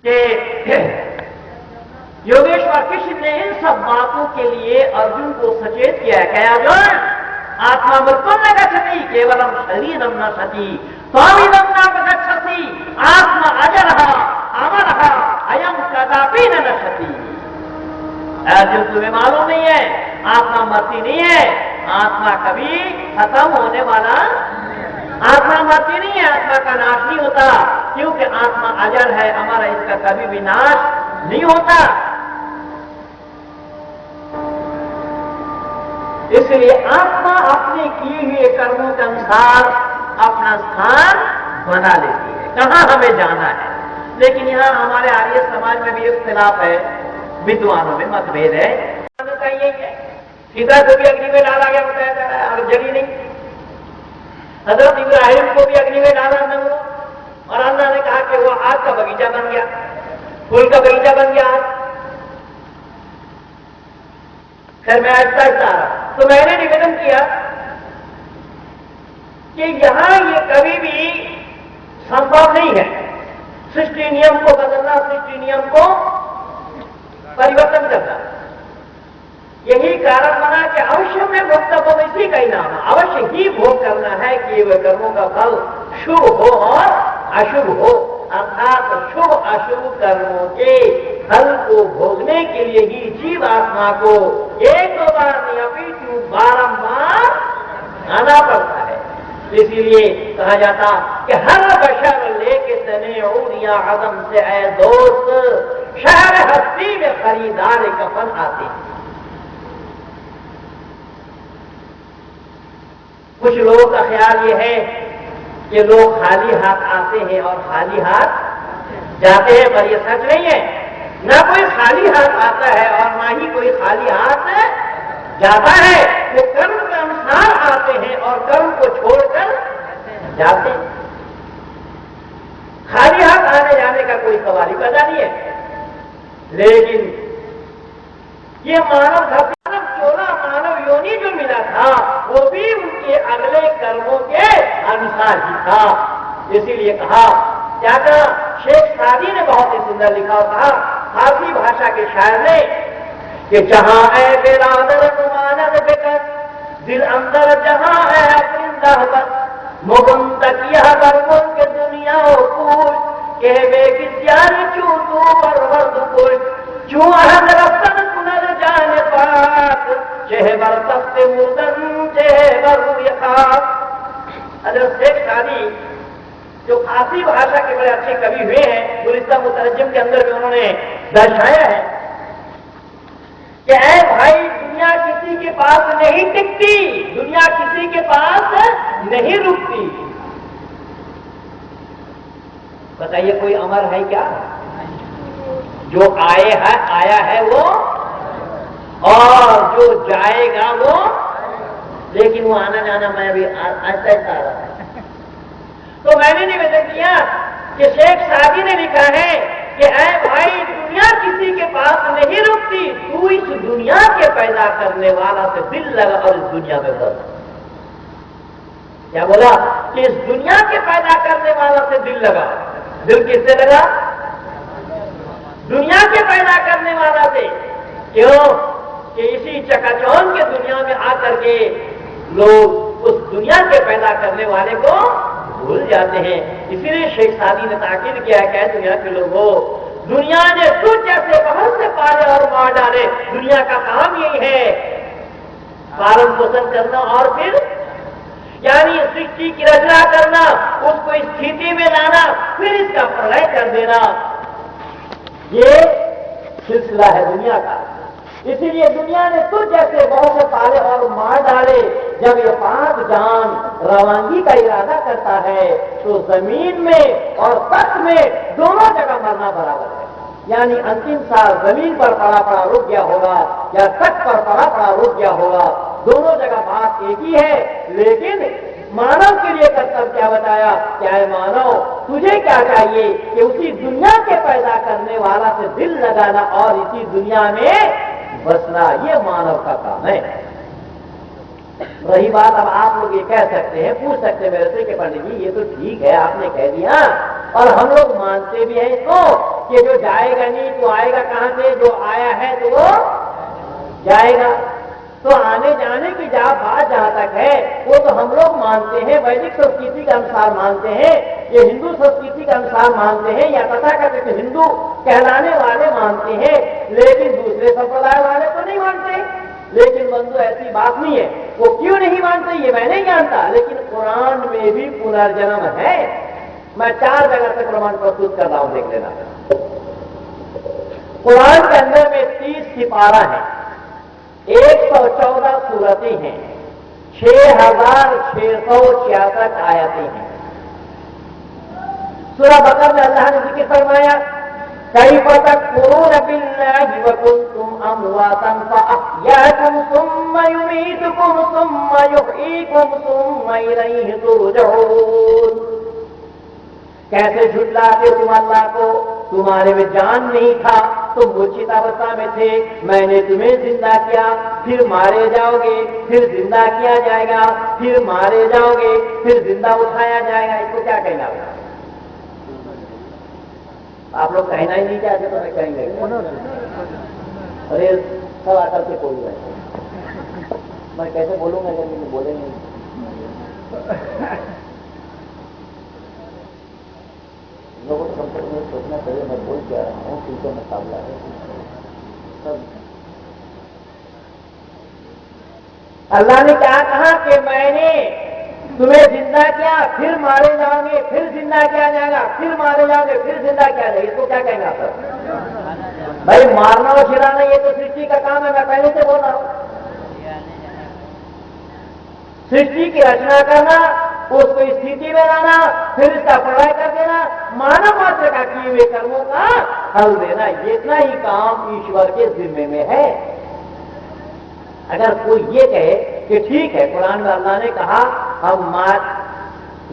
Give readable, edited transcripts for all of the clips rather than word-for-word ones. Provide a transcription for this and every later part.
कि योगेश्वर कृष्ण ने इन सब बातों के लिए अर्जुन को सचेत किया है। क्या अर्जुन, आत्मा मृत्यु न गच्छति केवलम शरीरम न सती स्वामिदम न गच्छति आत्मा अजर अमर अयम कदापि न नश्यति। अर्जुन, तुम्हें मालूम नहीं है आत्मा मरती नहीं है, आत्मा कभी खत्म होने वाला, आत्मा मरती नहीं है, आत्मा का नाश नहीं होता, क्योंकि आत्मा अजर है, अमर है, इसका कभी भी नाश नहीं होता। इसलिए आत्मा अपने किए हुए कर्मों के अनुसार अपना स्थान बना लेती है, कहां हमें जाना है। लेकिन यहां हमारे आर्य समाज में भी इख्तिलाफ है, विद्वानों में मतभेद है। यही है, सीता को भी अग्नि में डाला गया बताया जा रहा है और जली नहीं। हजरत इब्राहिम को भी अग्नि में डाला नमरूद और अल्लाह ने कहा कि वो आग का बगीचा बन गया, फूल का बगीचा बन गया आग। फिर मैं आज तक आ रहा, तो मैंने निवेदन किया कि यहां ये कभी भी संभव नहीं है सृष्टि नियम को बदलना, सृष्टि नियम को परिवर्तन करना। यही कारण बना कि अवश्य में भोक्तव्य इसी का ही नाम है, अवश्य ही भोग करना है कि वह कर्मों का फल शुभ हो और अशुभ हो, अर्थात शुभ अशुभ कर्मों के फल को भोगने के लिए ही जीव आत्मा को एक दो बार नहीं अपितु बारंबार आना पड़ता है। इसीलिए कहा जाता कि हर बशर लेके तने या आदम से ऐ दोस्त शहर हस्ती में खरीदार कफन आते हैं। कुछ लोगों का ख्याल यह है कि लोग खाली हाथ आते हैं और खाली हाथ जाते हैं, पर यह सच नहीं है। ना कोई खाली हाथ आता है और ना ही कोई खाली हाथ जाता है। वो कर्म के अनुसार आते हैं और कर्म को छोड़कर जाते हैं। खाली हाथ आने जाने का कोई सवाल ही पैदा नहीं है। लेकिन ये मानव धरती चोला मानव योनि जो मिला था वो भी उनके अगले कर्मों के अनुसार ही था। इसीलिए कहा, क्या कहा, शेख सादी ने बहुत ही सुंदर लिखा और कहा फारसी भाषा के शायर ने कि जहां है बेरादर नुमानद बेकत दिल अंदर जहां है अपनी मुगम तक यह कर्मों के दुनिया पूछ के बेकिस्यान चू तू परवरद कुछ चू अहद रफ्तन पुनर्जान पाक चेहबर तख्ते मुर्दन चेहबर यखाक। हजरत शेख सादी जो फारसी भाषा के बड़े अच्छे कवि हुए हैं, गुलिस्तान मुतरज्जिम के अंदर भी उन्होंने दर्शाया है कि ऐ भाई दुनिया किसी के पास नहीं टिकती, दुनिया किसी के पास नहीं रुकती। बताइए कोई अमर है क्या? जो आया है वो और जो जाएगा वो, लेकिन वो आना जाना मैं भी ऐसा ही आ रहा है। तो मैंने निवेदन किया कि शेख सादी ने लिखा है कि ऐ भाई दुनिया किसी के पास नहीं रुकती, तू इस दुनिया के पैदा करने वाला से दिल लगा और इस दुनिया में बस। क्या बोला कि इस दुनिया के पैदा करने वाला से दिल लगा। दिल किससे लगा? दुनिया के पैदा करने वाला से। क्यों कि इसी चकाचौंध के दुनिया में आकर के लोग उस दुनिया के पैदा करने वाले को भूल जाते हैं। इसीलिए शेख सादी ने ताकीद किया है कि दुनिया के लोगों, दुनिया ने तुझ जैसे बहुत से पाले और मार डाले, दुनिया का काम यही है पालन पोषण करना और फिर यानी सृष्टि की रचना करना, उसको इस स्थिति में लाना, फिर इसका प्रलय कर देना, ये सिलसिला है दुनिया का। इसीलिए दुनिया ने तुझ जैसे बहुत से पाले और मार डाले। जब ये पाक जान रवानगी का इरादा करता है तो जमीन में और तट में दोनों जगह मरना बराबर है। यानी अंतिम साल जमीन पर पड़ा रुक गया होगा या तट पर पड़ा रुक गया होगा, दोनों जगह बात एक ही है। लेकिन मानव के लिए कर्तव्य क्या बताया? क्या है मानव, तुझे क्या चाहिए कि उसी दुनिया के पैदा करने वाला से दिल लगाना और इसी दुनिया में बसना, ये मानव का काम है। रही बात, अब आप लोग ये कह सकते हैं, पूछ सकते हैं मेरे से कि पंडित जी ये तो ठीक है आपने कह दिया और हम लोग मानते भी हैं इसको, कि जो जाएगा नहीं तो आएगा कहां से, जो आया है तो वो जाएगा। तो आने जाने की बात जहां तक है वो तो हम लोग मानते हैं, वैदिक संस्कृति के अनुसार मानते हैं, ये हिंदू संस्कृति के अनुसार मानते हैं, या तथाकथित हिंदू कहलाने वाले मानते हैं, लेकिन दूसरे संप्रदाय वाले तो नहीं मानते। लेकिन बंधु ऐसी बात नहीं है, वो क्यों नहीं मानते ये मैं नहीं जानता, लेकिन कुरान में भी पुनर्जन्म है। मैं 4 जगह से प्रमाण प्रस्तुत कर रहा हूं, देख लेना। कुरान के अंदर में 30 सिपारा है, 114 सूरतें हैं, 6666 आयतें हैं। सूरह बकरा में अल्लाह ने जिक्र फरमाया, कैफ़ तकफुरून बिल्लाहि व कुंतुम अमवातन फअहयाकुम सुम्मा युमीतुकुम सुम्मा युहयीकुम सुम्मा इलैहि तुरजऊन। कैसे झुठलाते तुम अल्लाह को, तुम्हारे में जान नहीं था, तुम मूर्छित अवस्था में थे, मैंने तुम्हें जिंदा किया, फिर मारे जाओगे, फिर जिंदा किया जाएगा, फिर मारे जाओगे, फिर जिंदा उठाया जाएगा। इसको क्या कहना होगा? आप लोग कहना ही नहीं चाहते तो मैं कहेंगे, अरे सब आकर के बोल रहे, मैं कैसे बोलूंगा अगर मैंने बोले नहीं। लोगों को कम से कम सोचना चाहिए मैं बोल क्या रहा हूँ, किसका मुकाबला है। सब अल्लाह ने क्या कहा कि मैंने तुम्हें जिंदा किया, फिर मारे जाओगे, फिर जिंदा किया जाएगा, फिर मारे जाओगे, फिर जिंदा किया जाएगा। इसको क्या कहेंगे आप? भाई मारना और छिड़ाना ये तो सृष्टि का काम है, मैं पहले से बोल रहा हूं। सृष्टि की रचना करना, उसको स्थिति में लाना, फिर इसका प्रलय कर देना, मानव मात्र का किए हुए कर्मों का हल देना, ये इतना ही काम ईश्वर के जिम्मे में है। अगर कोई ये कहे कि ठीक है, कुरान में अल्लाह ने कहा हम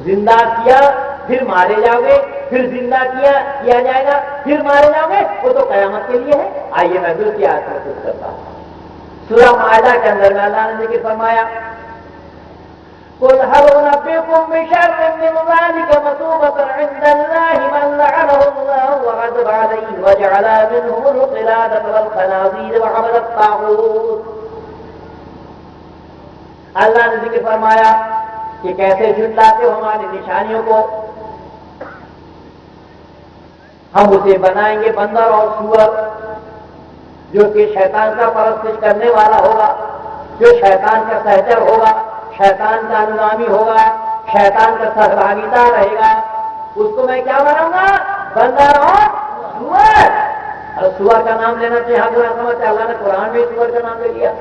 जिंदा किया, फिर मारे जाओगे, फिर जिंदा किया जाएगा, फिर मारे जाओगे, वो तो कयामत के लिए है। आइए मैं दूसरी आयत प्रस्तुत करता हूं। सूरह माइदा के अंदर में अल्लाह ने जिक्र फरमाया, कुल हल उनब्बिउकुम बिशर्रिन मिन ज़ालिका मसूबतन इंदल्लाहि मन लअनहुल्लाहु व ग़ज़ब अलैहि व जअला मिनहुमुल क़िरादत वल ख़नाज़ीर व अबदत ताग़ूत। अल्लाह ने जिक्र फरमाया कि कैसे झुठलाते हो हमारी निशानियों को, हम उसे बनाएंगे बंदर और सूअर, जो कि शैतान का परस्तिश करने वाला होगा, जो शैतान का सहचर होगा, शैतान का अनुगामी होगा, शैतान का सहभागिता रहेगा, उसको मैं क्या बनाऊंगा? बंदर और सूअर। और सूअर का नाम लेना चाहिए, बुरा समझते, अल्लाह ने कुरान में सूअर का नाम ले लिया।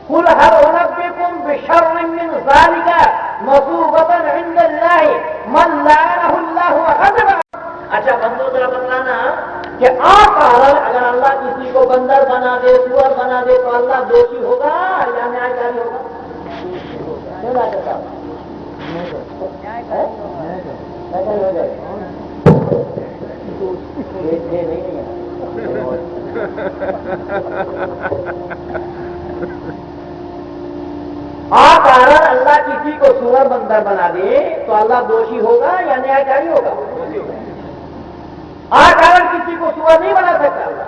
कुल हल उनब्बिउकुम बिशर्रिन मिन ज़ालिका मसूबतन इंदल्लाहि मन लअनहुल्लाहु व ग़ज़ब। अच्छा बंदो जरा बतलाना कि कारण अगर अल्लाह किसी को बंदर बना दे, सूअर बना दे, तो अल्लाह दोषी होगा या न्यायकारी होगा? क्यों ना कहता हो जाएगा नहीं कारण अल्लाह किसी को सूअर बंदर बना दे तो अल्लाह दोषी होगा या न्यायकारी होगा? कारण किसी को सूअर नहीं बना सकता अल्लाह।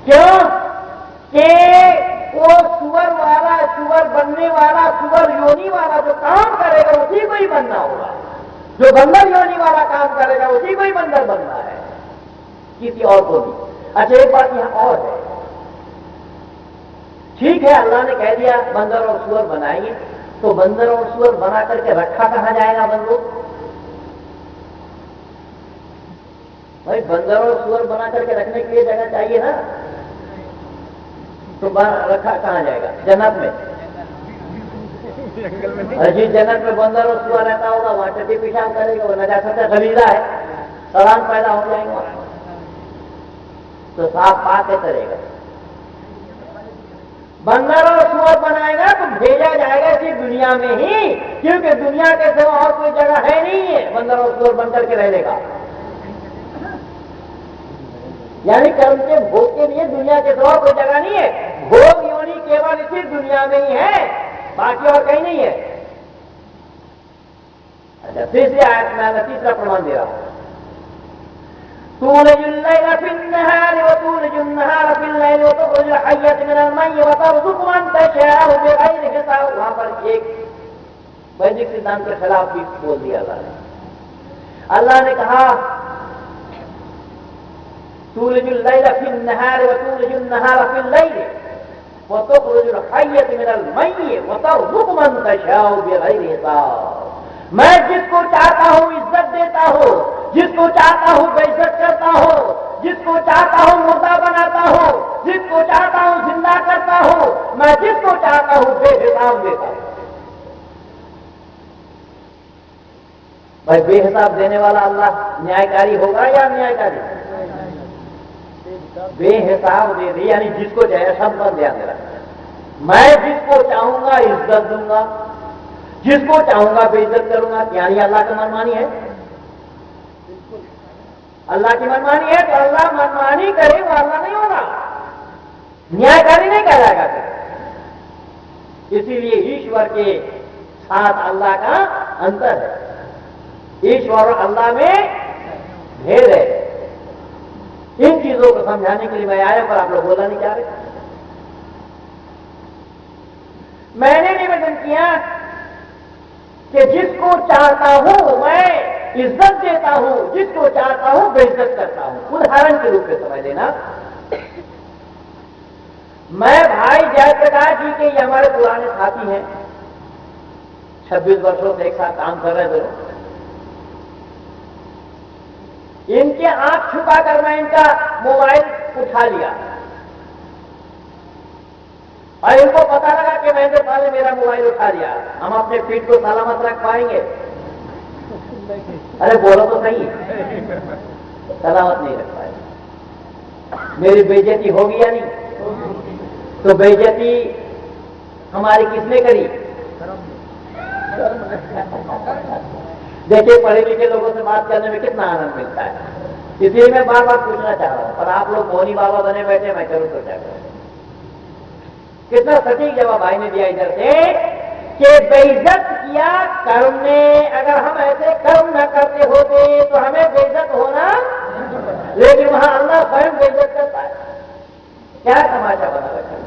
क्यों? कि वो सूअर वाला, सूअर बनने वाला, सूअर योनि वाला जो काम करेगा उसी को ही बनना होगा, जो बंदर योनि वाला काम करेगा उसी को ही बंदर बनना है, किसी और को भी। अच्छा एक बात यहां और है, ठीक है अल्लाह ने कह दिया बंदर और सूअर बनाएंगे, तो बंदर और सूअर बना करके रखा कहां जाएगा बंदो? भाई बंदर और सूअर बना करके रखने के लिए जगह चाहिए ना, तो रखा कहां जाएगा? जन्नत में। अजी जन्नत में बंदर और सूअर रहता होगा, वहां टट्टी पेशाब करेगा, वो नजाकत गलीजा है, सलाम पैदा हो जाएंगे, तो साफ पाक करेगा। बंदर और सूअर बनाएगा तो भेजा जाएगा इसी दुनिया में ही, क्योंकि दुनिया के सिवा और कोई जगह है नहीं है बंदर और सूअर बनकर के रहने का। यानी कर्म के भोग के लिए दुनिया के सिवा कोई जगह नहीं है, भोग योनि केवल इसी दुनिया में ही है, बाकी और कहीं नहीं है। अच्छा, तीसरी आयत में मैं तीसरा प्रमाण दे रहा हूं। तूलिजुल लैला फिन्नहारि व तूलिजुन नहारा फिल्लैलि व तुखरिजुल हय्यत मिनल मय्यि व तर्ज़ुक़ु मन तशाअु बिग़ैरि हिसाब। वहां पर एक वैदिक सिद्धांत के खिलाफ भी बोल दिया अल्लाह ने कहा तूलिजुल लैला फिन्नहारि व तूलिजुन नहारा फिल्लैलि व तुखरिजुल हय्यत मिनल मय्यि व तर्ज़ुक़ु मन तशाअु बिग़ैरि हिसाब। मैं जिसको चाहता हूं इज्जत देता हूं, जिसको चाहता हूं बेइज्जत करता हूं, जिसको चाहता हूं मुर्दा बनाता हूं, जिसको चाहता हूं जिंदा करता हूं, मैं जिसको चाहता हूं बेहिसाब देता हूं। भाई बेहिसाब देने वाला अल्लाह न्यायकारी होगा या न्यायकारी? बेहिसाब दे दे, यानी जिसको चाहे सब पर ध्यान दे रहा। मैं जिसको चाहूंगा इज्जत दूंगा, जिसको चाहूंगा बेइज्जत करूंगा। यानी अल्लाह की मनमानी है? अल्लाह की मनमानी है तो अल्लाह मनमानी करे वो अल्लाह नहीं होगा, न्यायकारी नहीं कहलाएगा। इसीलिए ईश्वर के साथ अल्लाह का अंतर है, ईश्वर और अल्लाह में भेद है। इन चीजों को समझाने के लिए मैं आया, पर आप लोग बोलना नहीं चाह रहे। मैंने निवेदन किया कि जिसको चाहता हूं मैं इज्जत देता हूं, जिसको चाहता हूं बेइज्जत करता हूं। उदाहरण के रूप में समझ लेना, मैं भाई जयप्रकाश जी के ये हमारे पुराने साथी हैं, 26 वर्षों से एक साथ काम कर रहे थे। इनके आंख छुपाकर मैं इनका मोबाइल उठा लिया और इनको पता लगा कि महेंद्र पाल ने मेरा मोबाइल उठा लिया। हम अपने फीट को सलामत रख पाएंगे? अरे बोलो तो सही, सलामत नहीं रख पाएंगे। मेरी बेइज्जती होगी या नहीं? तो बेइज्जती हमारी किसने करी? देखिए, पढ़े लिखे लोगों से बात करने में कितना आनंद मिलता है। इसलिए मैं बार बार पूछना चाह रहा हूं, पर आप लोग मोनी बाबा बने बैठे, मैं करूं तो क्या करूं। कितना सटीक जवाब भाई ने दिया इधर से कि बेइज्जत किया कर्म ने। अगर हम ऐसे कर्म न करते होते तो हमें बेइज्जत होना, लेकिन वहां अल्लाह स्वयं बेइज्जत करता है। क्या तमाशा बना रखा है।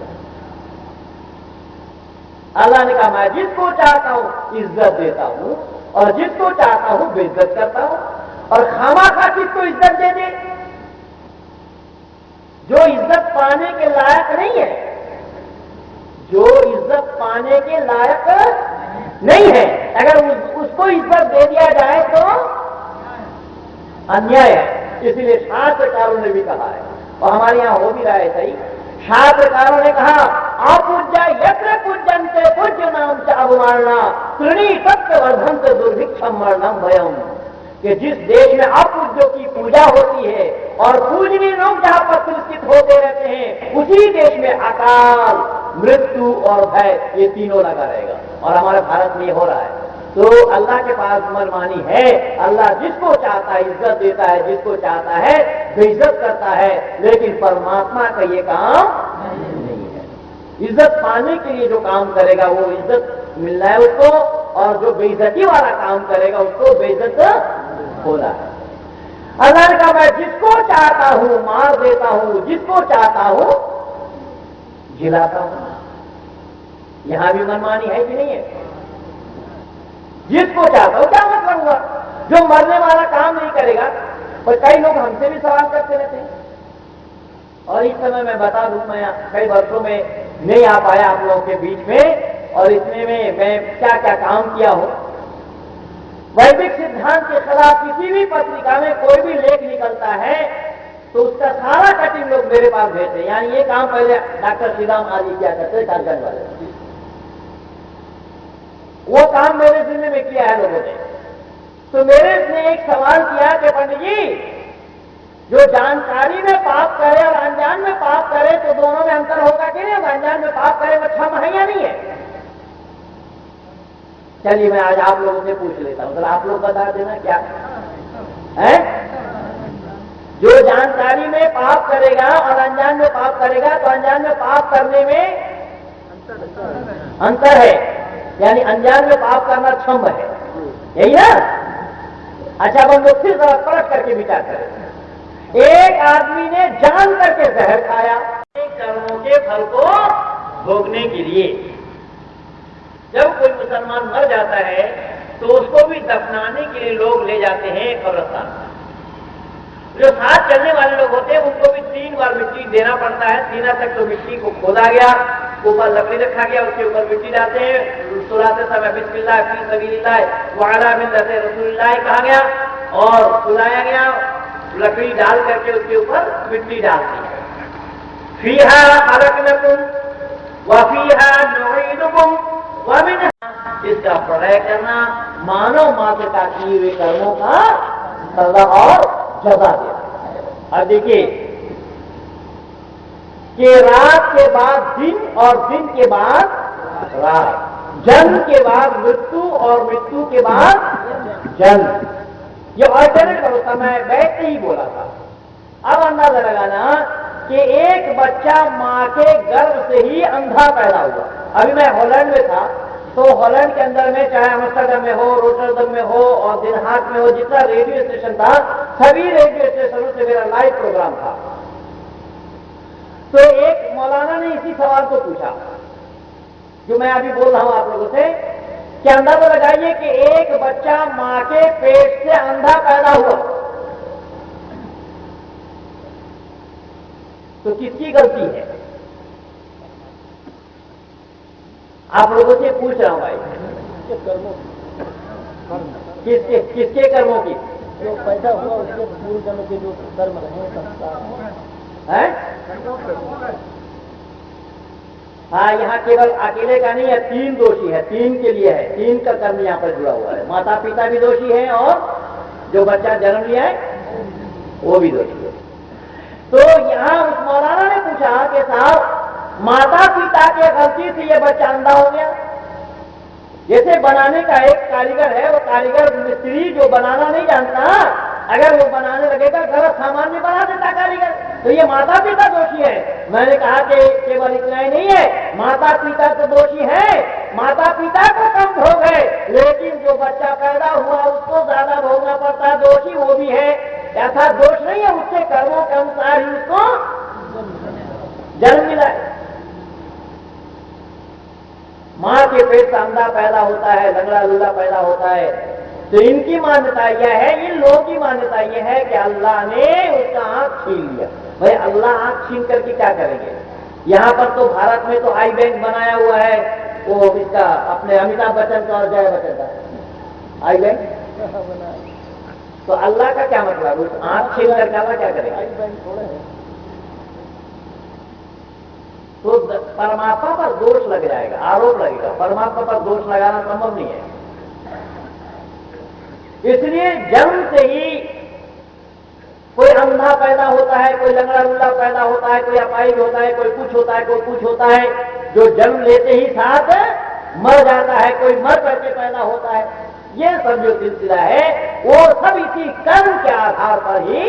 अल्लाह ने कहा मैं जिसको चाहता हूं इज्जत देता हूं और जिसको चाहता हूं बेइज्जत करता हूं। और खामाखा किसको इज्जत दे दे? जो इज्जत पाने के लायक नहीं है, जो इज्जत पाने के लायक नहीं है, अगर उसको इज्जत दे दिया जाए तो अन्याय है। इसलिए शास्त्रकारों ने भी कहा है, और हमारे यहां हो भी रहा है सही। शास्त्रकारों ने कहा अपूज्य यत्र पूज्यन्ते पूज्य नाम च अवमानना तृणी तत्व वर्धन्ते दुर्भिक्षम मरणम भयम। कि जिस देश में अपूज्यों की पूजा होती है और पूजनीय लोग जहां पर प्रतिष्ठित होते रहते हैं, उसी देश में अकाल, मृत्यु और भय, ये तीनों लगा रहेगा। और हमारे भारत में ये हो रहा है। तो अल्लाह के पास मनमानी है। अल्लाह जिसको चाहता है इज्जत देता है, जिसको चाहता है बेइज्जत करता है। लेकिन परमात्मा का ये काम नहीं है। इज्जत पाने के लिए जो काम करेगा वो इज्जत मिलना है उसको, और जो बेइज्जती वाला काम करेगा उसको बेइज्जत होना है। अल्लाह ने कहा मैं जिसको चाहता हूं मार देता हूं, जिसको चाहता हूं जिलाता हूं। यहां भी मनमानी है कि नहीं है? जिसको चाहता हूं, क्या मतलब हुआ? जो मरने वाला काम नहीं करेगा। पर कई लोग हमसे भी सवाल करते रहते हैं, और इस समय मैं बता दूं, मैं कई वर्षों में नहीं आ पाया आप लोगों के बीच में, और इसमें मैं क्या क्या काम किया हूं। वैदिक सिद्धांत के खिलाफ किसी भी पत्रिका में कोई भी लेख निकलता है तो उसका सारा कटिंग लोग मेरे पास भेजते हैं। यानी ये काम पहले डॉक्टर श्रीराम आदि किया करते झारखंड वाले, वो काम मेरे जिम्मे में किया है लोगों ने। तो मेरे ने एक सवाल किया कि पंडित जी, जो जानकारी में पाप करे और अनजान में पाप करे तो दोनों में अंतर होगा कि नहीं? अनजान में पाप करे वो क्षमा है या नहीं है? चलिए मैं आज आप लोगों से पूछ लेता हूं, तो आप लोग बता देना क्या है? जो जानकारी में पाप करेगा और अनजान में पाप करेगा, तो अनजान में पाप करने में अंतर है, यानी अनजान में पाप करना क्षम्य है यही ना? अच्छा, अब हम लोग फिर जरा परख करके विचार करें। एक आदमी ने जान करके जहर खाया कर्मों के फल को भोगने के लिए। जब कोई मुसलमान मर जाता है तो उसको भी दफनाने के लिए लोग ले जाते हैं कब्रिस्तान। जो साथ चलने वाले लोग होते हैं उनको भी 3 बार मिट्टी देना पड़ता है। सीना तक तो मिट्टी को खोदा गया, ऊपर लकड़ी रखा गया, उसके ऊपर मिट्टी डालते हैं, सुलाते समय बिस्मिल्लाह फी सबीलिल्लाह व अला मिल्लति रसूलिल्लाह कहा गया और सुलाया गया, लकड़ी डाल करके उसके ऊपर मिट्टी डालती है। फीहा खलकनकुम व फीहा नुईदुकुम व मिनहा, इसका प्रलय करना मानव मात्र का किए हुए कर्मों का सजा और जजा देना। अब देखिए कि रात के बाद दिन और दिन के बाद रात, जन्म के बाद मृत्यु और मृत्यु के बाद जन्म, ये ऑल्टरनेट करो, समय बैठते ही बोला था। अब अंदाजा लगाना कि एक बच्चा मां के गर्भ से ही अंधा पैदा हुआ। अभी मैं हॉलैंड में था तो हॉलैंड के अंदर में, चाहे एम्स्टर्डम में हो, रोटरडम में हो और दिन हाट में हो, जितना रेडियो स्टेशन था सभी रेडियो स्टेशनों से मेरा लाइव प्रोग्राम था। तो एक मौलाना ने इसी सवाल को पूछा जो मैं अभी बोल रहा हूं आप लोगों से, कि अंदाजा लगाइए कि एक बच्चा मां के पेट से अंधा पैदा हुआ तो किसकी गलती है? आप लोगों से पूछ रहा हूं भाई, किसके कर्मों की? जो पैदा हुआ उसके पूर्व जन्म के जो कर्म रहे संस्कार है। हाँ, यहाँ केवल अकेले का नहीं है, 3 दोषी है, 3 के लिए है, 3 का कर्म यहाँ पर जुड़ा हुआ है। माता पिता भी दोषी है और जो बच्चा जन्म लिया है वो भी दोषी है। तो यहाँ उस मौलाना ने पूछा कि साहब, माता पिता के गलती से ये बच्चा अंधा हो गया। जैसे बनाने का एक कारीगर है, वो कारीगर मिस्त्री जो बनाना नहीं जानता, अगर वो बनाने लगेगा गलत सामान भी बना देता कारीगर, तो ये माता पिता दोषी है। मैंने कहा कि केवल इतना ही नहीं है, माता पिता तो दोषी है, माता पिता को कम भोग है, लेकिन जो बच्चा पैदा हुआ उसको ज्यादा भोगना पड़ता, दोषी वो भी है। ऐसा दोष नहीं है, उसके कर्मों के अनुसार ही उसको जन्म मिला है। मां के पेट से अंधा पैदा होता है, लंगड़ा लूला पैदा होता है, तो इनकी मान्यता यह है, इन लोगों की मान्यता यह है कि अल्लाह ने उसका आंख छीन लिया। भाई अल्लाह आंख छीन करके क्या करेंगे? यहां पर तो भारत में तो आई बैंक बनाया हुआ है, वो इसका अपने अमिताभ बच्चन का और जया बच्चन का आई बैंक, तो अल्लाह का क्या मतलब? उस आंख छीन करके अल्लाह क्या करेंगे? तो परमात्मा पर दोष लग जाएगा, आरोप लगेगा। परमात्मा पर दोष लगाना संभव नहीं है। इसलिए जन्म से ही कोई अंधा पैदा होता है, कोई लंगड़ा लूला पैदा होता है, कोई अपाहिज होता है, कोई कुछ होता है, कोई कुछ होता है, जो जन्म लेते ही साथ मर जाता है, कोई मर करके पैदा होता है। ये सब जो सिलसिला है वो सब इसी कर्म के आधार पर ही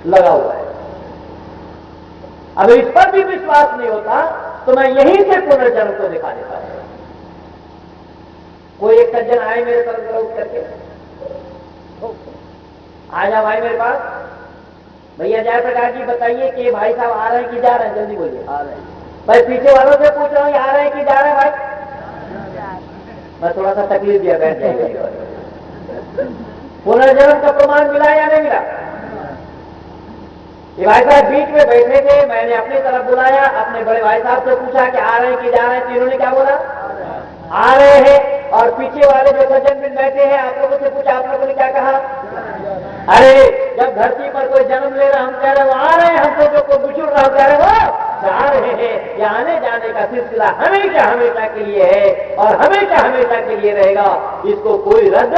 लगा हुआ है। अब इस पर भी विश्वास नहीं होता तो मैं यहीं से पुनर्जन्म को दिखा देता हूं। कोई एक सज्जन आए मेरे तरफ उठ करके, आ जा भाई मेरे पास, भैया जयप्रकाश जी बताइए कि भाई साहब आ रहे हैं कि जा रहे हैं? जल्दी बोलिए। आ रहे हैं भाई पीछे वालों से पूछ रहा हूँ, आ रहे हैं कि जा रहे हैं? भाई मैं थोड़ा सा तकलीफ दिया, बैठ जाइए। पुनर्जन्म का प्रमाण मिला या नहीं मिला? ये भाई साहब बीच में बैठे थे, मैंने अपनी तरफ बुलाया, अपने बड़े भाई साहब से पूछा कि आ रहे हैं कि जा रहे हैं? तीनों ने क्या बोला? आ रहे हैं। और पीछे वाले जो सज्जन बिन बैठे हैं, आप लोगों से पूछा, आप लोगों ने क्या कहा? अरे जब धरती पर कोई जन्म ले रहा, हम कह रहे वो आ रहे हैं, हमसे जो कोई बुझुड़ रहा कह रहे वो जा रहे हैं। ये आने जाने का सिलसिला हमेशा हमेशा के लिए है और हमेशा हमेशा के लिए रहेगा, इसको कोई रद्द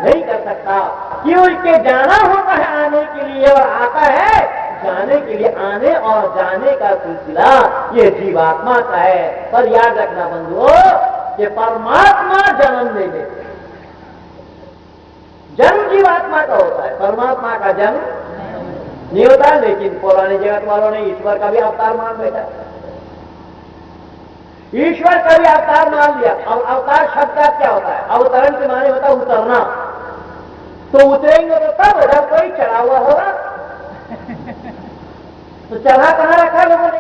नहीं कर सकता। क्यों? इसके जाना होता है आने के लिए और आता है जाने के लिए। आने और जाने का सिलसिला ये जीवात्मा का है। पर याद रखना बंधुओं कि परमात्मा जन्म नहीं लेते, जन्म जीवात्मा का होता है, परमात्मा का जन्म नहीं होता। लेकिन पुराने जगत वालों ने ईश्वर का भी अवतार मान बैठा। ईश्वर का भी अवतार मान लिया। अब अवतार शब्द का क्या होता है? अवतरण के माने होता है उतरना। तो उतरेंगे तो तब जब कोई चढ़ा हुआ होगा। तो चढ़ा कहां रखा लोगों ने?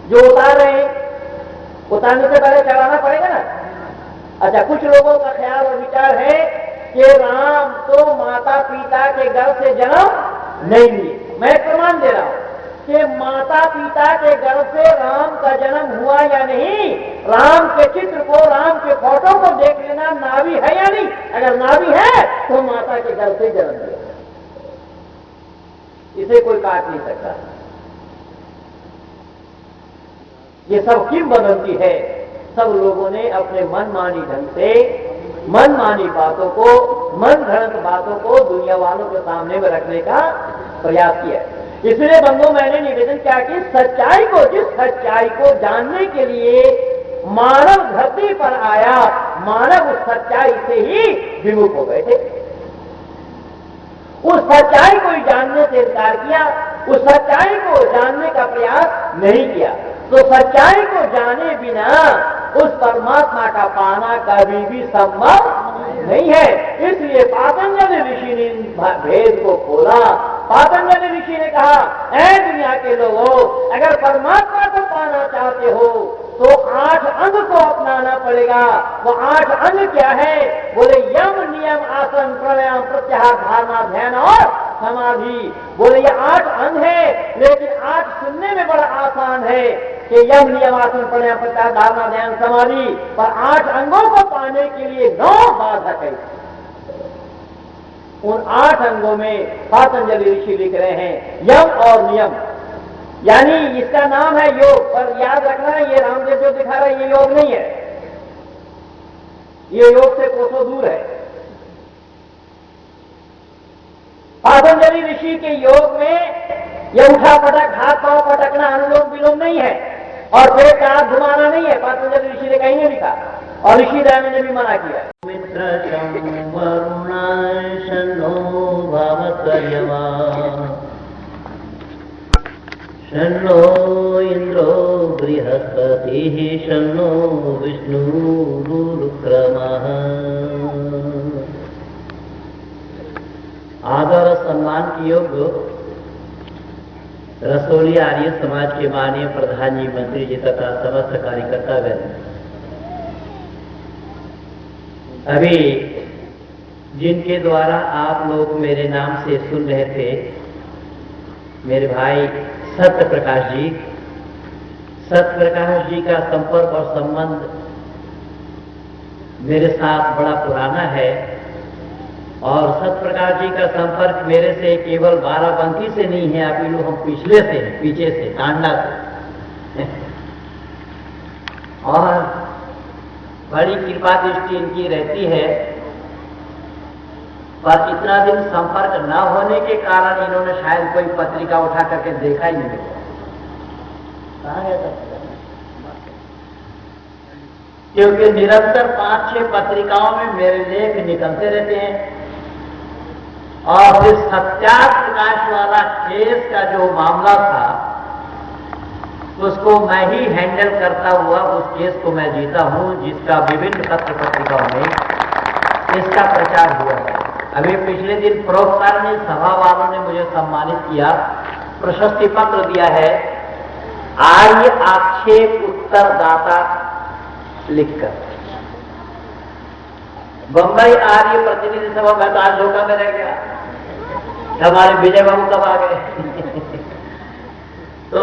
जो उतार रहे हैं, उतारने से पहले चढ़ाना पड़ेगा ना। अच्छा, कुछ लोगों का ख्याल और विचार है कि राम तो माता पिता के गर्भ से जन्म नहीं लिए। मैं प्रमाण दे रहा हूं कि माता पिता के गर्भ से राम का जन्म हुआ या नहीं। राम के चित्र को, राम के फोटो को देख लेना, नाभि है या नहीं। अगर नाभि है तो माता के गर्भ से जन्म लिया, इसे कोई काट नहीं सकता। ये सब किंवदंती है। सब लोगों ने अपने मनमानी ढंग से मनमानी बातों को, मन घड़ंत बातों को दुनिया वालों के सामने में रखने का प्रयास किया। इसलिए बंधु, मैंने निवेदन किया कि सच्चाई को, जिस सच्चाई को जानने के लिए मानव धरती पर आया, मानव उस सच्चाई से ही विमुख हो गए थे। उस सच्चाई को जानने से इनकार किया, उस सच्चाई को जानने का प्रयास नहीं किया। तो सच्चाई को जाने बिना उस परमात्मा का पाना कभी भी संभव नहीं है। इसलिए पातंजलि ऋषि ने भेद को खोला। पातंजलि ऋषि ने कहा, ऐ दुनिया के लोगों, अगर परमात्मा को पाना चाहते हो तो 8 अंग को अपनाना पड़ेगा। वो 8 अंग क्या है? बोले यम, नियम, आसन, प्राणायाम, प्रत्याहार, धारणा, ध्यान और समाधि। बोले ये 8 अंग है, लेकिन 8 सुनने में बड़ा आसान है कि यम, नियम, आसन, प्राणायाम, प्रत्याहार, धारणा, ध्यान, समाधि, पर 8 अंगों को पाने के लिए 9 बाधक है। उन 8 अंगों में पातंजलि ऋषि लिख रहे हैं यम और नियम, यानी इसका नाम है योग। पर याद रखना, ये रामदेव जो दिखा रहे हैं ये योग नहीं है, ये योग से कोसों दूर है। पातंजलि ऋषि के योग में ये उठा पटक, हाथ पांव पटकना, अनुलोम विलोम नहीं है, और पेट का हाथ घुमाना नहीं है। पातंजलि ऋषि ने कहीं नहीं लिखा, और ऋषि दयानंद ने भी मना किया। मित्र वरुणाशनो भवत्वर्यमा शन्नो इंद्रो बृहस्पतिः शन्नो विष्णुरुक्रमः। आदर और सम्मान की योग्य रसोली आर्य समाज के माननीय प्रधान जी, मंत्री जी तथा समस्त कार्यकर्ता गण, अभी जिनके द्वारा आप लोग मेरे नाम से सुन रहे थे, मेरे भाई सत्य प्रकाश जी। सत्य प्रकाश जी का संपर्क और संबंध मेरे साथ बड़ा पुराना है, और सत्य प्रकाश जी का संपर्क मेरे से केवल बाराबंकी से नहीं है, आप लोग हम पिछले से हैं, पीछे से, टांडा से। और बड़ी कृपा दृष्टि इनकी रहती है, पर इतना दिन संपर्क न होने के कारण इन्होंने शायद कोई पत्रिका उठा करके देखा ही नहीं। कहाँ गया था? क्योंकि निरंतर 5-6 पत्रिकाओं में मेरे लेख निकलते रहते हैं, और फिर सत्यार्थ प्रकाश वाला केस का जो मामला था उसको मैं ही हैंडल करता हुआ उस केस को मैं जीता हूं, जिसका विभिन्न पत्र पत्रिकाओं में इसका प्रचार हुआ है। अभी पिछले दिन प्रोक्तारणी सभा वालों ने मुझे सम्मानित किया, प्रशस्ति पत्र दिया है, आर्य आक्षेप उत्तरदाता लिखकर। बंबई आर्य प्रतिनिधि सभा में तो आज धोखा में रह गया, हमारे विजय बाबू कब आ गए। तो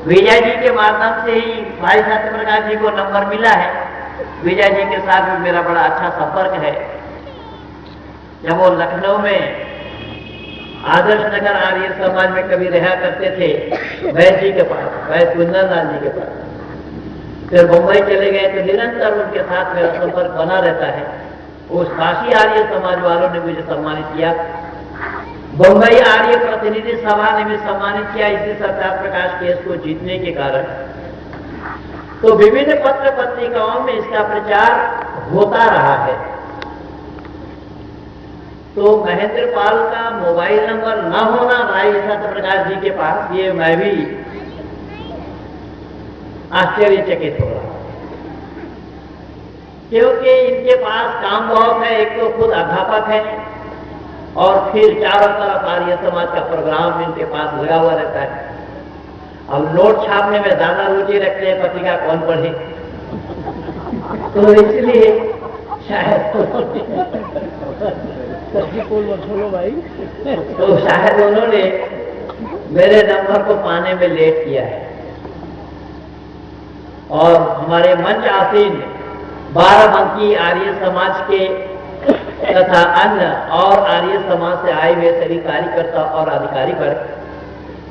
विजय जी के माध्यम से ही भाई सत्य प्रकाश जी को नंबर मिला है। विजय जी के साथ भी मेरा बड़ा अच्छा संपर्क है। जब वो लखनऊ में आदर्श नगर आर्य समाज में कभी रहा करते थे, वैद्य जी के पास, वैद्य कुंदनलाल जी के पास, फिर मुंबई चले गए तो निरंतर उनके साथ मेरा संपर्क बना रहता है। उस काशी आर्य समाज वालों ने मुझे सम्मानित किया, बंबई आर्य प्रतिनिधि सभा ने भी सम्मानित किया इसी सत्यार्थ प्रकाश केस को जीतने के कारण। तो विभिन्न पत्र पत्रिकाओं में इसका प्रचार होता रहा है। तो महेंद्र पाल का मोबाइल नंबर न होना भाई सत्य प्रकाश जी के पास, ये मैं भी आश्चर्यचकित हो रहा, क्योंकि इनके पास काम बहुत है। एक तो खुद अध्यापक है और फिर चारों तरफ आर्य समाज का प्रोग्राम इनके पास लगा हुआ रहता है। अब नोट छापने में ज्यादा रुचि रखते हैं, पत्रिका कौन पढ़े, तो इसलिए शायद तो शायद उन्होंने मेरे नंबर को पाने में लेट किया है। और हमारे मंच आसीन बाराबंकी आर्य समाज के तथा अन्य और आर्य समाज से आए हुए सभी कार्यकर्ता और अधिकारी वर्ग,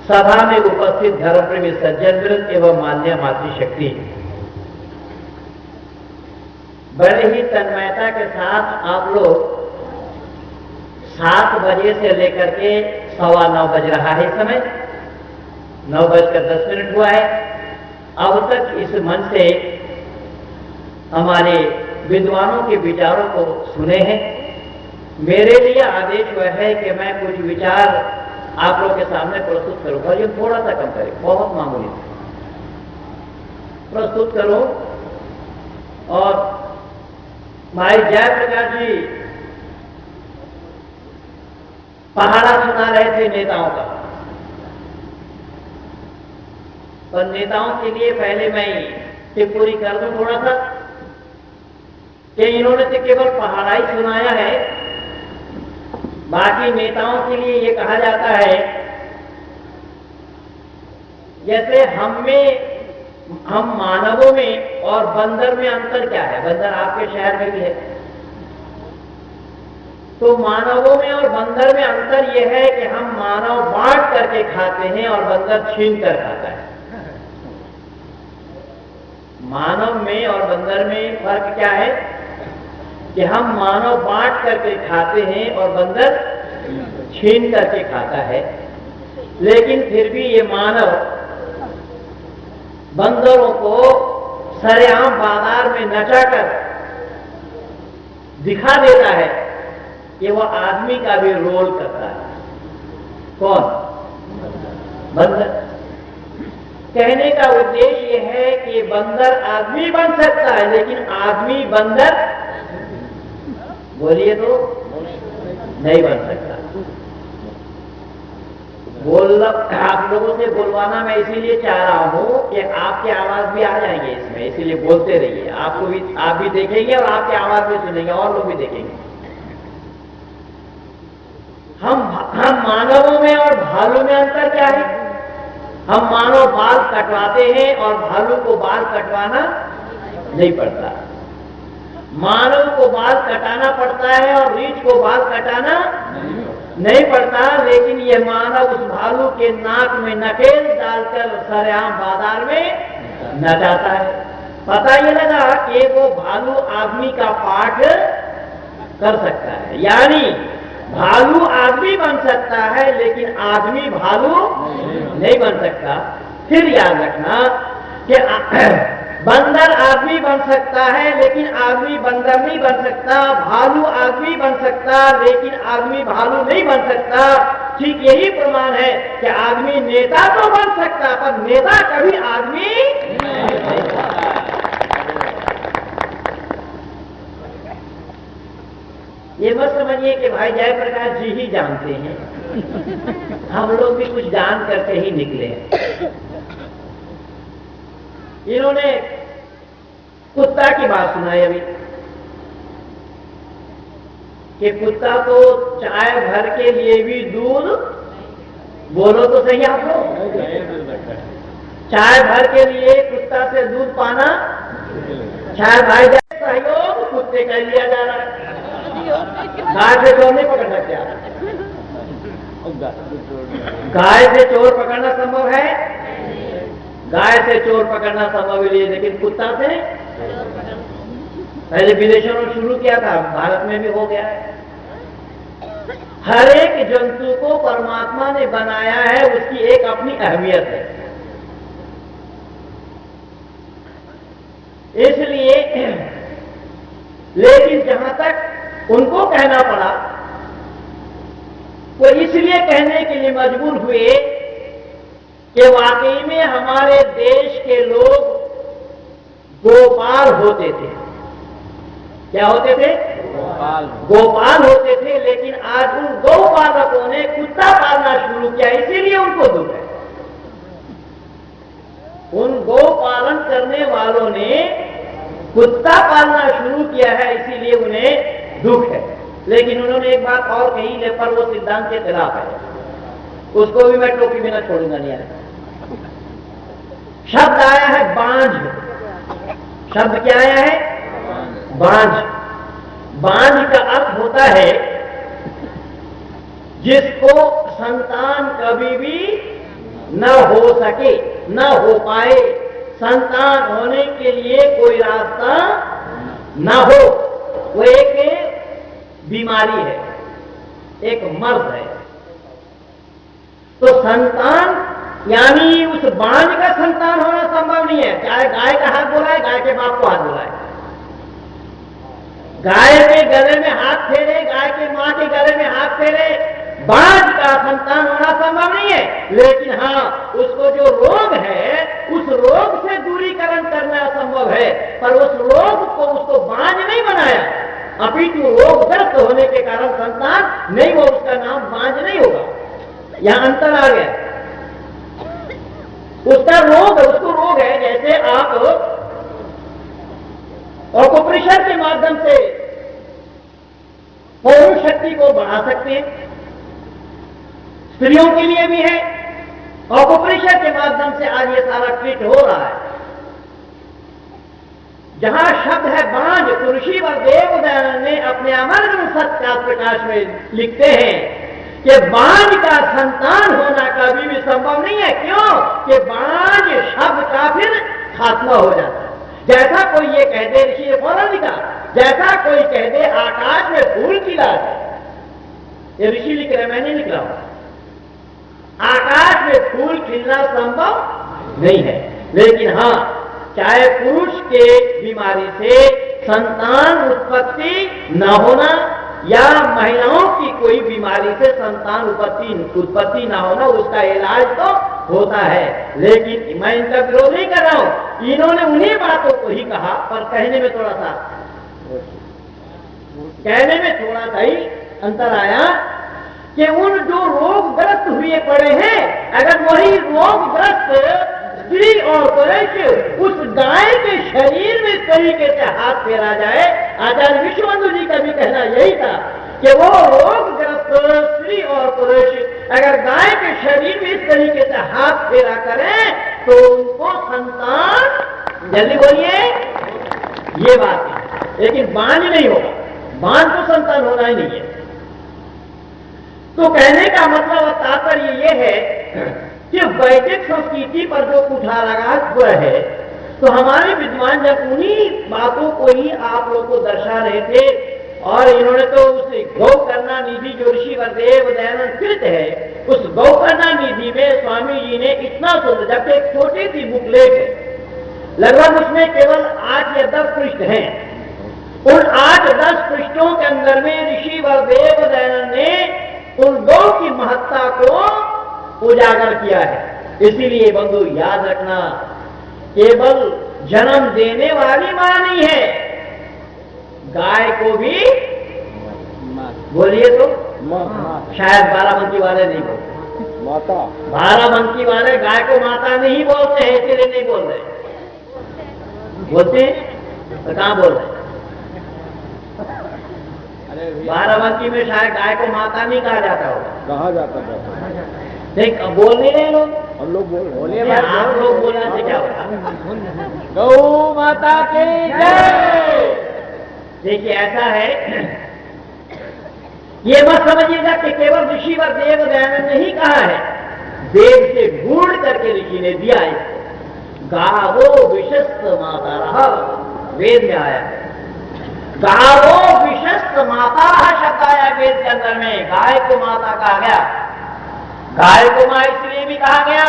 सभा में उपस्थित धर्मप्रेमी सज्जन वृंद एवं मान्य मातृशक्ति, बड़े ही तन्मयता के साथ आप लोग 7 बजे से लेकर के 9:15 बज रहा है, इस समय 9:10 हुआ है, अब तक इस मन से हमारे विद्वानों के विचारों को सुने हैं। मेरे लिए आदेश वह है कि मैं कुछ विचार आप लोगों के सामने प्रस्तुत करूं, और ये थोड़ा सा कम करें, बहुत मामूली प्रस्तुत करूं। और भाई जयप्रकाश जी पहाड़ा सुना रहे थे नेताओं का, पर नेताओं के लिए पहले मैं टिप्पणी कर दूं थोड़ा सा, कि इन्होंने तो केवल पहाड़ा ही सुनाया है। बाकी नेताओं के लिए ये कहा जाता है, जैसे हम मानवों में और बंदर में अंतर क्या है। बंदर आपके शहर में भी है, तो मानवों में और बंदर में अंतर यह है कि हम मानव बांट करके खाते हैं और बंदर छीन कर खाता है। मानव में और बंदर में फर्क क्या है कि हम मानव बांट करके खाते हैं और बंदर छीन करके खाता है। लेकिन फिर भी ये मानव बंदरों को सरेआम बाजार में नचाकर दिखा देता है कि वह आदमी का भी रोल करता है। कौन? बंदर। कहने का उद्देश्य यह है कि बंदर आदमी बन सकता है, लेकिन आदमी बंदर, बोलिए तो, नहीं बन सकता। आप लोगों से बुलवाना मैं इसीलिए चाह रहा हूं कि आपकी आवाज भी आ जाएंगे इसमें, इसीलिए बोलते रहिए। आपको भी, आप भी देखेंगे और आपकी आवाज भी सुनेंगे और लोग भी देखेंगे। हम मानवों में और भालू में अंतर क्या है? हम मानव बाल कटवाते हैं और भालू को बाल कटवाना नहीं पड़ता। मानव को बाल कटाना पड़ता है और रीछ को बाल कटाना नहीं पड़ता। लेकिन यह मानव उस भालू के नाक में नकेल डालकर सरेआम बाजार में नचाता है। पता ये लगा कि वो भालू आदमी का पाठ कर सकता है, यानी भालू आदमी बन सकता है, लेकिन आदमी भालू नहीं बन सकता। फिर याद रखना कि बंदर आदमी बन सकता है, लेकिन आदमी बंदर नहीं बन सकता। भालू आदमी बन सकता, लेकिन आदमी भालू नहीं बन सकता। ठीक यही प्रमाण है कि आदमी नेता तो बन सकता, पर नेता कभी आदमी नहीं बन सकता। ये मत समझिए कि भाई जयप्रकाश जी ही जानते हैं, हम लोग भी कुछ जान करके ही निकले हैं। इन्होंने कुत्ता की बात सुनाई अभी, कि कुत्ता को चाय भर के लिए भी दूध, बोलो तो सही आप लोग, चाय भर के लिए कुत्ता से दूध पाना, चाय भाई जाए सहयोग कुत्ते का लिया जा रहा है। गाय से चोर नहीं पकड़ सकते आप। गाय से चोर पकड़ना संभव है, गाय से चोर पकड़ना संभव है, लेकिन कुत्ता से पहले विदेशों में शुरू किया था, भारत में भी हो गया है। हर एक जंतु को परमात्मा ने बनाया है, उसकी एक अपनी अहमियत है। इसलिए लेकिन जहां तक उनको कहना पड़ा, वो इसलिए कहने के लिए मजबूर हुए कि वाकई में हमारे देश के लोग गोपाल होते थे। क्या होते थे? गोपाल होते थे। लेकिन आज उन गौपालकों ने कुत्ता पालना शुरू किया, इसीलिए उनको दुख है। उन गौ पालन करने वालों ने कुत्ता पालना शुरू किया है, इसीलिए उन्हें दुख है। लेकिन उन्होंने एक बात और कही, ले पर वो सिद्धांत के खिलाफ है, उसको भी मैं टोपी में न छोड़ूंगा। नहीं आया शब्द आया है बांझ। शब्द क्या आया है? बांझ। बांझ का अर्थ होता है जिसको संतान कभी भी न हो सके, न हो पाए, संतान होने के लिए कोई रास्ता न हो, वो एक बीमारी है, एक मर्ज है। तो संतान यानी उस बांझ का संतान होना संभव नहीं है। चाहे गाय का हाथ बोला है, गाय के बाप को हाथ बोला है, गाय के गले में हाथ फेरे, गाय के मां के गले में हाथ फेरे, बांझ का संतान होना संभव नहीं है। लेकिन हाँ, उसको जो रोग है उस रोग से दूरीकरण करना संभव है, पर उस रोग को उसको बांझ नहीं बनाया, अपितु रोगग्रस्त होने के कारण संतान नहीं हो, उसका नाम बांझ नहीं होगा। यहां अंतर आ गया। उसका रोग, उसको रोग है। जैसे आप ऑक्यूप्रेशर के माध्यम से पौरुष शक्ति को बढ़ा सकते हैं, स्त्रियों के लिए भी है। ऑक्यूप्रेशर के माध्यम से आज ये सारा ट्रीट हो रहा है। जहां शब्द है बांझ, तो ऋषि व देव दयानंद ने अपने अमर ग्रंथ सत्यार्थ प्रकाश में लिखते हैं कि बांझ का संतान होना कभी भी संभव नहीं है। क्यों? कि बांझ शब्द का फिर खात्मा हो जाता है। जैसा कोई ये कह दे, ऋषि ने फौरन लिखा, जैसा कोई कह दे आकाश में फूल खिला है, ये ऋषि लिख रहे, मैं नहीं लिख रहा हूं। आकाश में फूल खिलना संभव नहीं है। लेकिन हाँ, चाहे पुरुष के बीमारी से संतान उत्पत्ति न होना या महिलाओं की कोई बीमारी से संतान उत्पत्ति न होना, उसका इलाज तो होता है। लेकिन मैं इनका विरोध नहीं कर रहा हूं, इन्होंने उन्हीं बातों को ही कहा, पर कहने में थोड़ा सा ही अंतर आया कि उन जो रोगग्रस्त हुए पड़े हैं, अगर वही रोगग्रस्त स्त्री और पुरुष उस गाय के शरीर में इस तरीके से हाथ फेरा जाए, आचार्य विश्वबंधु जी का भी कहना यही था कि वो रोगग्रस्त स्त्री और पुरुष अगर गाय के शरीर में इस तरीके से हाथ फेरा करें तो उनको संतान, जल्दी बोलिए, ये बात है। लेकिन बांझ नहीं होगा, बांझ को संतान होना ही नहीं है। तो कहने का मतलब और तात्पर्य ये है कि वैदिक संस्कृति पर जो कुठाराघात हुआ है, तो हमारे विद्वान जब उन्हीं बातों को ही आप लोगों को दर्शा रहे थे, और इन्होंने तो उस गौकर्णा निधि जो ऋषि वरदेव दयानंद कृत है, उस गौकर्णा निधि में स्वामी जी ने इतना सुंदर, जबकि एक छोटी सी बुकलेट है, लगभग उसमें केवल 8 या 10 पृष्ठ हैं, उन 8-10 पृष्ठों के अंदर में ऋषि वरदेव दयानंद ने उन गौ की महत्ता को उजागर किया है। इसीलिए बंधु याद रखना, केवल जन्म देने वाली मां नहीं है, गाय को भी बोलिए तो शायद बाराबंकी वाले नहीं बोलते, माता, बाराबंकी वाले गाय को माता नहीं बोलते हैं, इसलिए नहीं बोल रहे, बोलते तो कहां बोल रहे? बाराबंकी में शायद गाय को माता नहीं कहा जाता होगा, कहा जाता है। देख बोल नहीं रहे लोग, हम लोग बोल, आप लोग बोलने से क्या होगा? गौ माता की जय। देखिए ऐसा है, ये मत समझिएगा कि केवल ऋषि व देव दयानंद ने ही कहा है, वेद से ढूंढ करके ऋषि ने दिया इसको। गावो विशस्त माता रहा, वेद में आया है, गावो विशस्त माता रहा शब्द आया वेद के अंदर में, गाय को माता कहा गया। गाय को मां इसलिए भी कहा गया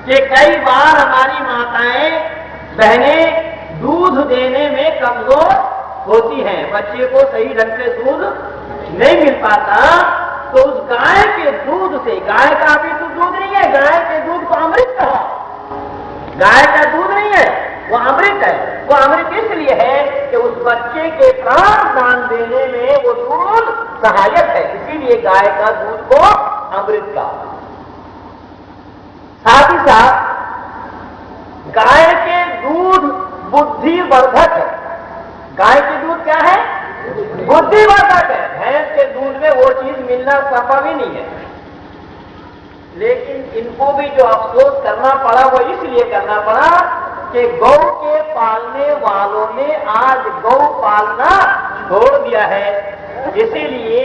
कि कई बार हमारी माताएं बहनें दूध देने में कमजोर होती हैं, बच्चे को सही ढंग से दूध नहीं मिल पाता, तो उस गाय के दूध से, गाय का भी तो दूध नहीं है, गाय के दूध को अमृत कहा, गाय का दूध नहीं है, वो अमृत है। वो अमृत इसलिए है कि उस बच्चे के प्राण दान देने में वो दूध सहायक है, इसीलिए गाय का दूध को अमृत का। साथ ही साथ गाय के दूध बुद्धिवर्धक है। गाय के दूध क्या है? बुद्धिवर्धक है। भैंस के दूध में वो चीज मिलना संभव ही नहीं है। लेकिन इनको भी जो अफसोस करना पड़ा वो इसलिए करना पड़ा कि गौ के पालने वालों ने आज गौ पालना छोड़ दिया है। इसीलिए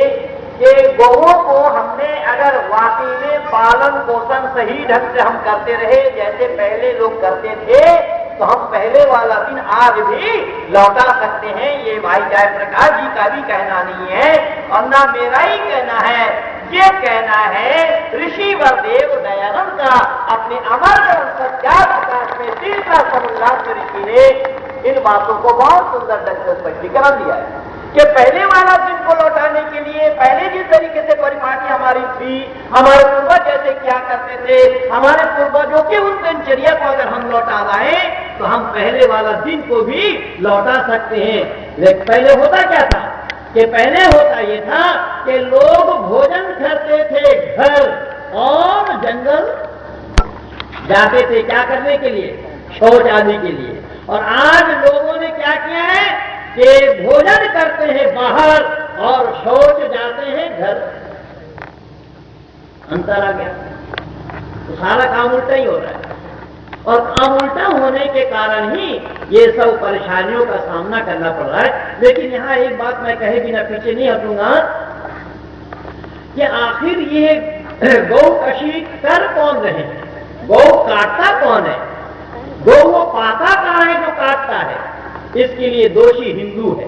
कि गौओं को हमने अगर वाकई में पालन पोषण सही ढंग से हम करते रहे जैसे पहले लोग करते थे तो हम पहले वाला दिन आज भी लौटा सकते हैं। ये भाई जयप्रकाश जी का भी कहना नहीं है और ना मेरा ही कहना है, ये कहना है ऋषि वरदेव दयानंद का अपने अमर सत्याग्रह प्रकाश में तीसरा समुल्लास ऋषि ने इन बातों को बहुत सुंदर ढंग से स्पष्टीकरण दिया है कि पहले वाला दिन को लौटाने के लिए पहले जिस तरीके से परिपाटी हमारी थी, हमारे पूर्वज जैसे क्या करते थे, हमारे पूर्वजों की उन दिनचर्या को अगर हम लौटा लाए तो हम पहले वाला दिन को भी लौटा सकते हैं। लेकिन पहले होता क्या था कि पहले होता ये था कि लोग भोजन करते थे घर और जंगल जाते थे क्या करने के लिए? शौच आदि के लिए। और आज लोगों ने क्या किया है कि भोजन करते हैं बाहर और शौच जाते हैं घर। अंतर आ गया, तो सारा काम उल्टा ही हो रहा है। और काम उल्टा होने के कारण ही ये सब परेशानियों का सामना करना पड़ रहा है। लेकिन यहां एक बात मैं कहे बिना पीछे नहीं हटूंगा कि आखिर ये गौ कशी कर कौन रहे हैं? गौ काटता कौन है? गौ वो पाता कहां है जो काटता है? इसके लिए दोषी हिंदू है।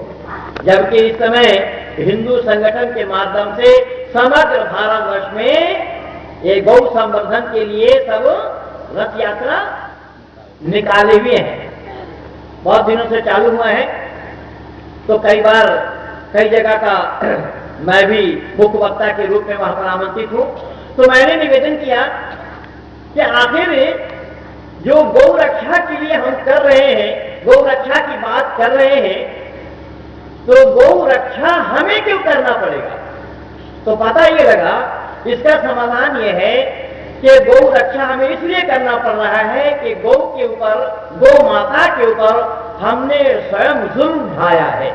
जबकि इस समय हिंदू संगठन के माध्यम से समग्र भारतवर्ष में ये गौ संवर्धन के लिए सब रथ यात्रा निकाले हुए हैं। बहुत दिनों से चालू हुआ है। तो कई बार कई जगह का मैं भी मुख्य वक्ता के रूप में वहां पर आमंत्रित हूं। तो मैंने निवेदन किया कि आखिर जो गौ रक्षा के लिए हम कर रहे हैं, गौ रक्षा की बात कर रहे हैं, तो गौ रक्षा हमें क्यों करना पड़ेगा? तो पता ये लगा इसका समाधान ये है कि गौ रक्षा हमें इसलिए करना पड़ रहा है कि गौ के ऊपर, गौ माता के ऊपर हमने स्वयं जुल्म ढाया है।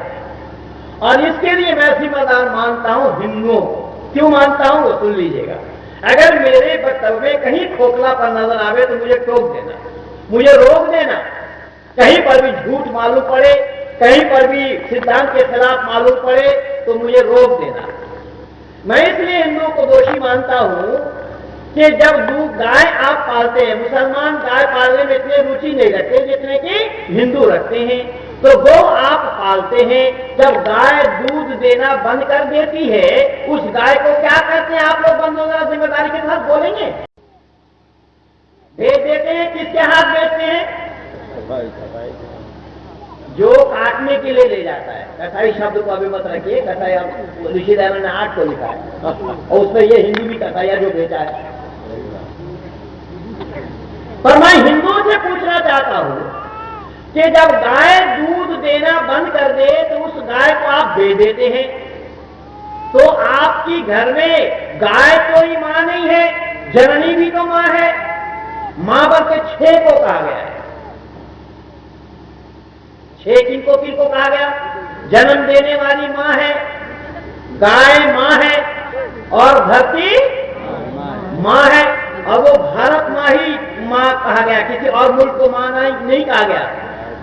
और इसके लिए मैं जिम्मेदार मानता हूं हिंदुओं को। क्यों मानता हूं वो सुन लीजिएगा। अगर मेरे वक्तव्य में कहीं खोखलापन नजर आवे तो मुझे टोक देना, मुझे रोक देना। कहीं पर भी झूठ मालूम पड़े, कहीं पर भी सिद्धांत के खिलाफ मालूम पड़े तो मुझे रोक देना। मैं इसलिए हिंदुओं को दोषी मानता हूं कि जब गाय आप पालते हैं, मुसलमान गाय पालने में इतने रुचि नहीं रखते जितने कि हिंदू रखते हैं। तो गौ आप पालते हैं, जब गाय दूध देना बंद कर देती है उस गाय को क्या करते हैं आप लोग? बंदों जिम्मेदारी के साथ बोलेंगे, बेच देते हैं। किसके हाथ बेचते हैं? जो काटने के लिए ले जाता है। कसाई शब्द को अभी मत रखिए, कसाई ऋषि दयानंद ने 8 को लिखा है और उसमें ये हिंदू भी कसाईया जो बेचा है। पर मैं हिंदुओं से पूछना चाहता हूं कि जब गाय दूध देना बंद कर दे तो उस गाय को आप बेच देते हैं, तो आपकी घर में गाय कोई मां नहीं है, जननी भी तो मां है। मां बल के 6 को कहा गया है। 6 किनको कहा गया? जन्म देने वाली मां है, गाय मां है और धरती मां है। और वो भारत मां ही मां कहा गया, किसी और मुल्क को मां नहीं कहा गया,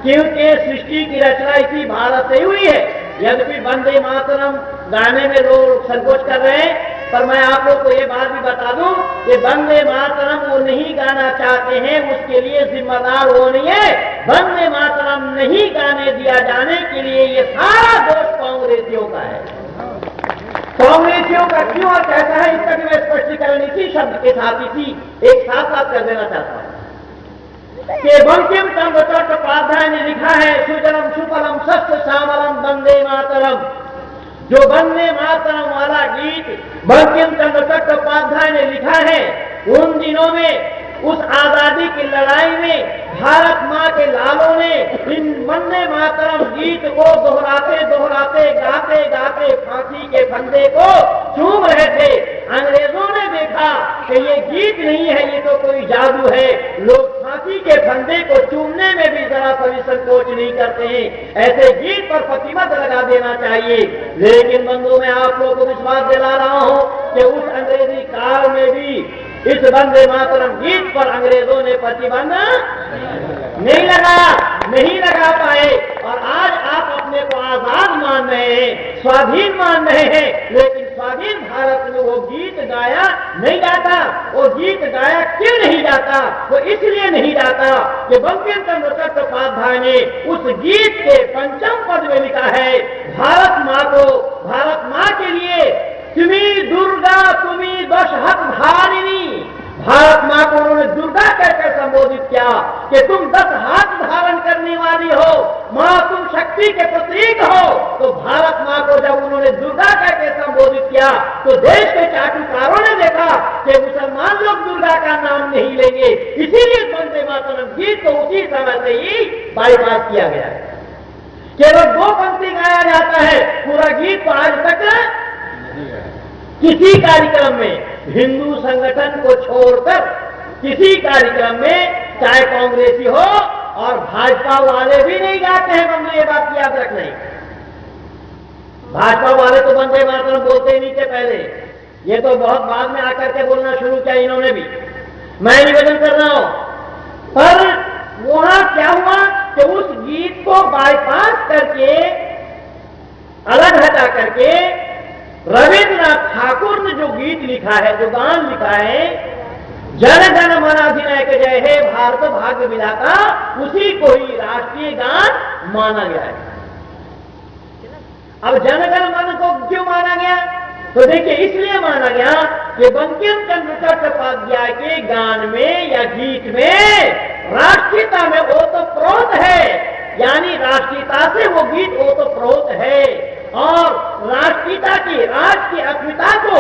क्योंकि सृष्टि की रचना इसी भारत से हुई है। यद्यपि वंदे मातरम गाने में लोग संकोच कर रहे हैं, पर मैं आप लोग को ये बात भी बता दूं कि वंदे मातरम वो नहीं गाना चाहते हैं, उसके लिए जिम्मेदार वो नहीं है। वंदे मातरम नहीं गाने दिया जाने के लिए ये सारा दोष कांग्रेसियों का है। कांग्रेसियों का क्यों और कहता है इसका भी मैं स्पष्टीकरण इसी शब्द के साथ इसी एक साथ कर देना चाहता हूं कि बंकिम चंद्र चट्टोपाध्याय ने लिखा है, सुजलम सुफलम सस्त्र श्यामलम वंदे मातरम। जो वंदे मातरम वाला गीत बंकिम चंद्र चट्टोपाध्याय ने लिखा है, उन दिनों में उस आजादी की लड़ाई में भारत माँ के लालों ने इन वंदे मातरम गीत को दोहराते दोहराते गाते गाते फांसी के फंदे को चूम रहे थे। अंग्रेजों ने देखा कि ये गीत नहीं है, ये तो कोई जादू है। लोग फांसी के फंदे को चूमने में भी जरा कभी संकोच नहीं करते हैं। ऐसे गीत पर प्रतिबंध लगा देना चाहिए। लेकिन बंधु, मैं आप लोगों को विश्वास दिला रहा हूं कि उस अंग्रेजी काल में भी इस वंदे मातरम गीत पर अंग्रेजों ने प्रतिबंध नहीं लगा पाए। और आज आप अपने को आजाद मान रहे हैं, स्वाधीन मान रहे हैं, लेकिन स्वाधीन भारत में वो गीत गाया नहीं जाता। वो गीत गाया क्यों नहीं जाता? वो इसलिए नहीं जाता कि बंकिम चंद्र चट्टोपाध्याय ने उस गीत के पंचम पद में लिखा है, भारत माँ के लिए तुम्ही दुर्गा तुम्ही दशहत धारिणी। भारत माँ को उन्होंने दुर्गा कहकर संबोधित किया कि तुम 10 हाथ धारण करने वाली हो, माँ तुम शक्ति के प्रतीक हो। तो भारत माँ को जब उन्होंने दुर्गा कहकर संबोधित किया तो देश के चाटुकारों ने देखा कि मुसलमान लोग दुर्गा का नाम नहीं लेंगे, इसीलिए वंदे मातरम गीत को उसी समय से ही बाईपास किया गया है। केवल 2 पंक्ति गाया जाता है, पूरा गीत तो आज तक किसी कार्यक्रम में, हिंदू संगठन को छोड़कर किसी कार्यक्रम में, चाहे कांग्रेसी हो और भाजपा वाले भी नहीं गाते हैं बंदे, ये बात याद रखना। भाजपा वाले तो वंदे मातरम बोलते ही नहीं थे पहले, ये तो बहुत बाद में आकर के बोलना शुरू किया इन्होंने भी। मैं निवेदन कर रहा हूं, पर वहां क्या हुआ कि उस गीत को बाईपास करके, अलग हटा करके रविन्द्रनाथ ठाकुर ने जो गीत लिखा है, जो गान लिखा है, जन गण मन अधिनायक जय हे भारत भाग्य विधाता, उसी को ही राष्ट्रीय गान माना गया है। अब जन गण मन को क्यों माना गया? तो देखिए, इसलिए माना गया कि बंकिम चंद्र चट्टोपाध्याय के गान में या गीत में राष्ट्रीयता में ओतप्रोत है, यानी राष्ट्रीयता से वो गीत ओतप्रोत है। और राष्ट्रीयता की, राष्ट्र की अस्मिता को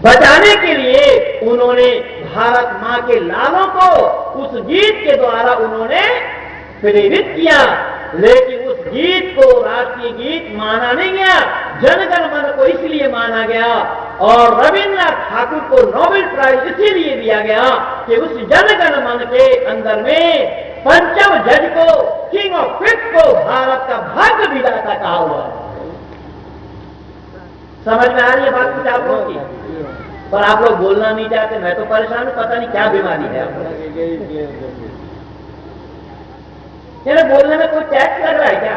बचाने के लिए उन्होंने भारत माँ के लालों को उस गीत के द्वारा उन्होंने प्रेरित किया। लेकिन उस गीत को राष्ट्रीय गीत माना नहीं गया, जनगण मन को इसलिए माना गया। और रविन्द्रनाथ ठाकुर को नोबेल प्राइज इसीलिए दिया गया कि उस जनगण मन के अंदर में पंचम जज को, किंग ऑफ फिफ्थ को भारत का भाग्य विधाता कहा हुआ है। समझ में आ रही है बात कुछ आप लोगों की? पर आप लोग बोलना नहीं चाहते, मैं तो परेशान हूं, पता नहीं क्या बीमारी है आप लोग। बोलने में कोई टैक्स लग रहा है क्या?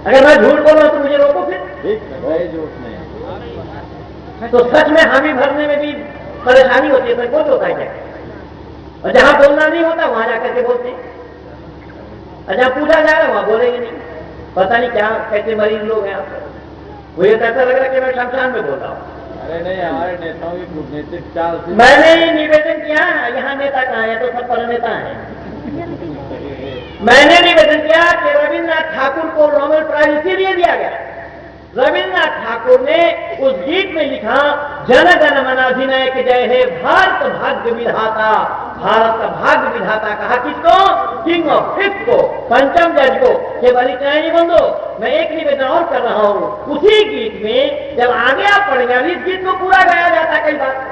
अगर मैं झूठ बोल रहा हूं तो मुझे रोको फिर। झूठ नहीं, तो सच में हामी भरने में भी परेशानी होती है, संकोच होता है क्या? और जहां बोलना नहीं होता वहां जाकर के बोलते हैं, और जहां पूछा जा रहा है वहां बोलेंगे नहीं। पता नहीं क्या कैसे मरीज लोग हैं आप। मुझे तो ऐसा लग रहा है कि मैं शमशान में बोल रहा हूं। अरे नहीं, हमारे नेताओं की कूटनीतिक चाल से मैंने निवेदन किया, यहाँ नेता कहाँ है? तो सब पर नेता है। मैंने निवेदन किया कि रविन्द्रनाथ ठाकुर को नोबेल प्राइज इसीलिए दिया गया। रविन्द्रनाथ ठाकुर ने उस गीत में लिखा, जन गण मन अधिनायक जय हे भारत भाग्य विधाता। भारत का भाग्य विधाता कहा किसको? किंग ऑफ फिफ्थ को, पंचम जज को। केवल इतना ही बंदो, मैं एक निवेदन और कर रहा हूं। उसी गीत में जब आगे आप पढ़ेंगे, इस गीत को पूरा गाया जाता है कई बार,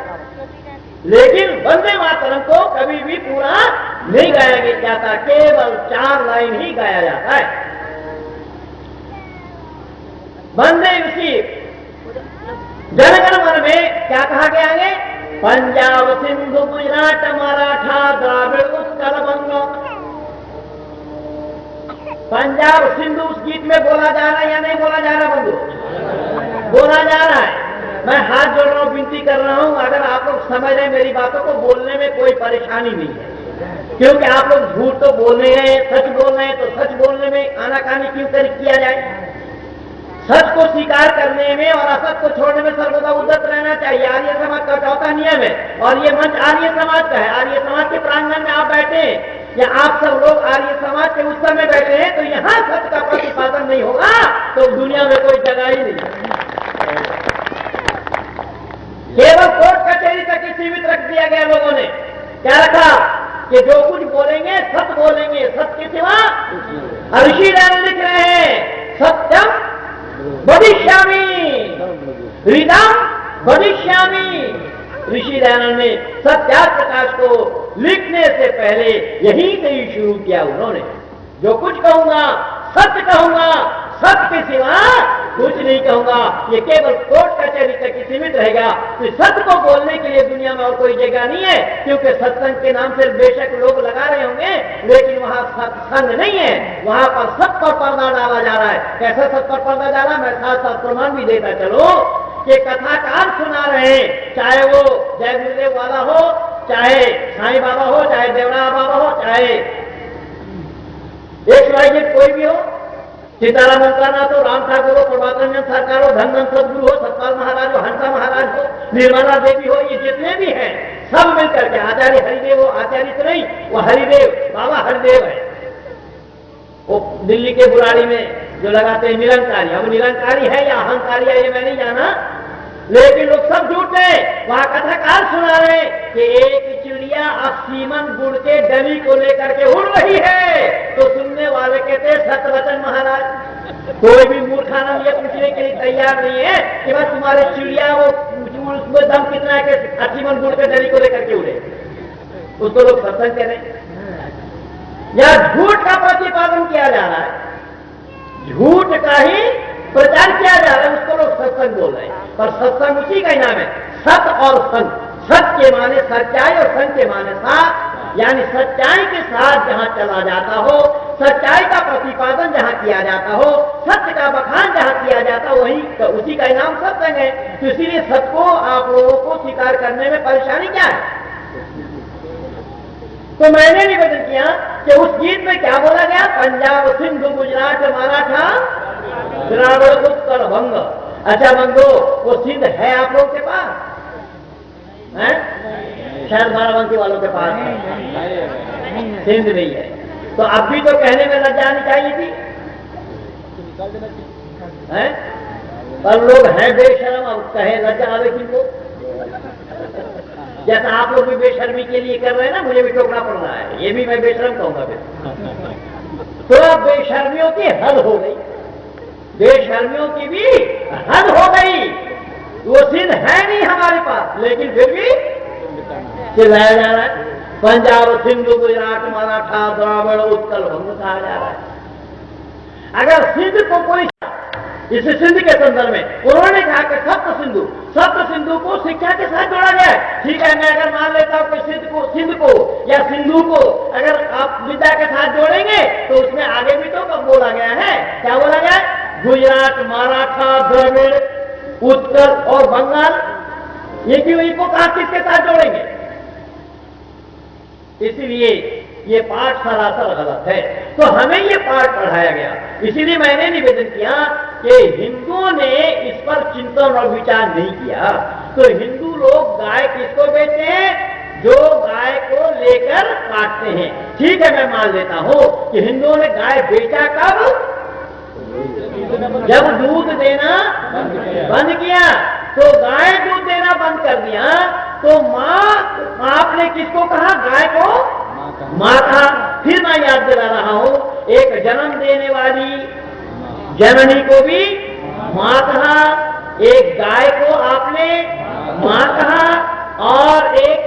लेकिन वंदे मातरम को कभी भी पूरा नहीं गाया जाता, केवल 4 लाइन ही गाया जाता है। वंदे उसी जनगण मन में क्या कहा गया है? पंजाब सिंधु गुजरात मराठा द्राविड़ उत्कल बंग। पंजाब सिंधु उस गीत में बोला जा रहा है या नहीं बोला जा रहा बंधु? बोला जा रहा है। मैं हाथ जोड़ रहा हूं, विनती कर रहा हूं, अगर आप लोग समझ रहे मेरी बातों को, बोलने में कोई परेशानी नहीं है, क्योंकि आप लोग झूठ तो बोल रहे हैं, सच बोल रहे हैं, तो सच बोलने में आनाकानी क्यों किया जाए? सच को स्वीकार करने में और असत को छोड़ने में सर्वदा उद्यत रहना चाहिए। आर्य समाज का चौथा नियम है, और ये मंच आर्य समाज का है। आर्य समाज के प्रांगण में आप बैठे हैं या आप सब लोग आर्य समाज के उत्सव में बैठे हैं, तो यहां सच का प्रतिपादन नहीं होगा तो दुनिया में कोई जगह ही नहीं। केवल कोर्ट कचहरी तक ही सीमित रख दिया गया लोगों ने। क्या रखा कि जो कुछ बोलेंगे सत्य बोलेंगे, सत्य के सिवा। ऋषि दयानंद लिख रहे हैं सत्यम वदिष्यामि, हृदम वदिष्यामि। ऋषि दयानंद ने सत्यार्थ प्रकाश को लिखने से पहले यहीं से ही शुरू किया उन्होंने। जो कुछ कहूंगा सत्य कहूंगा, सत्य के सिवा कुछ नहीं कहूंगा। ये केवल कोर्ट कचहरी तक ही सीमित रहेगा। तो सत्य को बोलने के लिए दुनिया में और कोई जगह नहीं है, क्योंकि सत्संग के नाम से बेशक लोग लगा रहे होंगे, लेकिन वहां सत्संग नहीं है। वहां पर सत्य पर पर्दा डाला जा रहा है। कैसा सत्य पर पर्दा डाला, मैं साथ साथ प्रमाण भी देता चलो कि कथाकार सुना रहे हैं, चाहे वो जय गुरुदेव वाला हो, चाहे साईं बाबा हो, चाहे देवरा बाबा हो, चाहे एक कोई भी हो, सीताराम ओंकारनाथ हो, राम ठाकुर हो, प्रभाकरंजन सरकार हो, धनधन सदगुरु हो, सतपाल महाराज हो, हंसा महाराज हो, निर्मला देवी हो, ये जितने भी हैं सब मिलकर के आचार्य हरिदेव हो, आचार्य तो नहीं, वो हरिदेव बाबा हरिदेव है। वो दिल्ली के बुराड़ी में जो लगाते हैं निरंकारी, अब निरंकारी है या अहंकारी है ये मैं नहीं जाना, लेकिन लोग सब झूठे। वहां कथाकार सुना रहे कि एक चिड़िया असीमन गुड़ के डली को लेकर के उड़ रही है, तो सुनने वाले कहते सत्यवचन महाराज। कोई भी मूर्खानंद ये पूछने के लिए तैयार नहीं है कि बस तुम्हारे चिड़िया वो उसमें दम कितना है कि असीमन गुड़ के डली को लेकर के उड़े, उसको लोग सत्संग कह रहे हैं। या झूठ का प्रतिपादन किया जा रहा है, झूठ का ही प्रचार किया जा रहा है, उसको लोग सत्संग बोल रहे हैं। पर सत्संग उसी का ही नाम है, सत्य और संग। सत्य के माने सच्चाई और संग के माने साथ, यानी सच्चाई के साथ जहां चला जाता हो, सच्चाई का प्रतिपादन जहां किया जाता हो, सत्य का बखान जहां किया जाता हो, वही तो उसी का ही नाम सत्संग है। तो इसीलिए सत्य को आप लोगों को स्वीकार करने में परेशानी क्या है? तो मैंने निवेदन किया कि उस गीत में क्या बोला गया, पंजाब सिंधु गुजरात मराठा द्राविड़ उत्कल वंग। अच्छा बंधु, वो सिंध है आप लोगों के पास? है शायद बाराबंकी वालों के पास है, सिंध नहीं है। तो अब भी तो कहने में लज्जा आनी चाहिए थी, है? पर लोग हैं बेशर्म, अब कहे लज्जा आवे किनको? जैसा आप लोग भी बेशर्मी के लिए कर रहे हैं ना, मुझे भी टोकना पड़ रहा है, ये भी मैं बेशर्म कहूंगा फिर। तो अब बेशर्मियों की हद हो गई, बेशर्मियों की भी हद हो गई। वो सिंध है नहीं हमारे पास, लेकिन फिर भी चिल्लाया जा रहा है पंजाब सिंधु गुजरात मराठा द्राविड़ उत्कल वंग कहा जा रहा है। अगर सिंध को कोई इस सिंध के संदर्भ में उन्होंने कहा कि सप्त सिंधु को शिक्षा के साथ जोड़ा गया है। ठीक है, मैं अगर मान लेता हूं कि सिंध को या सिंधु को अगर आप विद्या के साथ जोड़ेंगे तो उसमें आगे भी तो कब बोला गया है, क्या बोला गया है? गुजरात मराठा द्रविड़ उत्कल और बंगाल, ये क्यों इनको कहा किसके साथ जोड़ेंगे? इसलिए ये पाठ सरासर गलत है। तो हमें ये पाठ पढ़ाया गया, इसीलिए मैंने निवेदन किया कि हिंदुओं ने इस पर चिंतन और विचार नहीं किया। तो हिंदू लोग गाय किसको बेचते हैं? जो गाय को लेकर काटते हैं। ठीक है, मैं मान लेता हूं कि हिंदुओं ने गाय बेचा कब? जब दूध देना बंद किया। तो गाय दूध देना बंद कर दिया, तो मां, आपने किसको कहा? गाय को मां कहा। फिर मैं याद दिला रहा हूं, एक जन्म देने वाली जननी को भी मां कहा, एक गाय को आपने मां कहा, और एक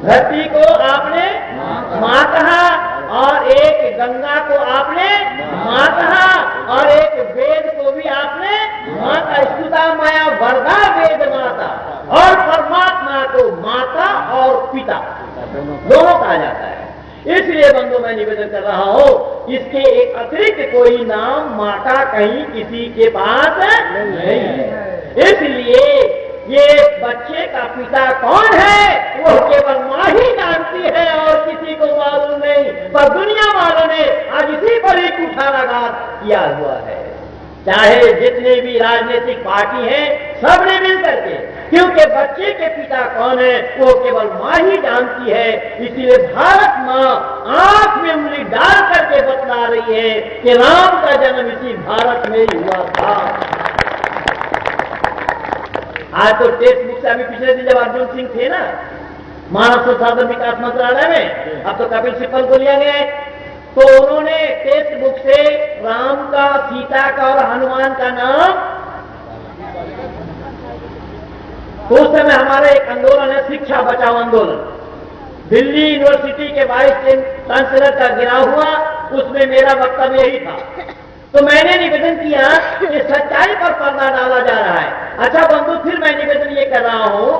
धरती को आपने मां कहा, और एक गंगा को आपने मां कहा, और एक वेद को भी आपने मां का स्तुता माया वरदा वेद माता, और परमात्मा को माता और पिता दोनों कहा जाता है। इसलिए बंधु मैं निवेदन कर रहा हूं, इसके एक अतिरिक्त कोई नाम माता कहीं किसी के पास नहीं है। इसलिए ये बच्चे का पिता कौन है वो केवल मां ही जानती है और किसी को मालूम नहीं। पर दुनिया वालों ने आज इसी पर ही कुठाराघात किया हुआ है, चाहे जितने भी राजनीतिक पार्टी हैं सबने मिलकर के, क्योंकि बच्चे के पिता कौन है वो केवल मां ही जानती है। इसीलिए भारत मां आंख में उंगली डाल करके बतला रही है कि राम का जन्म इसी भारत में ही हुआ था। आज तो टेक्स्ट बुक से अभी पिछले दिन जब अर्जुन सिंह थे ना, मानव संसाधन विकास मंत्रालय में, अब तो कपिल सिब्बल को लिया गया है। तो उन्होंने टेक्स्ट बुक से राम का, सीता का और हनुमान का नाम, तो उस समय हमारा एक आंदोलन है शिक्षा बचाओ आंदोलन, दिल्ली यूनिवर्सिटी के वाइस चांसलर का गिराव हुआ, उसमें मेरा वक्तव्य यही था। तो मैंने निवेदन किया कि सच्चाई पर पर्दा डाला जा रहा है। अच्छा बंधु, फिर मैं निवेदन ये कर रहा हूं,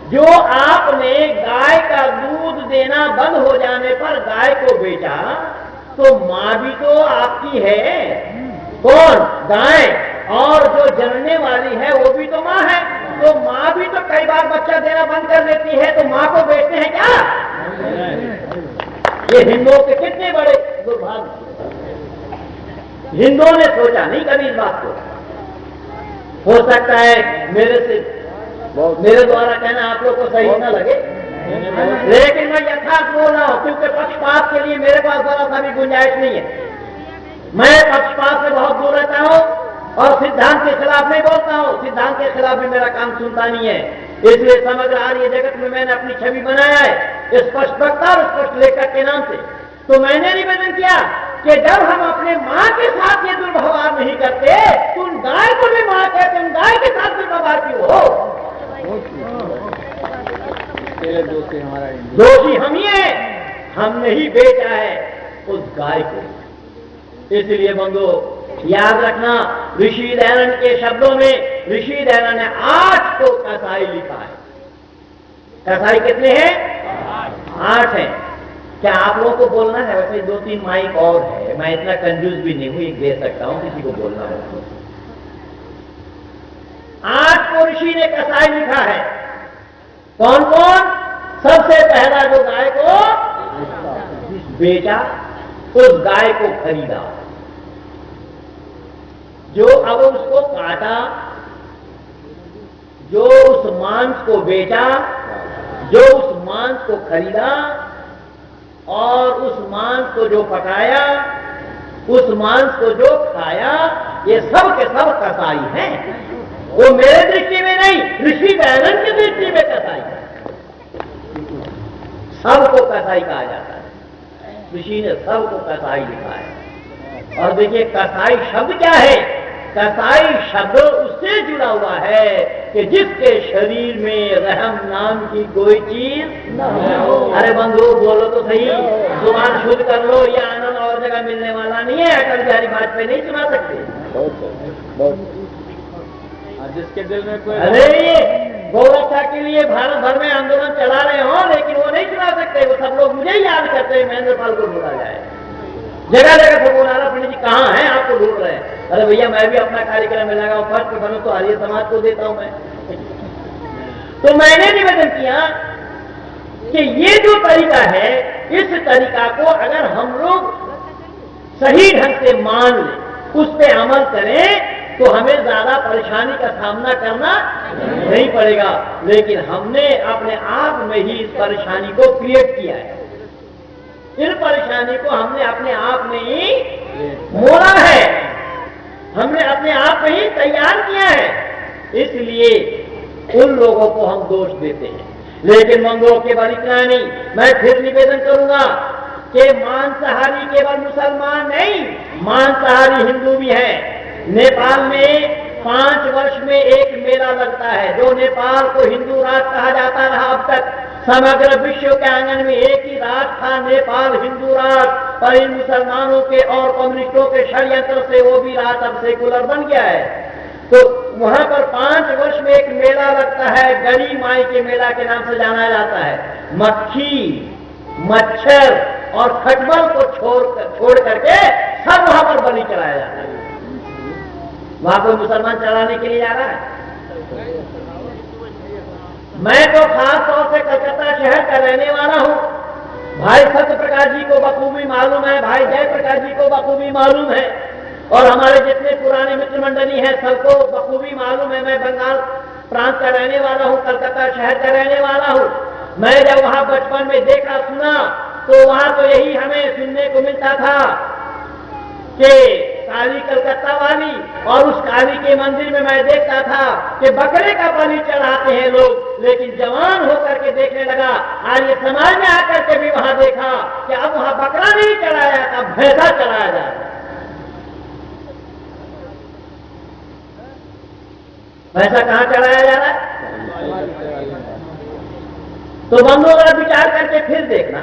जो आपने गाय का दूध देना बंद हो जाने पर गाय को बेचा, तो मां भी तो आपकी है। कौन? गाय। और जो जनने वाली है वो भी तो मां है। तो मां भी तो कई बार बच्चा देना बंद कर देती है, तो मां को बेचते हैं क्या? ये हिंदुओं के कितने बड़े दुर्भाग्य। हिंदुओं ने सोचा नहीं कभी इस बात को। हो सकता है मेरे द्वारा कहना आप लोग को सही न लगे, लेकिन मैं यथार्थ बोल रहा हूं, क्योंकि पक्षपात के लिए मेरे पास जरा सा भी गुंजाइश नहीं है। मैं पक्षपात से बहुत दूर रहता हूं और सिद्धांत के खिलाफ नहीं बोलता हूं। सिद्धांत के खिलाफ भी मेरा काम सुनता नहीं है। इसलिए समग्र आर्य जगत में मैंने अपनी छवि बनाया है स्पष्ट वक्ता और स्पष्ट लेखक के नाम से। तो मैंने निवेदन किया कि जब हम अपने मां के साथ ये दुर्व्यवहार नहीं करते, तो उन गाय को भी मां कहते, उन गाय के साथ दुर्व्यवहार क्यों हो? दोषी हमारा दोषी हम ही है, हमने ही बेचा है उस गाय को। इसलिए बंधु याद रखना, ऋषि दयानंद के शब्दों में ऋषि दयानंद ने 8 को कसाई लिखा है। कसाई कितने हैं? 8 हैं। क्या आप लोगों को बोलना है? वैसे 2-3 माइक और है, मैं इतना कंफ्यूज भी नहीं हूं, एक दे सकता हूं किसी को बोलना हो तो। 8 को ऋषि ने कसाई लिखा है। कौन कौन? सबसे पहला जो गाय को बेचा, उस गाय को खरीदा, जो अब उसको काटा, जो उस मांस को बेचा, जो उस मांस को खरीदा और उस मांस को जो पकाया, उस मांस को जो खाया, ये सब के सब कसाई हैं। वो मेरे दृष्टि में नहीं, ऋषि दयानंद की दृष्टि में कसाई है। सबको कसाई कहा जाता है। ऋषि ने सबको कसाई लिखा है। और देखिए कसाई शब्द क्या है? कसाई शब्द उससे जुड़ा हुआ है कि जिसके शरीर में रहम नाम की कोई चीज न हो। अरे बंधु बोलो तो सही, जुबान शुद्ध कर लो, ये आनंद और जगह मिलने वाला नहीं है। अटल बिहारी वाजपेयी नहीं सुना सकते। जिसके दिल में कोई, अरे गौरक्षा के लिए भारत भर में आंदोलन चला रहे हो, लेकिन वो नहीं सुना सकते। वो सब लोग मुझे याद करते हैं, महेंद्र पाल को ढूंढा जाए, जगह जगह से बोला रहा पंडित जी कहां हैं, आपको ढूंढ रहे हैं। अरे भैया मैं भी अपना कार्यक्रम में लगा हूं, फर्स्ट पे बनो तो आर्य समाज को देता हूं मैं। तो मैंने निवेदन किया कि ये जो तरीका है, इस तरीका को अगर हम लोग सही ढंग से मान लें, उस पर अमल करें, तो हमें ज्यादा परेशानी का सामना करना नहीं पड़ेगा। लेकिन हमने अपने आप में ही इस परेशानी को क्रिएट किया है। इन परेशानी को हमने अपने आप में ही मोड़ा है, हमने अपने आप में ही तैयार किया है। इसलिए उन लोगों को हम दोष देते हैं। लेकिन मंगों केवल इतना नहीं, मैं फिर निवेदन करूंगा कि मांसाहारी केवल मुसलमान नहीं, मांसाहारी हिंदू भी है। नेपाल में 5 वर्ष में एक मेला लगता है, जो नेपाल को हिंदू राष्ट्र कहा जाता रहा अब तक। समग्र विश्व के आंगन में एक ही राष्ट्र था, नेपाल हिंदू राष्ट्र। पर इन मुसलमानों के और कम्युनिस्टों के षड्यंत्र से वो भी राष्ट्र अब सेकुलर बन गया है। तो वहां पर 5 वर्ष में एक मेला लगता है, गरी माई के मेला के नाम से जाना जाता है। मक्खी, मच्छर और खटमल को छोड़ करके सब वहां पर बलि चलाया जाता है। वहां कोई मुसलमान चलाने के लिए जा रहा है? मैं तो खास तौर से कलकत्ता शहर का रहने वाला हूं। भाई सत्य प्रकाश जी को बखूबी मालूम है, भाई जय प्रकाश जी को बखूबी मालूम है, और हमारे जितने पुराने मित्र मंडली हैं सबको बखूबी मालूम है। मैं बंगाल प्रांत का रहने वाला हूं, कलकत्ता शहर का रहने वाला हूं। मैं जब वहां बचपन में देखा सुना, तो वहां तो यही हमें सुनने को मिलता था कि काली कलकत्ता वाली, और उस काली के मंदिर में मैं देखता था कि बकरे का बलि चढ़ाते हैं लोग, लेकिन जवान होकर के देखने लगा, आर्य समाज में आकर के भी वहां देखा कि अब वहां बकरा नहीं चढ़ाया जाता, भैंसा चढ़ाया जाता। भैंसा कहां चढ़ाया जा रहा है? तो बंधुओं जरा विचार करके फिर देखना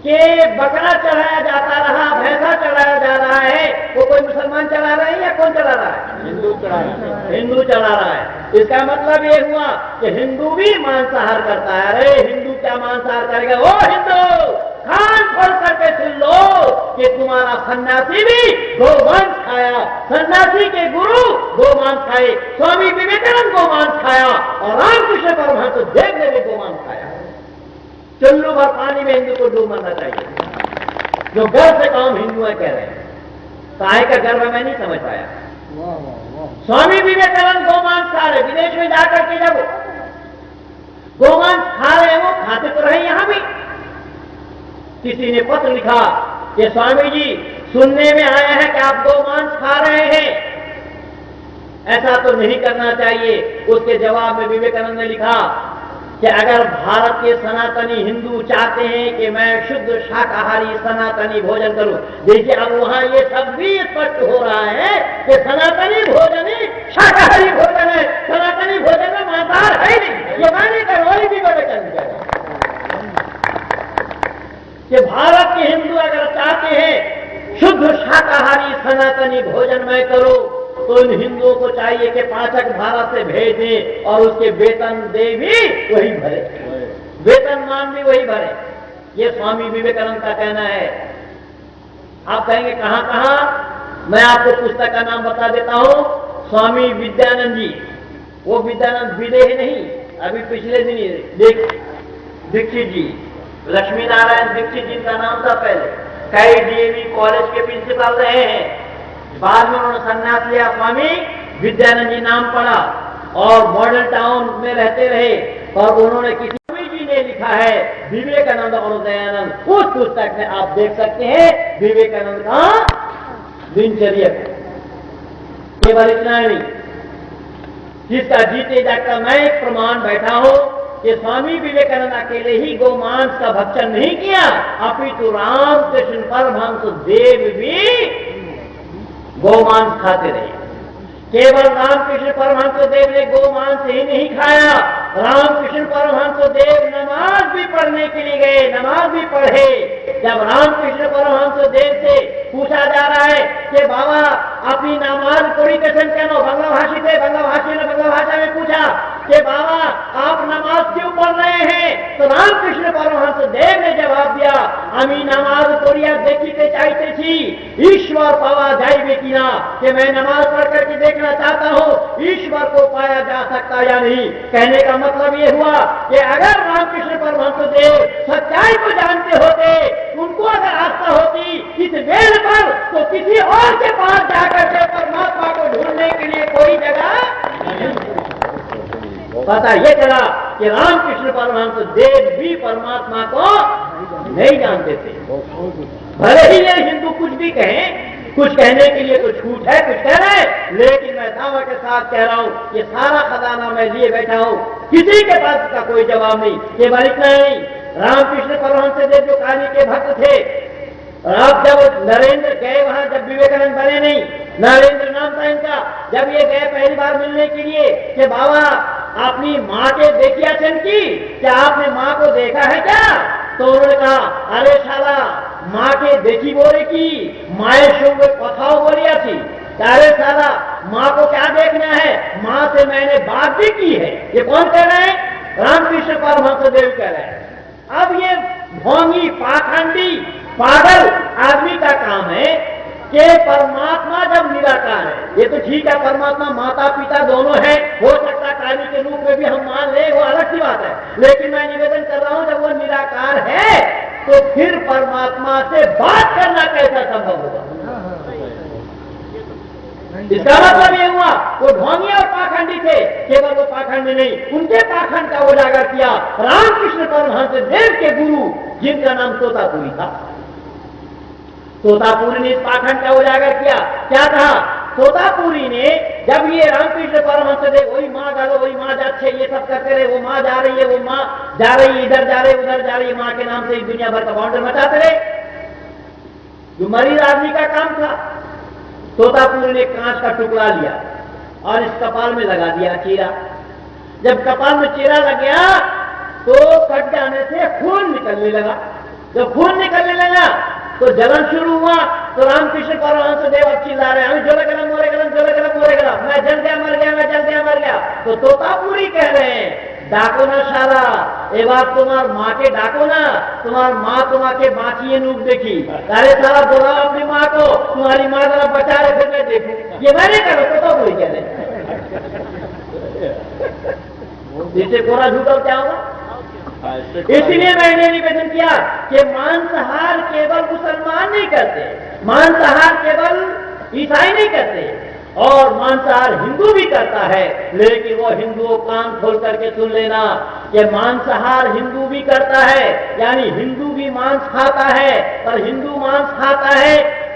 कि बकरा चढ़ाया जाता रहा, भैंसा चढ़ाया जा रहा है, वो कोई मुसलमान चढ़ा रहा है या कौन चढ़ा रहा है? हिंदू चढ़ा रहा है। हिंदू चढ़ा रहा है। इसका मतलब ये हुआ कि हिंदू भी मांसाहार करता है। अरे हिंदू क्या मांसाहार करेगा? ओ हिंदू, कान खोल करके सुन लो कि तुम्हारा सन्यासी भी गोमांस खाया, सन्यासी के गुरु गोमांस खाए, स्वामी विवेकानंद गोमांस खाया, और रामकृष्ण परमहंस देव ने भी गोमांस खाया। चुल्लू भर पानी में हिंदू को डूब मरना चाहिए। जो गर्व से काम हिंदू है कह रहे हैं, काय का गर्व है मैं नहीं समझ पाया। स्वामी विवेकानंद गोमांस खा रहे, विदेश में जाकर के जब गोमांस खा रहे हैं, वो खाते तो रहे यहां भी। किसी ने पत्र लिखा कि स्वामी जी सुनने में आया है कि आप गोमांस खा रहे हैं, ऐसा तो नहीं करना चाहिए। उसके जवाब में विवेकानंद ने लिखा कि अगर भारत के सनातनी हिंदू चाहते हैं कि मैं शुद्ध शाकाहारी सनातनी भोजन करूं, देखिए अब वहां ये सब भी स्पष्ट हो रहा है कि सनातनी भोजन ही शाकाहारी भोजन है, सनातनी भोजन में मांसाहार है नहीं। ये माने करवाई भी विवेकानंद कह रहे हैं कि भारत के हिंदू अगर चाहते हैं शुद्ध शाकाहारी सनातनी भोजन मैं करूं, तो इन हिंदुओं को चाहिए कि पाचक भारत से भेज दें और उसके वेतन दे भी वही भरे, वेतन मान भी वही भरे। ये स्वामी विवेकानंद का कहना है। आप कहेंगे कहां कहां? मैं आपको पुस्तक का नाम बता देता हूं, स्वामी विद्यानंद जी। वो विद्यानंद विदेह नहीं, अभी पिछले दिन दीक्षित जी, लक्ष्मी नारायण दीक्षित जिनका नाम था पहले, कई डीएवी कॉलेज के प्रिंसिपल रहे हैं, बाद में उन्होंने संन्यास लिया, स्वामी विद्यानंद जी नाम पड़ा और मॉडल टाउन में रहते रहे। और उन्होंने किसी स्वामी जी ने लिखा है विवेकानंद और दयानंद, उस पुस्तक में आप देख सकते हैं विवेकानंद का दिनचर्या। केवल इतना नहीं, जिसका जीते जागता मैं एक प्रमाण बैठा हूं कि स्वामी विवेकानंद अकेले ही गोमांस का भक्षण नहीं किया, अपितु रामकृष्ण परमहंस देव भी गोमांस खाते रहे। केवल रामकृष्ण परमहंस देव ने गोमांस ही नहीं खाया, रामकृष्ण परमहंस देव नमाज भी पढ़ने के लिए गए, नमाज भी पढ़े। जब रामकृष्ण परमहंस देव से पूछा जा रहा है कि बाबा अपनी नमाज पढ़ी कैसे, कहना बंगला भाषी थे, बंगला भाषी ने बंगला भाषा में पूछा कि बाबा आप नमाज क्यों पढ़ रहे हैं? तो रामकृष्ण परमहंस देव ने जवाब दिया, আমি নামাজ পড়িয়া দেখিতে চাইতেছি ईश्वर पावा जाए कि ना, कि मैं नमाज पढ़ करके देखना चाहता हूँ ईश्वर को पाया जा सकता या नहीं। कहने का मतलब ये हुआ कि अगर रामकृष्ण परमहंस देव सच्चाई को जानते होते, उनको अगर आस्था होती इस वेद पर, तो किसी और के पास जाकर के परमात्मा को ढूंढने के लिए कोई जगह पता ये चला कि रामकृष्ण परमहंस देव भी परमात्मा को नहीं जानते थे। भले ही ये हिंदू कुछ भी कहें, कुछ कहने के लिए तो छूट है, कुछ कह रहे हैं, लेकिन मैं दावा के साथ कह रहा हूं ये सारा खजाना मैं लिए बैठा हूं, किसी के पास इसका कोई जवाब नहीं। केवल इतना नहीं, रामकृष्ण परमहंस देव जो काली के भक्त थे, आप जब नरेंद्र गए वहां, जब विवेकानंद बने नहीं, नरेंद्र नाम था इनका, जब ये गए पहली बार मिलने के लिए कि बाबा अपनी माँ के देखिया चनकी, क्या आपने माँ को देखा है क्या? तो उन्होंने कहा अरे शाला माँ के देखी बोले की माए शुभ कथाओं बोलिया थी। अरे साला माँ को क्या देखना है, माँ से मैंने बात भी की है। ये कौन कह रहे हैं? रामकृष्ण परमहंस देव कह रहे हैं। अब ये ढोंगी पाखंडी पागल आदमी का काम है कि परमात्मा जब निराकार है, ये तो ठीक है, परमात्मा माता पिता दोनों है, हो सकता काली के रूप में भी हम मान ले, वो अलग सी बात है। लेकिन मैं निवेदन कर रहा हूं जब वो निराकार है तो फिर परमात्मा से बात करना कैसा संभव होगा? इसका मतलब ये हुआ वो ढोंगी और पाखंडी थे। केवल वो पाखंडी नहीं, उनके पाखंड का उजागर किया रामकृष्ण परमहंस देव के गुरु, जिनका नाम तोतापुरी था। तोतापुरी ने इस पाखंड का उजागर किया। क्या कहा तोतापुरी ने, जब ये रामकृष्ण परमहंस देव वही माँ डालो वही माँ जाते ये सब करते रहे, वो माँ जा रही है, वो माँ जा रही है, इधर जा रही उधर जा रही है, माँ के नाम से दुनिया भर का बाउंडर मचाते रहे, जो मरीज आदमी का काम था। तोतापुरी ने कांच का टुकड़ा लिया और इस कपाल में लगा दिया चीरा। जब कपाल में चीरा लग गया तो कट जाने से खून निकलने लगा। जब खून निकलने लगा तो जलन शुरू हुआ। तो रामकृष्ण परमहंस देव अब चिल्ला रहे हैं, जोरे गलम मोरे गलम, जोरे गलम मोरे गलम, मैं जल गया मर गया, मैं जल गया मर गया। तो तोतापुरी कह रहे हैं, डाको ना सारा, ए बात तुम्हार माँ के डाको ना, तुम्हार माँ तुम्हारे बाँचिए नूक देखी। अरे सारा बोला अपनी माँ को, तुम्हारी माँ जरा बचा रहे फिर मैं देखू। ये मैंने कहा तोतापुरी कह रहे हैं। जिससे कोरा झूठा क्या होगा। इसलिए मैंने निवेदन किया कि मांसाहार केवल मुसलमान नहीं करते, मांसाहार केवल ईसाई नहीं करते, और मांसाहार हिंदू भी करता है। लेकिन वो हिंदुओं कान खोल करके सुन लेना कि मांसाहार हिंदू भी करता है, यानी हिंदू भी मांस खाता है, पर हिंदू मांस खाता है,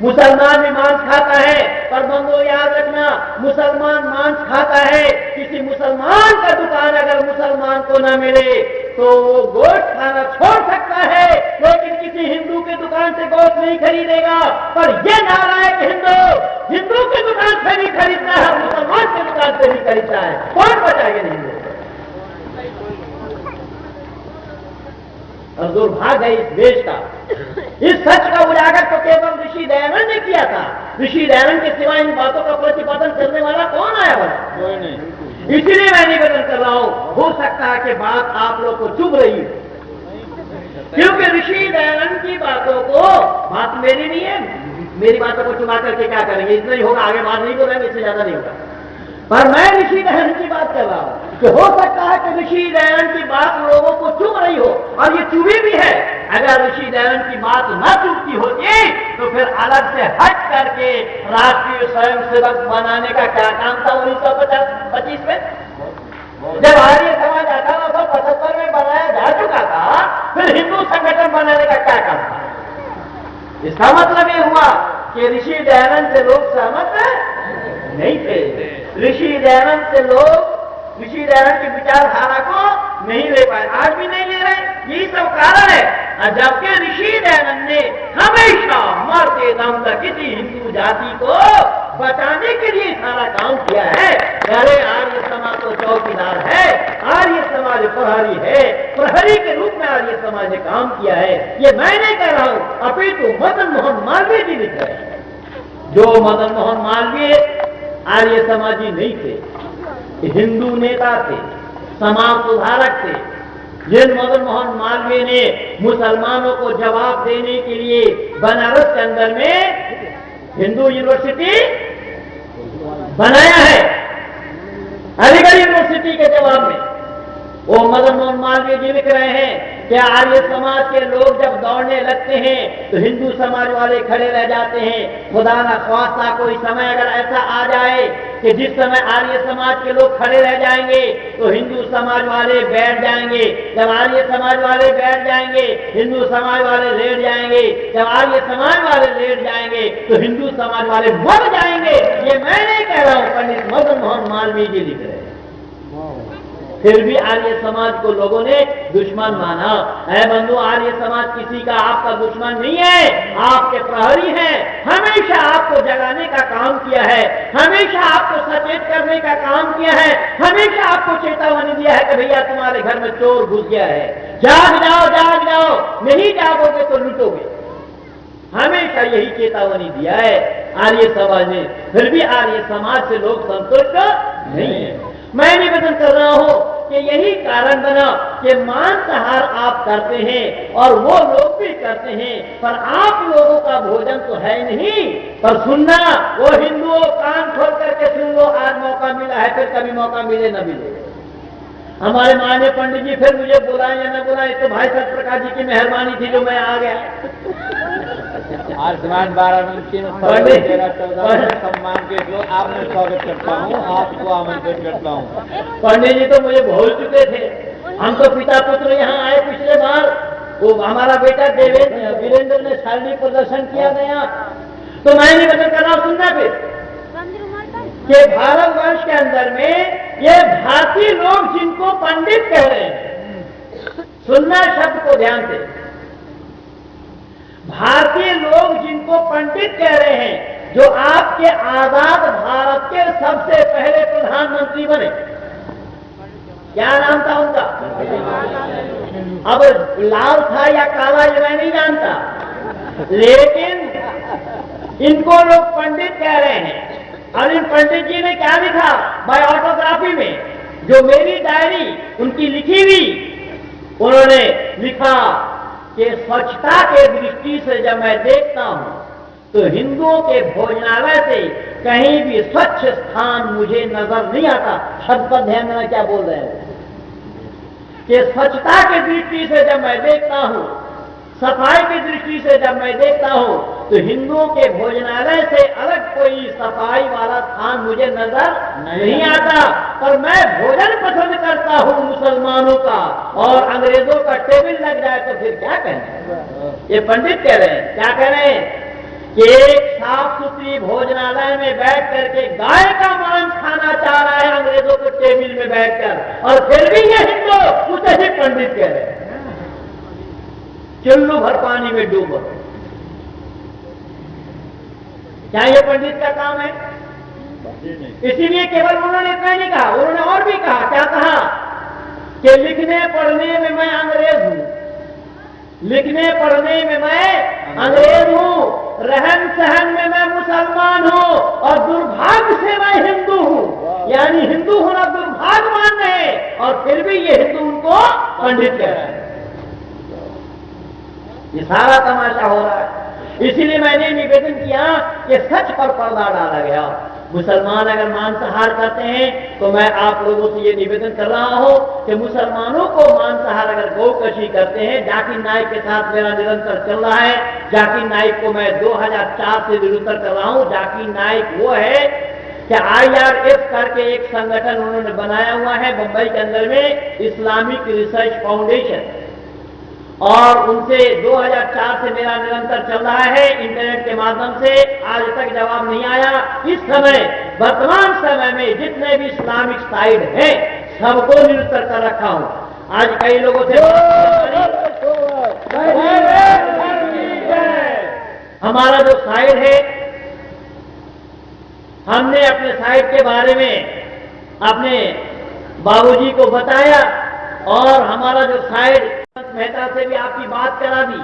मुसलमान भी मांस खाता है। पर बंदो याद रखना, मुसलमान मांस खाता है। किसी मुसलमान का दुकान अगर मुसलमान को न मिले तो वो गोश्त खाना छोड़ सकता है, लेकिन किसी हिंदू के दुकान से गोश्त नहीं खरीदेगा। पर ये नालायक हिंदू की दुकान से नहीं खरीदता है, मुसलमान की दुकान से नहीं खरीदता है। कौन बचाएगा हिंदू? और दुर्भाग्य है इस देश का। इस सच का उजागर तो केवल ऋषि दयानंद ने किया था। ऋषि दयानंद के सिवा इन बातों का प्रतिपादन करने वाला कौन आया बना? कोई नहीं। इसीलिए मैं निवेदन कर रहा हूं, हो सकता है कि बात आप लोग को चुभ रही है, क्योंकि ऋषि दयानंद की बातों को, बात मेरी नहीं है, मेरी बातों को चुमा करके क्या करेंगे, इतना ही होगा, आगे बात नहीं बोलेंगे, इससे ज्यादा नहीं होगा। पर मैं ऋषि दयानंद की बात कर रहा हूं कि हो सकता है कि ऋषि दयानंद की बात लोगों को चुभ रही हो, और ये चुभी भी है। अगर ऋषि दयानंद की बात न चुभती होती तो फिर अलग से हट करके राष्ट्रीय स्वयंसेवक बनाने का क्या काम था 1925 में, जब आर्य समाज 1875 में बनाया जा चुका था, फिर हिंदू संगठन बनाने का क्या काम था? इसका मतलब ये हुआ कि ऋषि दयानंद से लोग सहमत नहीं थे। ऋषि दयानंद से लोग ऋषि दयानंद की विचारधारा को नहीं ले पाए, आज भी नहीं ले रहे। यही सब कारण है। जबकि ऋषि दयानंद ने हमेशा मरते दम तक किसी हिंदू जाति को बचाने के लिए सारा काम किया है। अरे आर्य समाज तो चौकीदार है, आर्य समाज प्रहरी है, प्रहरी के रूप में आर्य समाज ने काम किया है। ये मैं नहीं कह रहा हूं, अपितु मदन मोहन मालवीय जी लिख रहे हैं। जो मदन मोहन मालवीय आर्य समाजी नहीं थे, हिंदू नेता थे, समाज सुधारक थे, जिन मदन मोहन मालवीय ने मुसलमानों को जवाब देने के लिए बनारस के अंदर में हिंदू यूनिवर्सिटी बनाया है, अलीगढ़ यूनिवर्सिटी के जवाब में वो मदन मोहन मालवीय जी लिख रहे हैं कि आर्य समाज के लोग जब दौड़ने लगते हैं तो हिंदू समाज वाले खड़े रह जाते हैं। खुदा न ख्वास्ता कोई समय अगर ऐसा आ जाए कि जिस समय आर्य समाज के लोग खड़े रह जाएंगे तो हिंदू समाज वाले बैठ जाएंगे। जब आर्य समाज वाले बैठ जाएंगे हिंदू समाज वाले लेट जाएंगे। जब आर्य समाज वाले लेट जाएंगे तो हिंदू समाज वाले मर जाएंगे। ये मैं नहीं कह रहा हूं, पंडित मदन मोहन मालवीय जी लिख रहे हैं। फिर भी आर्य समाज को लोगों ने दुश्मन माना है। बंधु, आर्य समाज किसी का आपका दुश्मन नहीं है, आपके प्रहरी हैं। हमेशा आपको जगाने का काम किया है, हमेशा आपको सचेत करने का काम किया है, हमेशा आपको चेतावनी दिया है कि भैया तुम्हारे घर में चोर घुस गया है, जाग जाओ जाग जाओ, नहीं जागोगे तो लूटोगे। हमेशा यही चेतावनी दिया है आर्य समाज ने। फिर भी आर्य समाज से लोग संतुष्ट नहीं है। मैं निवेदन कर रहा हूं कि यही कारण बना कि मांसाहार आप करते हैं और वो लोग भी करते हैं, पर आप लोगों का भोजन तो है नहीं। पर सुनना, वो हिंदुओं कान खोल करके सुन लो, आज मौका मिला है, फिर कभी मौका मिले न मिले। हमारे माननीय पंडित जी फिर मुझे बुलाए या न बुलाए, तो भाई सत्यप्रकाश जी की मेहरबानी थी जो मैं आ गया। आज समाज 12 सम्मान के जो आपने स्वागत करता हूँ, आपको आमंत्रित करता हूँ। पंडित जी तो मुझे भूल चुके थे। हम तो पिता पुत्र यहाँ आए पिछले बार, वो हमारा बेटा वीरेंद्र ने शारीरिक प्रदर्शन किया गया। तो मैं निवेदन कर रहा हूं, सुनना फिर कि भारतवर्ष के अंदर में ये भारतीय लोग जिनको पंडित कह रहे हैं, सुनना शब्द को ध्यान से, भारतीय लोग जिनको पंडित कह रहे हैं, जो आपके आजाद भारत के सबसे पहले प्रधानमंत्री बने, क्या नाम था उनका? अब लाल था या काला ये मैं नहीं जानता, लेकिन इनको लोग पंडित कह रहे हैं। और इन पंडित जी ने क्या लिखा बायोग्राफी में, जो मेरी डायरी उनकी लिखी हुई, उन्होंने लिखा कि स्वच्छता के दृष्टि से जब मैं देखता हूं तो हिंदुओं के भोजनालय से कहीं भी स्वच्छ स्थान मुझे नजर नहीं आता। शब्द पर ध्यान देना क्या बोल रहे हैं कि स्वच्छता की दृष्टि से जब मैं देखता हूं, सफाई की दृष्टि से जब मैं देखता हूं तो हिंदुओं के भोजनालय से अलग कोई सफाई वाला स्थान मुझे नजर नहीं आता। पर मैं भोजन पसंद करता हूं मुसलमानों का, और अंग्रेजों का टेबल लग जाए तो फिर क्या कहें? ये पंडित कह रहे हैं, क्या कह रहे हैं कि एक साफ सुथरी भोजनालय में बैठ करके गाय का मांस खाना चाह रहा है अंग्रेजों के टेबल में बैठकर, और फिर भी ये हिंदू उसे ही पंडित कह रहे हैं। चुल्लू भर पानी में डूबो, क्या ये पंडित का काम है? इसीलिए केवल उन्होंने इतना नहीं कहा, उन्होंने और भी कहा। क्या कहा कि लिखने पढ़ने में मैं अंग्रेज हूं, लिखने पढ़ने में मैं अंग्रेज हूं, रहन सहन में मैं मुसलमान हूं, और दुर्भाग्य से मैं हिंदू हूं। यानी हिंदू होना दुर्भाग्य मान रहे, और फिर भी ये हिंदू उनको पंडित कह रहे हैं। ये सारा तमाशा हो रहा है। इसीलिए मैंने निवेदन किया कि सच पर पर्दा डाला गया। मुसलमान अगर मांसाहार करते हैं तो मैं आप लोगों से ये निवेदन कर रहा हूं कि मुसलमानों को मांसाहार अगर गौकशी करते हैं, जाकिर नाइक के साथ मेरा निरंतर चल रहा है। जाकिर नाइक को मैं 2004 से निरंतर कर रहा हूं। जाकिर नाइक वो है कि IRF करके एक संगठन उन्होंने बनाया हुआ है मुंबई के अंदर में, इस्लामिक रिसर्च फाउंडेशन, और उनसे 2004 से मेरा निरंतर चल रहा है इंटरनेट के माध्यम से। आज तक जवाब नहीं आया। इस समय वर्तमान समय में जितने भी इस्लामिक साइट हैं सबको निरंतर कर रखा हूं। आज कई लोगों से हमारा जो साइट है, हमने अपने साइट के बारे में अपने बाबूजी को बताया, और हमारा जो साइट मेहता से भी आपकी बात करा दी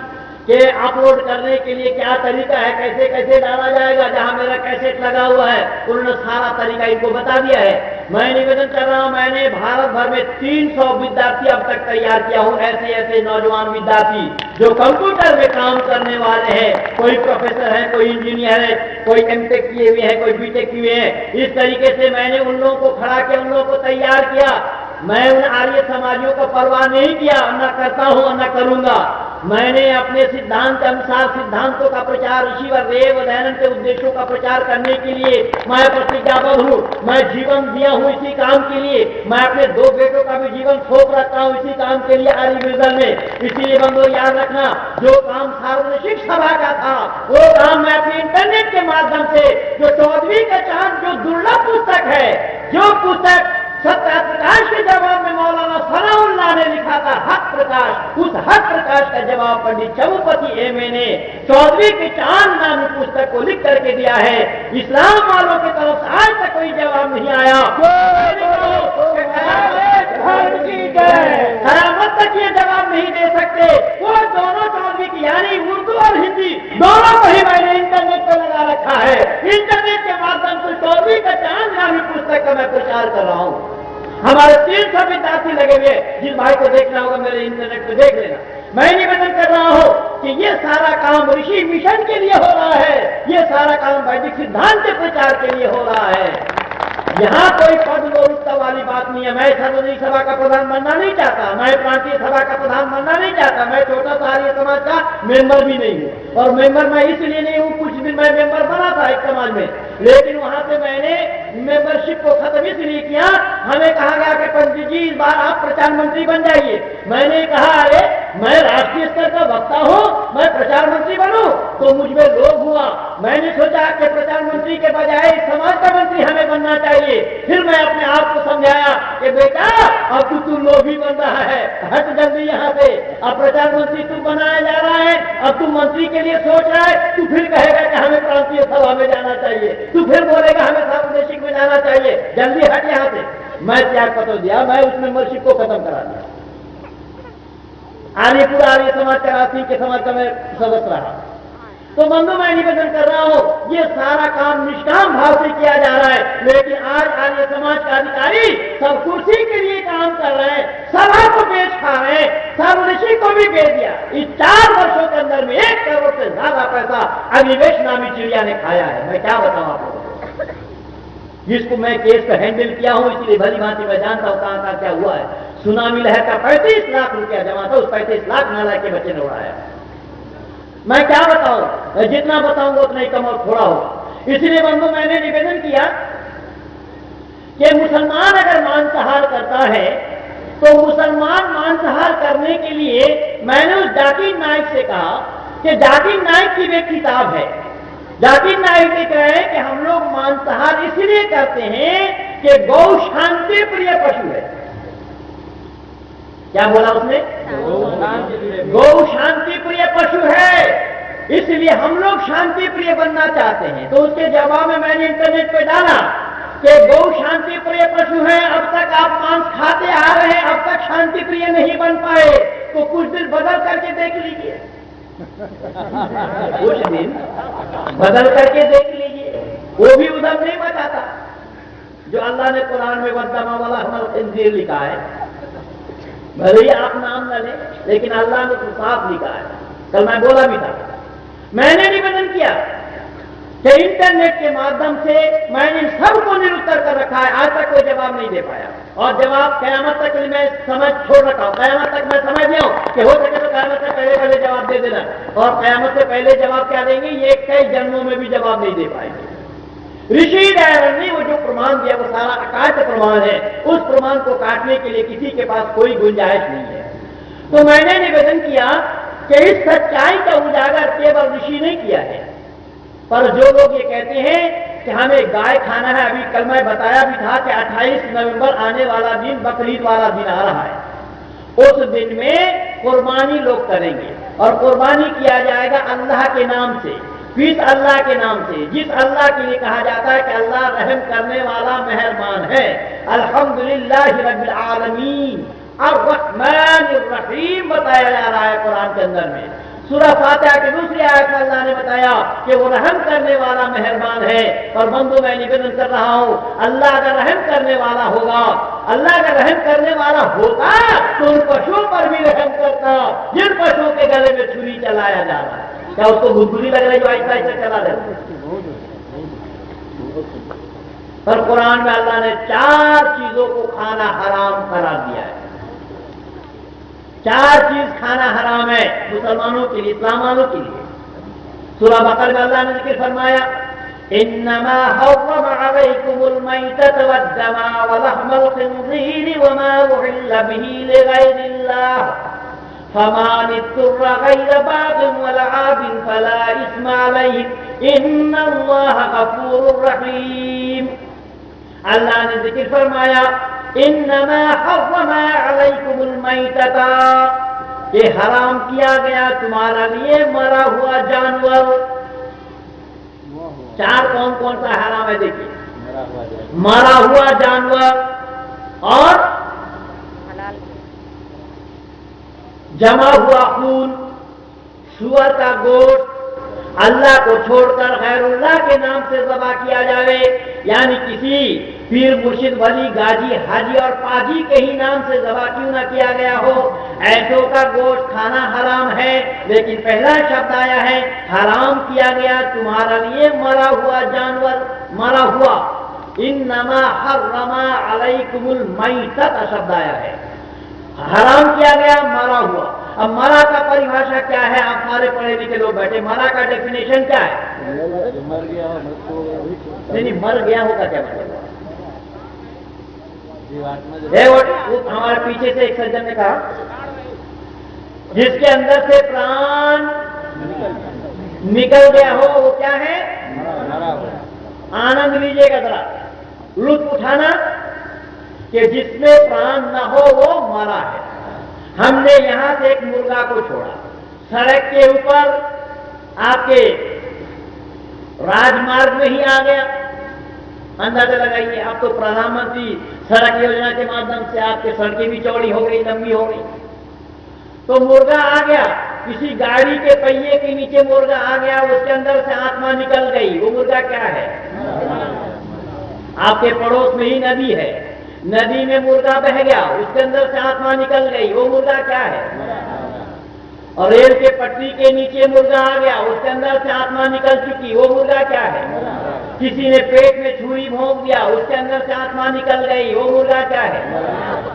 कि अपलोड करने के लिए क्या तरीका है, कैसे कैसे डाला जाएगा। जहां मेरा कैसेट लगा हुआ है उन्होंने सारा तरीका इनको बता दिया है। मैं निवेदन कर रहा हूं, मैंने भारत भर में 300 विद्यार्थी अब तक तैयार किया हूं, ऐसे ऐसे नौजवान विद्यार्थी जो कंप्यूटर में काम करने वाले हैं। कोई प्रोफेसर है, कोई इंजीनियर है, कोई एमटेक किए हुए हैं, कोई बीटेक किए हुए हैं। इस तरीके से मैंने उन लोगों को खड़ा किया, उन लोगों को तैयार किया। मैं उन आर्य समाजियों का परवाह नहीं किया, न करता हूं और न करूंगा। मैंने अपने सिद्धांत के अनुसार सिद्धांतों का प्रचार, ऋषिवर देव दयानंद के उद्देश्यों का प्रचार करने के लिए मैं प्रतिज्ञाबद्ध हूं। मैं जीवन दिया हूं इसी काम के लिए। मैं अपने 2 बेटों का भी जीवन थोप रखता हूं इसी काम के लिए आर्य बिरदल में। इसीलिए बंधुओं याद रखना, जो काम सार्वजनिक सभा का था वो काम मैं अपने इंटरनेट के माध्यम से, जो 14वीं का चांद जो दुर्लभ पुस्तक है, जो पुस्तक सत्य प्रकाश के जवाब में मौलाना सनाउल्लाह ने लिखा था हक प्रकाश, उस हक प्रकाश का जवाब पंडित चमुपति एमए ने 14वीं के चांद नामी पुस्तक को लिख करके दिया है। इस्लाम वालों की तरफ से आज तक कोई जवाब नहीं आया। कयामत तक ये जवाब नहीं दे सकते। वो दोनों 14वीं की यानी उर्दू और हिंदी दोनों को ही मैंने इंटरनेट पर लगा रखा है। इंटरनेट के माध्यम से 14वीं का चांद नामी पुस्तक का मैं प्रचार कर रहा हूँ। हमारे 300 विद्यार्थी लगे हुए, जिन भाई को देखना होगा मेरे इंटरनेट पे देख लेना। मैं निवेदन कर रहा हूं कि ये सारा काम ऋषि मिशन के लिए हो रहा है, ये सारा काम वैदिक सिद्धांत के प्रचार के लिए हो रहा है। यहाँ कोई पद गौरवता वाली बात नहीं है। मैं सार्वजनिक सभा का प्रधान बनना नहीं चाहता, मैं प्रांतीय सभा का प्रधान बनना नहीं चाहता, मैं छोटा सा आर्य समाज का मेंबर भी नहीं हूँ। और मेंबर मैं इसलिए नहीं हूँ, कुछ दिन मैं मेंबर बना था एक समाज में, लेकिन वहां से मैंने मेंबरशिप को खत्म इसलिए किया, हमें कहा गया कि पंडित जी इस बार आप प्रचार मंत्री बन जाइए। मैंने कहा अरे मैं राष्ट्रीय स्तर का वक्ता हूं, मैं प्रचार मंत्री बनूं, तो मुझ में लोभ हुआ। मैंने सोचा कि प्रचार मंत्री के बजाय समाज का मंत्री हमें बनना चाहिए। फिर मैं अपने आप को समझाया कि बेटा अब तू लोभी बन रहा है, हट जल्दी यहाँ से। अब प्रचार मंत्री तू बनाया जा रहा है, अब तू मंत्री के लिए सोच रहा है, तू फिर कहेगा कि हमें प्रांतीय सभा में जाना चाहिए, तू फिर बोलेगा हमें सार्वदेशिक में जाना चाहिए, जल्दी हट यहाँ से। मैं त्याग पत्र दिया, मैं उस मेंबरशिप को खत्म करा दिया। आलीपुर आर्य समाज कराची के समाज का मैं सदस्य रहा। तो बंधु मैं निवेदन कर रहा हूं, ये सारा काम निष्काम भाव से किया जा रहा है, लेकिन आज आर्य समाज का अधिकारी सब कुर्सी के लिए काम कर रहे हैं, सभा को बेच खा रहे हैं, सार्वदेशिक को भी बेच दिया। इस 4 वर्षों के अंदर में 1 करोड़ से ज्यादा पैसा अग्निवेश नामी चिड़िया ने खाया है। मैं क्या बताऊं आप लोगों को, जिसको मैं केस को हैंडल किया हूं, इसलिए भली भांति मैं जानता हूं कहां कहां क्या हुआ है। सुनामी लहर का 35 लाख रुपया जमा था, उस 35 लाख नाला के बच्चे ने उड़ाया। मैं क्या बताऊं, जितना बताऊंगा उतना ही कम और थोड़ा होगा। इसलिए बंधु मैंने निवेदन किया कि मुसलमान अगर मांसाहार करता है तो मुसलमान मांसाहार करने के लिए मैंने उस जाकिर नाइक से कहा कि जाकिर नाइक की एक किताब है। जाकिर नाइक लिख रहे हैं कि हम लोग मांसाहार इसलिए करते हैं कि गौ शांति प्रिय पशु है। क्या बोला उसने? गौ शांति प्रिय पशु है, इसलिए हम लोग शांति प्रिय बनना चाहते हैं। तो उसके जवाब में मैंने इंटरनेट पे डाला कि गौ शांति प्रिय पशु है, अब तक आप मांस खाते आ रहे हैं, अब तक शांति प्रिय नहीं बन पाए, तो कुछ दिन बदल करके देख लीजिए। कुछ दिन बदल करके देख लीजिए, वो भी उधम नहीं बचाता जो अल्लाह ने कुरान में वद्दमा वाला हमल खिंजीर लिखा है। भले ही आप नाम न लें, लेकिन अल्लाह ने तो साफ लिखा है। कल मैं बोला भी था, मैंने निवेदन किया कि इंटरनेट के माध्यम से मैंने सबको निरुत्तर कर रखा है, आज तक कोई जवाब नहीं दे पाया। और जवाब कयामत तक मैं समझ छोड़ रखा हूं, कयामत तक मैं समझ गया हूं कि हो सके तो कयामत से पहले पहले जवाब दे देना। और कयामत से पहले जवाब क्या देंगे, ये कई जन्मों में भी जवाब नहीं दे पाएंगे। ऋषि दयानंद ने वो जो प्रमाण दिया वो सारा अकाट्य प्रमाण है, उस प्रमाण को काटने के लिए किसी के पास कोई गुंजाइश नहीं है। तो मैंने निवेदन किया कि इस सच्चाई का उजागर केवल ऋषि ने किया है, पर जो लोग ये कहते हैं कि हमें गाय खाना है, अभी कल मैं बताया भी था कि 28 नवंबर आने वाला दिन बकरीद वाला दिन आ रहा है। उस दिन में कुर्बानी लोग करेंगे और कुर्बानी किया जाएगा अल्लाह के नाम से, किस अल्लाह के नाम से, जिस अल्लाह के लिए कहा जाता है कि अल्लाह रहम करने वाला मेहरबान है। अल्हम्दुलिल्लाह रब्बिल आलमीन अर्रहमानिर रहीम बताया जा रहा है कुरान के अंदर में। सूरह फातिहा की दूसरी आयत में अल्लाह ने बताया कि वो रहम करने वाला मेहरबान है। और बंधु मैं निवेदन कर रहा हूं, अल्लाह अगर रहम करने वाला होगा, अल्लाह अगर रहम करने वाला होता तो उन पशुओं पर भी रहम करता जिन पशुओं के गले में छुरी चलाया जा रहा है। क्या उसको बुद्धि लग रही जो ऐसा ऐसा चला रहे? पर कुरान में अल्लाह ने 4 चीजों को खाना हराम करार दिया है। 4 चीज खाना हराम है मुसलमानों के लिए, इस्लाम वालों के लिए। सूरह बकरा में अल्लाह ने जिक्र फरमाया, इन्नमा हर्रम अलैकुमुल मैतत वद्दमा वलहमल खिंजीर वमा उहिल्ल बिही लिगैरिल्लाह फमान इत्तुर्र गैर बागिन वला आदिन फला इस्मा अलैहि इन्नल्लाह गफूरुर रहीम। अल्लाह ने जिक्र फरमाया, इन्नमा हर्रम अलैकुमुल मैतता, ये हराम किया गया तुम्हारा लिए मरा हुआ जानवर। 4 कौन कौन सा हराम है देखिए, मरा हुआ जानवर और जमा हुआ खून, सूअर का गोश्त, अल्लाह को छोड़कर गैरुल्लाह के नाम से ज़बा किया जाए, यानी किसी पीर मुर्शिद वली गाजी हाजी और पाजी के ही नाम से ज़बा क्यों ना किया गया हो, ऐसों का गोश्त खाना हराम है। लेकिन पहला शब्द आया है हराम किया गया तुम्हारा लिए मरा हुआ जानवर, मरा हुआ। इन्नमा हर्रमा अलैकुमुल मैतत शब्द आया है, हराम किया गया मरा हुआ। अब मरा का परिभाषा क्या है, आप सारे पढ़े लिखे लोग बैठे, मरा का डेफिनेशन क्या है? मर गया हो, नहीं मर गया होगा क्या मतलब? जीवात्मा वो हमारे पीछे से एक सज्जन ने कहा, जिसके अंदर से प्राण निकल गया हो वो क्या है? आनंद लीजिएगा जरा, लुत्फ उठाना कि जिसमें प्राण न हो वो मरा है। हमने यहां से एक मुर्गा को छोड़ा, सड़क के ऊपर आपके राजमार्ग में ही आ गया। अंदाजा लगाइए, आप तो प्रधानमंत्री सड़क योजना के माध्यम से आपके सड़कें भी चौड़ी हो गई, लंबी हो गई। तो मुर्गा आ गया, किसी गाड़ी के पहिए के नीचे मुर्गा आ गया, उसके अंदर से आत्मा निकल गई। वो मुर्गा क्या है? आपके पड़ोस में ही नदी है, नदी में मुर्गा बह गया, उसके अंदर से आत्मा निकल गई। वो मुर्गा क्या है? और रेल के पटरी के नीचे मुर्गा आ गया, उसके अंदर से आत्मा निकल चुकी। वो मुर्गा क्या है? किसी ने पेट में छुरी भोंक दिया, उसके अंदर से आत्मा निकल गई। वो मुर्गा क्या है?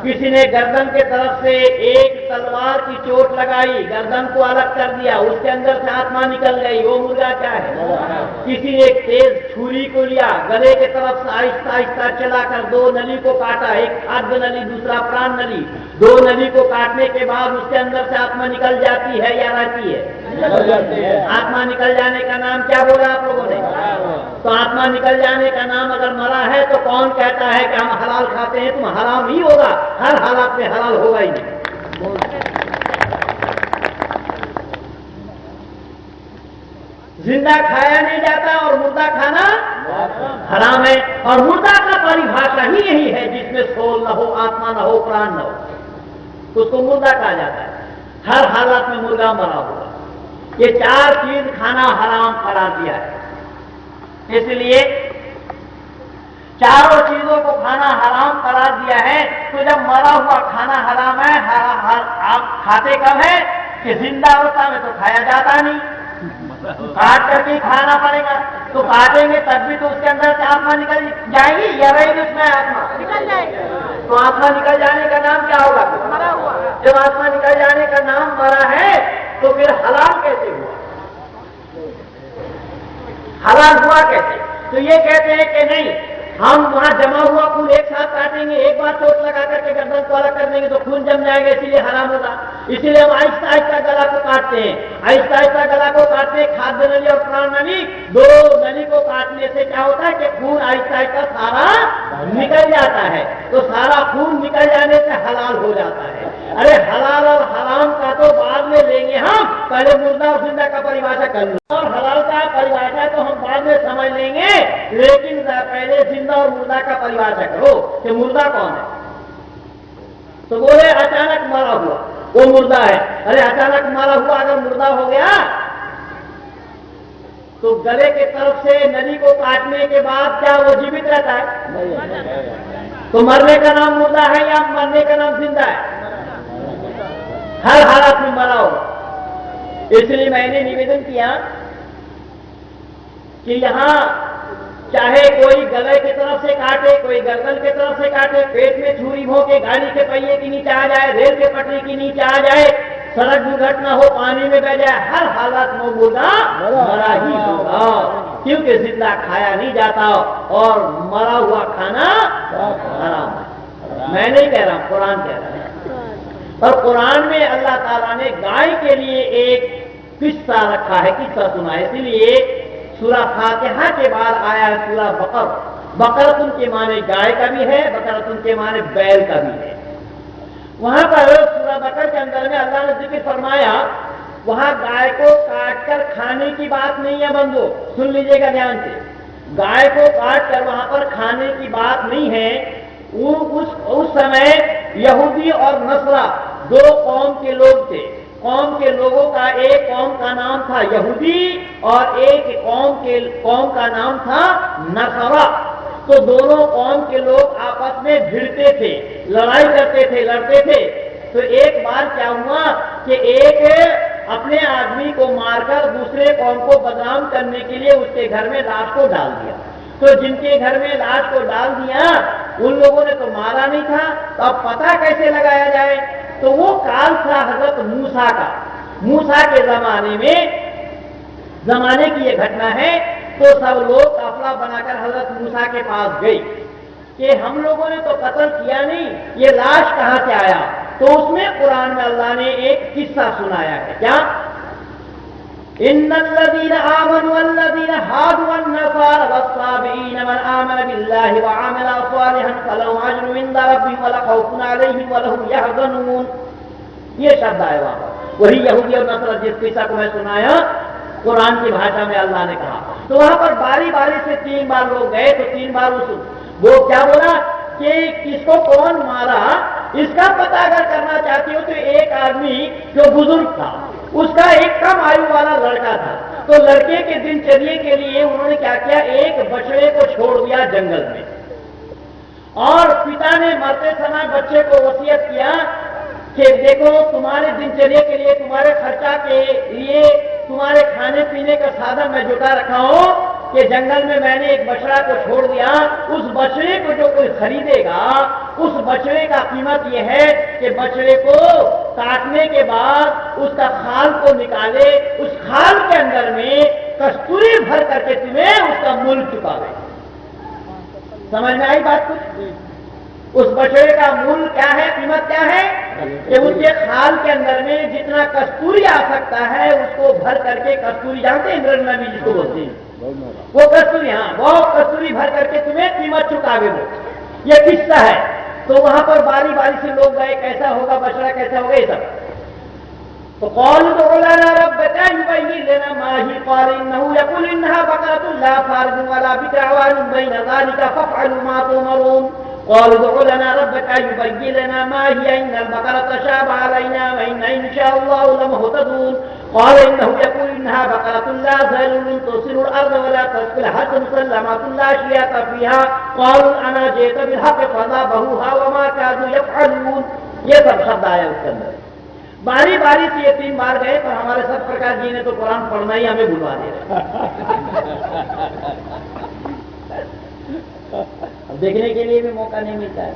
किसी ने गर्दन के तरफ से एक तलवार की चोट लगाई, गर्दन को अलग कर दिया, उसके अंदर से आत्मा निकल गई। वो मुर्गा क्या है? किसी ने एक तेज छुरी को लिया, गले के तरफ से आहिस्ता आहिस्ता चलाकर दो नली को काटा, एक खाद्य नली, दूसरा प्राण नली। दो नली को काटने के बाद उसके अंदर से आत्मा निकल जाती है या रहती है? आत्मा निकल जाने का नाम क्या बोला आप लोगों ने? तो आत्मा निकल जाने का नाम अगर मरा है तो कौन कहता है कि हम हलाल खाते हैं? तुम हराम ही होगा, हर हालात में हलाल होगा ही नहीं। जिंदा खाया नहीं जाता और मुर्दा खाना हराम है। और मुर्दा का परिभाषा ही यही है, जिसमें सोल न हो, आत्मा न हो, प्राण न हो, तो उसको मुर्दा कहा जाता है। हर हालत में मुर्गा मरा हुआ। ये चार चीज खाना हराम करार दिया है, इसलिए चारों चीजों को खाना हराम करार दिया है। तो जब मरा हुआ खाना हराम है, आप खाते कब है? कि जिंदा अवस्था में तो खाया जाता नहीं, काट करके खाना पड़ेगा। तो काटेंगे तब भी तो उसके अंदर से आत्मा निकल जाएगी या रहेगी उसमें आत्मा? निकल जाएगी। तो आत्मा निकल जाने का नाम क्या होगा? मरा हुआ। जब आत्मा निकल जाने का नाम मरा है तो फिर हलाल कैसे हुआ? हलाल हुआ कैसे? तो ये कहते हैं कि नहीं, हम वहां जमा हुआ खून एक साथ काटेंगे, एक बार चोट लगा करके गर्दन को अलग कर देंगे तो खून जम जाएगा, इसीलिए हराम होगा। इसीलिए हम आहिस्ता आहिस्ता गला को काटते हैं, आहिस्ता आहिस्ता गला को काटते हैं। खाद्य नली और प्राण नली, दो नली को काटने से क्या होता है कि खून आहिस्ता आहिस्ता सारा निकल जाता है। तो सारा खून निकल जाने से हलाल हो जाता है। अरे हलाल और हराम का तो बाद में लेंगे हम, पहले मुर्दा और जिंदा का परिभाषा कर लो, और हलाल का परिभाषा तो हम बाद में समझ लेंगे, लेकिन पहले जिंदा और मुर्दा का परिभाषा करो कि मुर्दा कौन है। तो बोले अचानक मरा हुआ वो मुर्दा है। अरे अचानक मरा हुआ अगर मुर्दा हो गया तो गले के तरफ से नली को काटने के बाद क्या वो जीवित रहता है? तो मरने का नाम मुर्दा है या मरने का नाम जिंदा है? हर हालत में मरा हो। इसलिए मैंने निवेदन किया कि यहां चाहे कोई गले की तरफ से काटे, कोई गर्दन की तरफ से काटे, पेट में छुरी भोंके, गाड़ी के पहिए के नीचे आ जाए, रेल के पटरी के नीचे आ जाए, सड़क दुर्घटना हो, पानी में बह जाए, हर हालत में मुर्दा मरा ही होगा, क्योंकि जिंदा खाया नहीं जाता और मरा हुआ खाना हराम है। मैं नहीं कह रहा, कुरान कह रहा है। और कुरान में अल्लाह ताला ने गाय के लिए एक किस्सा रखा है, किस्सा सुना है। इसलिए सूरा फातिहा के बाद आया सूरा बकर। बकरतुन के माने गाय का भी है, बकरतुन के माने बैल का भी है। वहां पर सूरा बकर के अंदर में अल्लाह ने जिक्र फरमाया, वहां गाय को काटकर खाने की बात नहीं है बंदो, सुन लीजिएगा ध्यान से। गाय को काट कर वहां पर खाने की बात नहीं है। उस समय यहूदी और नसरा दो कौम के लोग थे। कौम के लोगों का, एक कौम का नाम था यहूदी और एक कौम का नाम था नसरा। तो दोनों कौम के लोग आपस में भिड़ते थे, लड़ाई करते थे, लड़ते थे। तो एक बार क्या हुआ कि एक अपने आदमी को मारकर दूसरे कौम को बदनाम करने के लिए उसके घर में लाश को डाल दिया। तो जिनके घर में लाश को डाल दिया उन लोगों ने तो मारा नहीं था, तो अब पता कैसे लगाया जाए? तो वो काल था हजरत मूसा का। मूसा के जमाने की ये घटना है। तो सब लोग काफिला बनाकर हजरत मूसा के पास गए कि हम लोगों ने तो कत्ल किया नहीं, ये लाश कहां से आया? तो उसमें कुरान में अल्लाह ने एक किस्सा सुनाया है। क्या? इन्नल्लज़ीना आमनु वल्लज़ीना हादू वन्नसारा वस्साबीना मन आमन बिल्लाहि व आमिला सालिहन फलहुम अज्रुन इंदा रब्बिहिम वला खौफुन अलैहिम वला हुम यहज़नून। ये शब्द आया वहां पर। वही यहूदी और नसरत जिस किस्सा को मैं सुनाया, कुरान की भाषा में अल्लाह ने कहा। तो वहां पर बारी बारी से 3 बार लोग गए, तो 3 बार वो क्या बोला कि किसको कौन मारा, इसका पता अगर करना चाहती हो तो एक आदमी जो बुजुर्ग था, उसका एक कम आयु वाला लड़का था। तो लड़के के दिनचर्या के लिए उन्होंने क्या किया, एक बछड़े को छोड़ दिया जंगल में, और पिता ने मरते समय बच्चे को वसीयत किया कि देखो तुम्हारे दिनचर्या के लिए, तुम्हारे खर्चा के लिए, तुम्हारे खाने पीने का साधन मैं जुटा रखा हूं कि जंगल में मैंने एक बछड़ा को छोड़ दिया। उस बछड़े को जो कोई खरीदेगा, उस बछड़े का कीमत यह है कि बछड़े को काटने के बाद उसका खाल को निकाले, उस खाल के अंदर में कस्तूरी भर करके तुम्हें उसका मूल्य चुकावे। समझ में आई बात कुछ? उस बछड़े का मूल्य क्या है, कीमत क्या है कि उसके खाल के अंदर में जितना कस्तूरी आ सकता है उसको भर करके, कस्तूरी जानते हैं इंग्लैंड में भी जिसको बोलते हैं, वो कस्तूरी, हाँ वो कस्तूरी भर करके तुम्हें कीमत चुकावे। वो ये किस्सा है। तो वहां पर बारी बारी से लोग गए, कैसा होगा बछड़ा, कैसा होगा ये सब। तो क़ालू उदउ लना रब्बका युबय्यिन लना मा ही क़ाल इन्नहु यक़ूल इन्नहा बक़रतुन ला फ़ारिदुन वला बिकअवानुन बैन ज़ालिका फ़फ़अलू मा तुमरून। क़ालू उदउ लना रब्बका युबय्यिन लना मा हिय इन्नल बक़रता तशाबह अलैना व इन्ना इंशाअल्लाहु लमुहतदून। क़ाल इन्नहु यक़ूल इन्नहा बक़रतुन ला ज़ालिलुन तुसिरुल अर्ज़ वला तस्क़िल हर्थ मुसल्लमतुन ला शियाता फ़ीहा क़ालू अना जि'ता बिल हक़्क़ि फ़ज़बहुहा व मा कादू यफ़अलून। ये सब शब्द आया उसके अंदर। बारी बारी से ये 3 बार गए, पर हमारे सब प्रकाश जी ने तो कुरान पढ़ना ही हमें भुलवा दिया। अब देखने के लिए भी मौका नहीं मिलता है।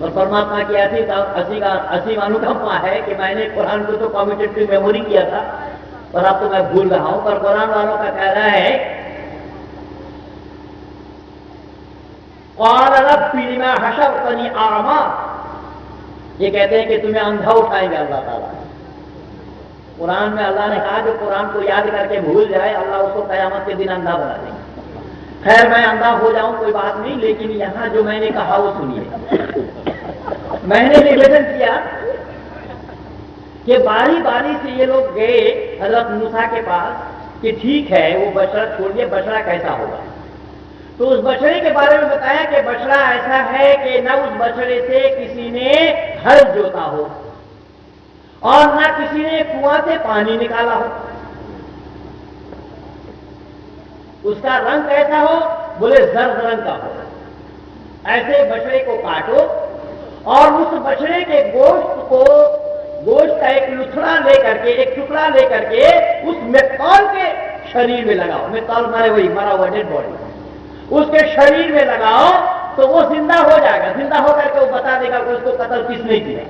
और परमात्मा की असीम अनुकंपा है कि मैंने कुरान को तो कम्यूटेटिव मेमोरी किया था, पर अब तो मैं भूल रहा हूं। पर कुरान वालों का कहना है क़ाल रब्बी लिमा हशरतनी आमा, ये कहते हैं कि तुम्हें अंधा उठाएंगे अल्लाह ताला। कुरान में अल्लाह ने कहा जो कुरान को याद करके भूल जाए, अल्लाह उसको कयामत के दिन अंधा बना देंगे। खैर मैं अंधा हो जाऊं कोई बात नहीं, लेकिन यहां जो मैंने कहा वो सुनिए। मैंने निवेदन किया कि बारी बारी से ये लोग गए हजरत मूसा के पास कि ठीक है वो बछड़ा छोड़िए, बछड़ा कैसा होगा। तो उस बछड़े के बारे में बताया कि बछड़ा ऐसा है कि न उस बछड़े से किसी ने हल जोता हो और न किसी ने कुआं से पानी निकाला हो। उसका रंग कैसा हो, बोले जर्द रंग का हो। ऐसे बछड़े को काटो और उस बछड़े के गोश्त का एक लुथड़ा लेकर के, एक टुकड़ा लेकर के उस मेक्कॉल के शरीर में लगाओ। मेक्कॉल मारे वही मरा हुआ डेड बॉडी, उसके शरीर में लगाओ तो वो जिंदा हो जाएगा। जिंदा होकर के वो बता देगा कि उसको कत्ल किसने किया।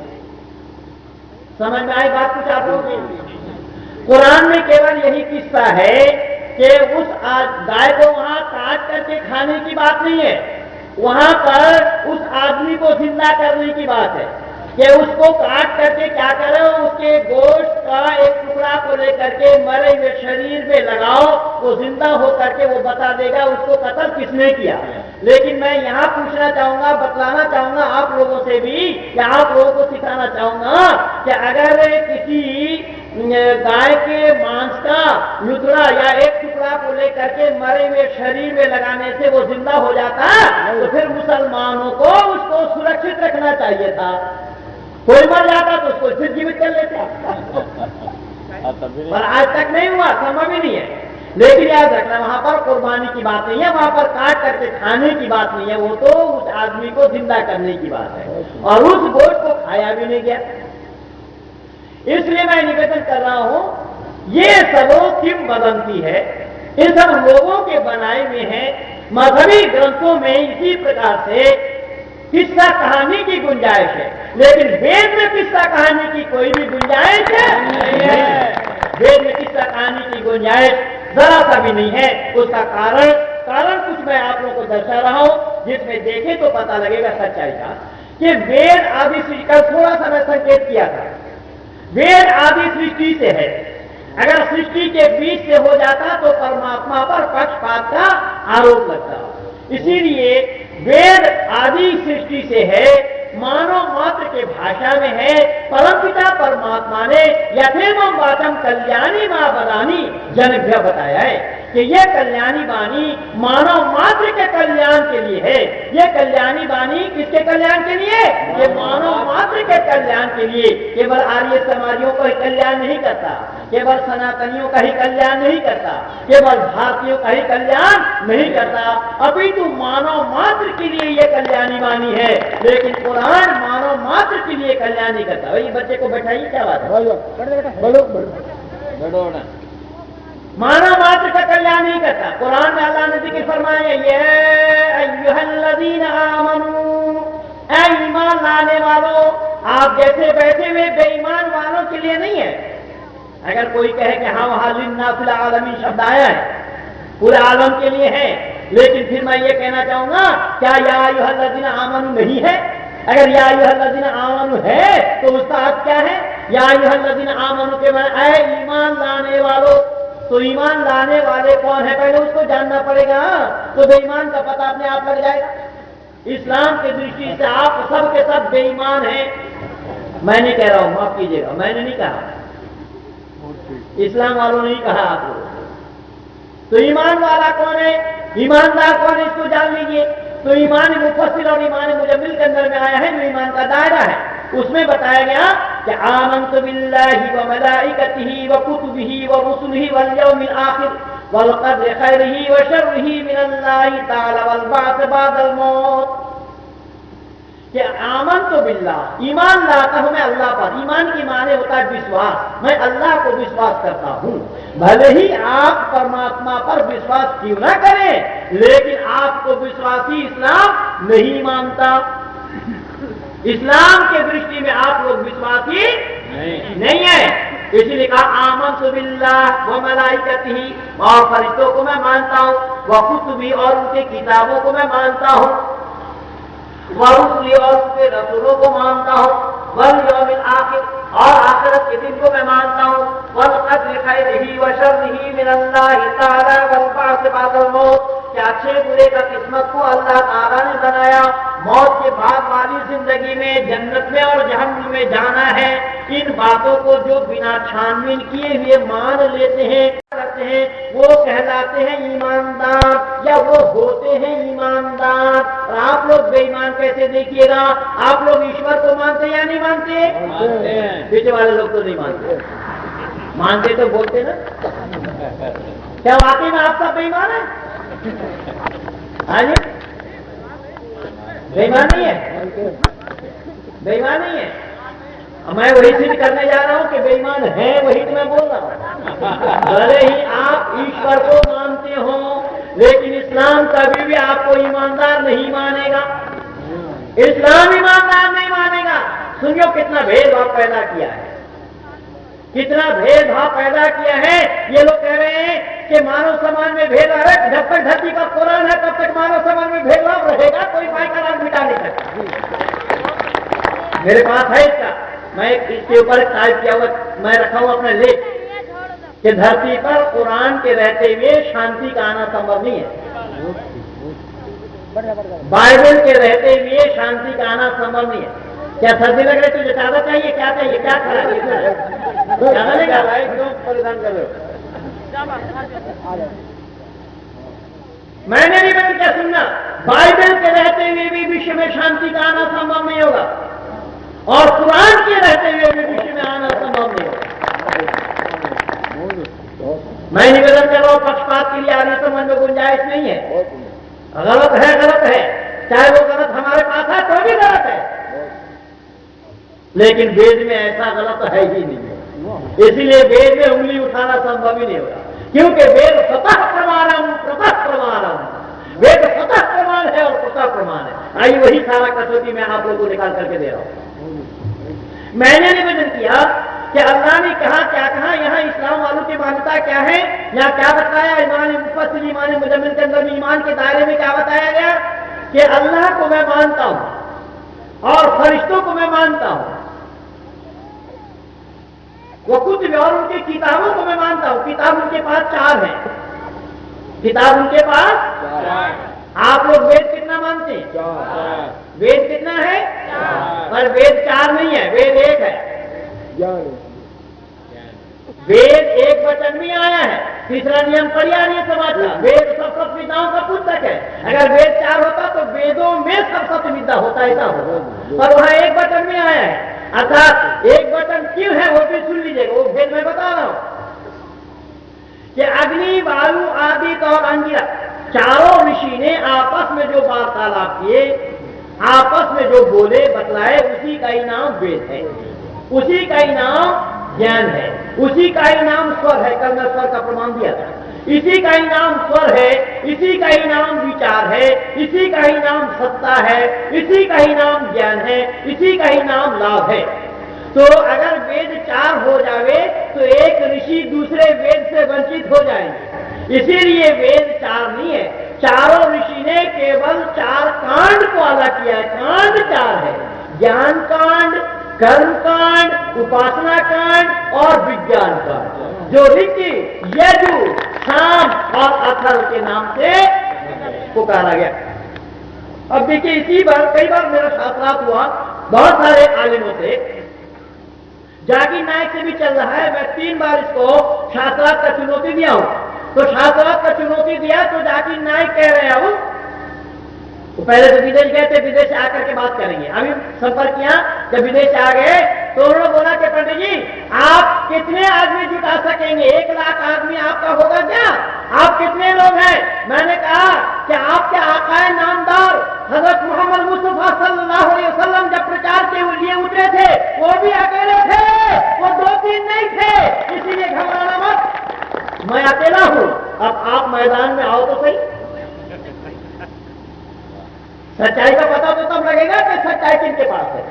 समझ में आई बात कुछ आप लोगों की? कुरान में केवल यही किस्सा है कि उस गाय को वहां काट करके खाने की बात नहीं है, वहां पर उस आदमी को जिंदा करने की बात है कि उसको काट करके क्या करो, उसके गोश्त का एक टुकड़ा को लेकर के मरे हुए शरीर में लगाओ, वो जिंदा होकर के वो बता देगा उसको कत्ल किसने किया। लेकिन मैं यहाँ पूछना चाहूंगा, बतलाना चाहूंगा आप लोगों से भी, या आप लोगों को सिखाना चाहूंगा कि अगर किसी गाय के मांस का लुथड़ा या एक टुकड़ा को लेकर के मरे हुए शरीर में लगाने से वो जिंदा हो जाता, तो फिर मुसलमानों को उसको सुरक्षित रखना चाहिए था। कोई मर जाता तो उसको फिर जीवित कर लेते, पर आज तक नहीं हुआ, संभव ही नहीं है। लेकिन याद रखना वहां पर कुर्बानी की बात नहीं है, वहां पर काट करके खाने की बात नहीं है, वो तो उस आदमी को जिंदा करने की बात है। और उस गोश्त को खाया भी नहीं गया। इसलिए मैं निवेदन कर रहा हूं, ये सब किंवदंती है, इन सब लोगों के बनाए हुए हैं। मजहबी ग्रंथों में इसी प्रकार से किस्सा कहानी की गुंजाइश है, लेकिन वेद में किस्सा कहानी की कोई भी गुंजाइश नहीं है। वेद में किस्सा कहानी की गुंजाइश जरा सा भी नहीं है। उसका कारण कुछ मैं आप लोगों को दर्शा रहा हूं, जिसमें देखे तो पता लगेगा सच्चाई का कि वेद आदि सृष्टि का थोड़ा सा मैं संकेत किया था, वेद आदि सृष्टि से है। अगर सृष्टि के बीच से हो जाता तो परमात्मा पर पक्षपात का आरोप लगता। इसीलिए वेद आदि सृष्टि से है, मानव मात्र के भाषा में है। परमपिता परमात्मा ने यथेवं वाचम कल्याणी मां वदानी जनभ्य बताया है कि यह कल्याणी वाणी मानव मात्र के कल्याण के लिए है। यह कल्याणी वाणी किसके कल्याण के लिए? ये मानव मात्र के कल्याण के लिए। केवल आर्य समाजियों का ही कल्याण नहीं करता, केवल सनातनियों का ही कल्याण नहीं करता, केवल भारतीयों का ही कल्याण नहीं करता, अपितु मानव मात्र के लिए यह कल्याणी वाणी है। लेकिन कुरान मानव मात्र के लिए कल्याण नहीं करता। भाई बच्चे को बैठाइए, क्या बात है? मानव मात्र का कल्याण नहीं करता। कुरान में अल्लाह ने जिक्र फरमाया, ये अय्युहल्लज़ीना आमनू, ऐ ईमान लाने वालों, आप जैसे बैठे हुए बेईमान वालों के लिए नहीं है। अगर कोई कहे कि हाँ वहां लिन्ना फिल आलमीन शब्द आया है, पूरे आलम के लिए है, लेकिन फिर मैं ये कहना चाहूंगा, क्या या अय्युहल्लज़ीना आमनू नहीं है? अगर या अय्युहल्लज़ीना आमनू है तो उसका अर्थ क्या है? या अय्युहल्लज़ीना आमनू के माने ऐ ईमान लाने वालों। तो ईमान लाने वाले कौन है पहले उसको जानना पड़ेगा, तो बेईमान का पता अपने आप लग जाएगा। इस्लाम की दृष्टि से आप सब के सब बेईमान हैं। मैं नहीं कह रहा हूं, माफ कीजिएगा, मैंने नहीं कहा, इस्लाम वालों ने नहीं कहा आपको। तो ईमान वाला कौन है, ईमानदार कौन है, इसको जान लीजिए। तो ईमान मुफस्सिल और ईमान मुजम्मिल के अंदर में आया है जो ईमान का दायरा है। उसमें बताया गया कि आमन्तु बिल्लाहि व मलाइकतिही व कुतुबिही व रुसुलिही वल यौमिल आखिर वल क़द्रि खैरिही व शर्रिही मिनल्लाहि तआला वल बअस बअदल मौत। कि आमन्तु बिल्लाह, ईमान लाता हूं मैं अल्लाह पर। ईमान की माने होता है विश्वास, मैं अल्लाह को विश्वास करता हूं। भले ही आप परमात्मा पर विश्वास क्यों ना करें, लेकिन आपको विश्वासी इस्लाम नहीं मानता। इस्लाम के दृष्टि में आप लोग विश्वासी नहीं है। इसलिए कहा आमन्तु बिल्लाह व मलाइकतिही, और फरिश्तों को मैं मानता हूं, व कुतुबी और उनके किताबों को मैं मानता हूं, व रुसुली और उनके रसूलों को मानता हूं, वल यौमिल आखिर और आखिरत के दिन को मैं मानता हूं, वल क़द्रि खैरिही व शर्रिही मिनल्लाहि तआला वल बअस बअदल मौत। कि अच्छे बुरे का किस्मत को अल्लाह ताला ने बनाया। मौत के बाद वाली जिंदगी में जन्नत में और जहन्नम में जाना है। इन बातों को जो बिना छानबीन किए हुए मान लेते हैं, करते हैं, वो कहलाते हैं ईमानदार, या वो होते हैं ईमानदार। और आप लोग बेईमान कैसे देखिएगा, आप लोग ईश्वर को मानते या नहीं मानते? पीछे वाले लोग तो नहीं मानते, मानते तो बोलते ना। क्या वाकई में आप सब बेईमान है? हाँ जी, बेईमान नहीं है, बेईमान नहीं है। मैं वही सिद्ध करने जा रहा हूं कि बेईमान है, वही तो मैं बोल रहा हूं। भले ही आप ईश्वर को मानते हो, लेकिन इस्लाम कभी भी आपको ईमानदार नहीं मानेगा। इस्लाम ईमानदार नहीं मानेगा। सुनियो कितना भेदभाव पैदा किया है, कितना भेदभाव पैदा किया है। ये लोग कह रहे हैं कि मानव समाज में भेदभाव है। जब तक धरती का कुरान है तब तक मानव समाज में भेदभाव रहेगा, कोई भाई का राज मिटा नहीं सकता। मेरे पास है इसका, मैं इसके ऊपर टाइप किया हुआ मैं रखा हूं अपना लेख कि धरती पर कुरान के रहते हुए शांति का आना संभव नहीं है। बाइबल के रहते हुए शांति का आना संभव नहीं है। क्या सर्दी लग रही, तुझे ज्यादा चाहिए, क्या चाहिए, क्या खा रहा है, ज्यादा नहीं खा रहा है, क्यों परेशान कर रहे हो? मैंने नहीं बता क्या सुनना, बाइबल के रहते हुए भी विश्व में शांति का आना संभव नहीं होगा, और कुरान के रहते हुए भी विश्व में आना संभव नहीं होगा। मैं निवेदन कर रहा हूं, पक्षपात के लिए आने समाज में गुंजाइश नहीं है। गलत है, गलत है, चाहे वो गलत हमारे पास है तो भी गलत है, लेकिन वेद में ऐसा गलत है ही नहीं है। इसीलिए वेद में उंगली उठाना संभव ही नहीं होगा, क्योंकि वेद स्वतः प्रमाणम प्रतः प्रमाणम, वेद स्वतः प्रमाण है और स्वतः प्रमाण है। आइए वही सारा कसौटी मैं आप लोगों को निकाल करके दे रहा हूं। मैंने निवेदन किया कि अल्लाह ने कहा, क्या कहा, यहाँ इस्लाम वालों की मान्यता क्या है, यहाँ क्या बताया, ईमान मुफस्सिल ईमान मुजम्मिल के अंदर ईमान के दायरे में क्या बताया गया कि अल्लाह को मैं मानता हूं और वो कुछ भी, और उनकी किताबों को मैं मानता हूं, किताब उनके पास 4 है, किताब उनके पास। आप लोग वेद कितना मानते हैं? वेद कितना है? पर वेद 4 नहीं है, वेद 1 है। वेद एक वचन में आया है। तीसरा नियम पर्याय समाचार, वेद सब विद्याओं का पुस्तक है। अगर वेद 4 होता तो वेदों में सब विद्या होता, ऐसा हो, पर वहां एक वचन में आया है। अर्थात एक वचन क्यों है वो भी सुन लीजिएगा, वो भेद मैं बता रहा हूं कि अग्नि, वायु, आदित्य और अंगिरा, चारों ऋषि ने आपस में जो वार्तालाप किए, आपस में जो बोले बतलाए, उसी का ही नाम वेद है, उसी का ही नाम ज्ञान है, उसी का ही नाम स्वर है। कल मैं स्वर का प्रमाण दिया था। इसी का ही नाम स्वर है, इसी का ही नाम विचार है, इसी का ही नाम सत्ता है, इसी का ही नाम ज्ञान है, इसी का ही नाम लाभ है। तो अगर वेद 4 हो जावे तो एक ऋषि दूसरे वेद से वंचित हो जाएंगे। इसीलिए वेद 4 नहीं है। चारों ऋषि ने केवल 4 कांड को अलग किया है। कांड 4 है, ज्ञान कांड, कर्म कांड, उपासना कांड और विज्ञान कांड, जो ऋषि, यजु, साम और अथर्व के नाम से पुकारा गया। अब देखिए, इसी बार कई बार मेरा शास्त्रार्थ हुआ बहुत सारे आलिमों से, जाकिर नायक से भी चल रहा है। मैं 3 बार इसको शास्त्रार्थ का चुनौती दिया हूं। तो शास्त्रार्थ का चुनौती दिया तो जाकिर नायक कह रहे हैं, वो पहले तो विदेश गए थे, विदेश आकर के बात करेंगे। अभी संपर्क किया, जब विदेश आ गए तो उन्होंने बोला कि पंडित जी आप कितने आदमी जुटा सकेंगे? 1 लाख आदमी आपका होगा क्या? आप कितने लोग हैं? मैंने कहा कि आपके आकाए नामदार हजरत मोहम्मद मुस्तफा सल्लल्लाहु अलैहि वसल्लम जब प्रचार के लिए उतरे थे, वो भी अकेले थे, वो 2-3 नहीं थे, इसीलिए घबराना मत, मैं अकेला हूं। अब आप मैदान में आओ तो सही। सच्चाई का पता तो तब लगेगा कि सच्चाई किनके पास है।